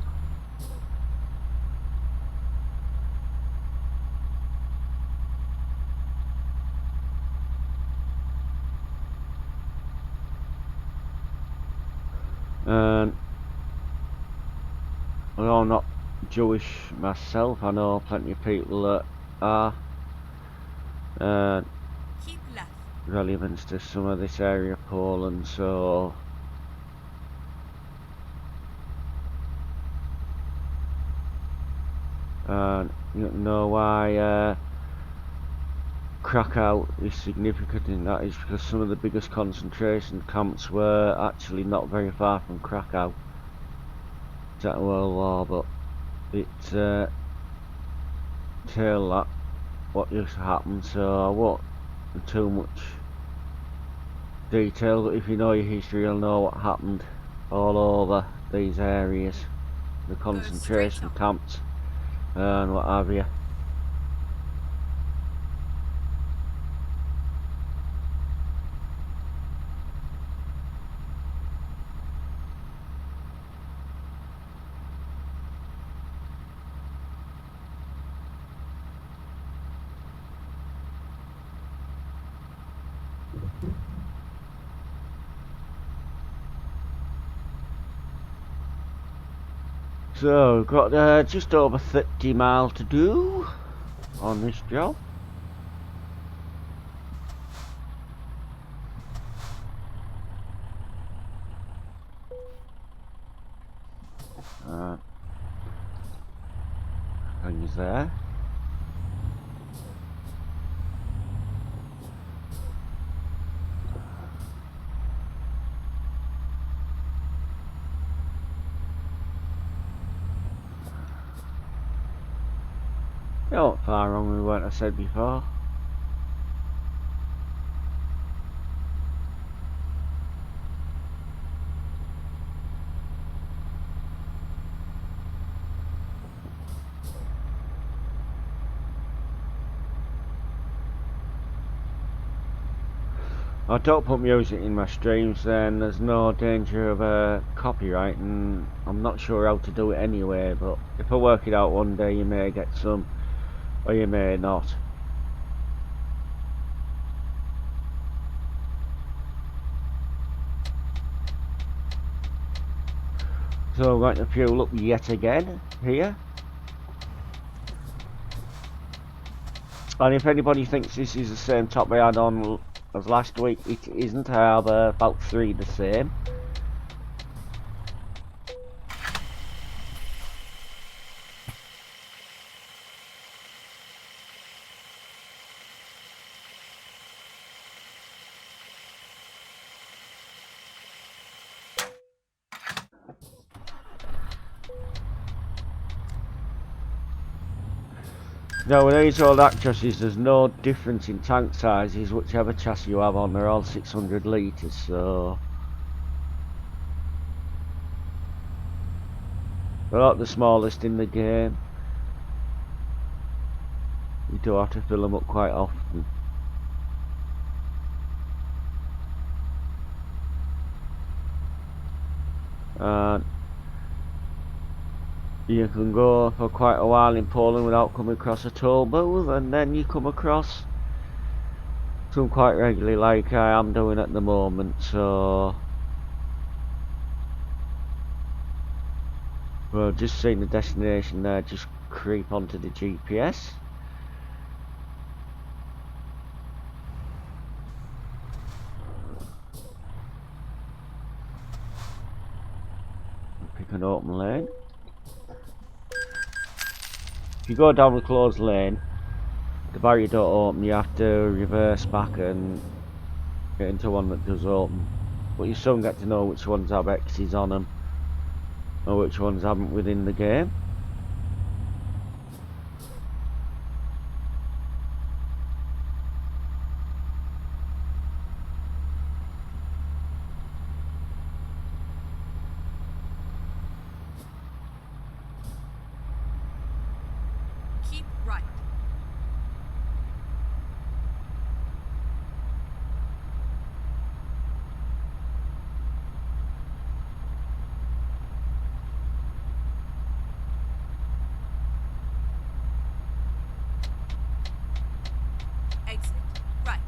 and although I'm not Jewish myself, I know plenty of people that are. Keep left. Relevance to some of this area of Poland, so and you know why Krakow is significant in that is because some of the biggest concentration camps were actually not very far from Krakow. Second World War, but it tell that what just happened, so I won't go too much detail, but if you know your history you'll know what happened all over these areas, the concentration camps and what have you. So we've got just over 30 miles to do on this job. things there. You're not far wrong with what I said before. I don't put music in my streams, then there's no danger of copyright, and I'm not sure how to do it anyway, but if I work it out one day you may get some, or you may not. So I'm going to fuel up yet again here. And if anybody thinks this is the same top I had on as last week, it isn't. I have about 3 the same. Now with these old chassis, there's no difference in tank sizes, whichever chassis you have on, they're all 600 litres, so they're not the smallest in the game. You do have to fill them up quite often. And you can go for quite a while in Poland without coming across a toll booth, and then you come across some quite regularly, like I am doing at the moment. So well, just seeing the destination there, just creep onto the GPS. Pick an open lane. If you go down the closed lane, the barrier don't open, you have to reverse back and get into one that does open. But you soon get to know which ones have X's on them or which ones haven't within the game. Keep right. Exit right.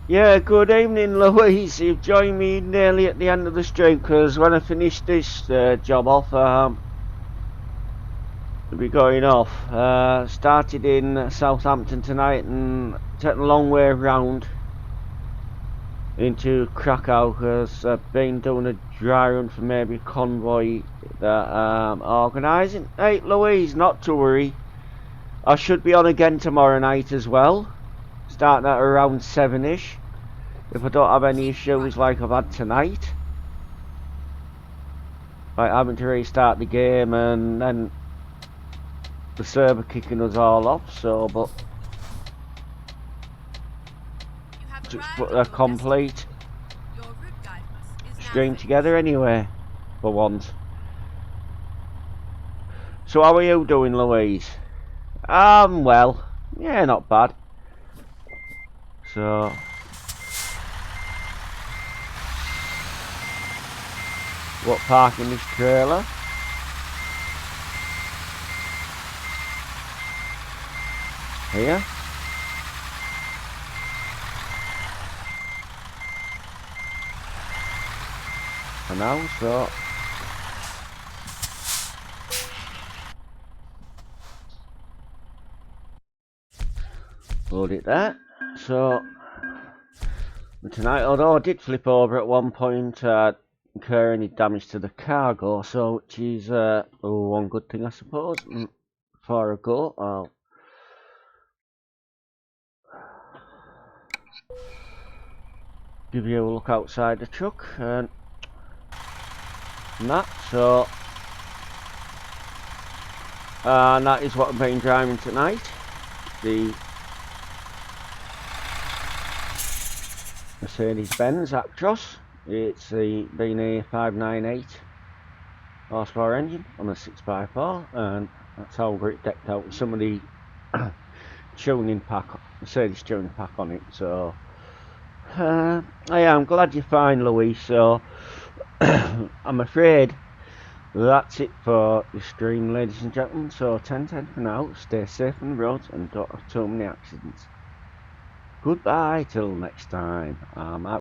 Yeah, good evening Louise, you've joined me nearly at the end of the stream, because when I finish this job off, I'll be going off. Started in Southampton tonight and taken a long way round into Krakow, because I've been doing a dry run for maybe a convoy that I'm organising. Hey Louise, not to worry, I should be on again tomorrow night as well, starting at around 7ish, if I don't have any issues like I've had tonight, like having to restart the game and then the server kicking us all off. So but You have just arrived put at a your complete destination. Your route guide is now stream ready. together anyway for once. So how are you doing Louise? Well, yeah, not bad. So what, parking this trailer? here. For now, so load it there. So tonight, although I did flip over at one point, incur any damage to the cargo, so which is one good thing I suppose. Before I go, I'll give you a look outside the truck and that. So and that is what I've been driving tonight, the Mercedes-Benz Actros. It's the been a 598 horsepower engine on a 6x4, and that's how I've got it decked out with some of the tuning pack, Mercedes tuning pack on it. So I am glad you're fine, Louise. So I'm afraid that's it for the stream, ladies and gentlemen. So 10-10 for now. Stay safe on the roads and don't have too many accidents. Goodbye till next time. I'm out.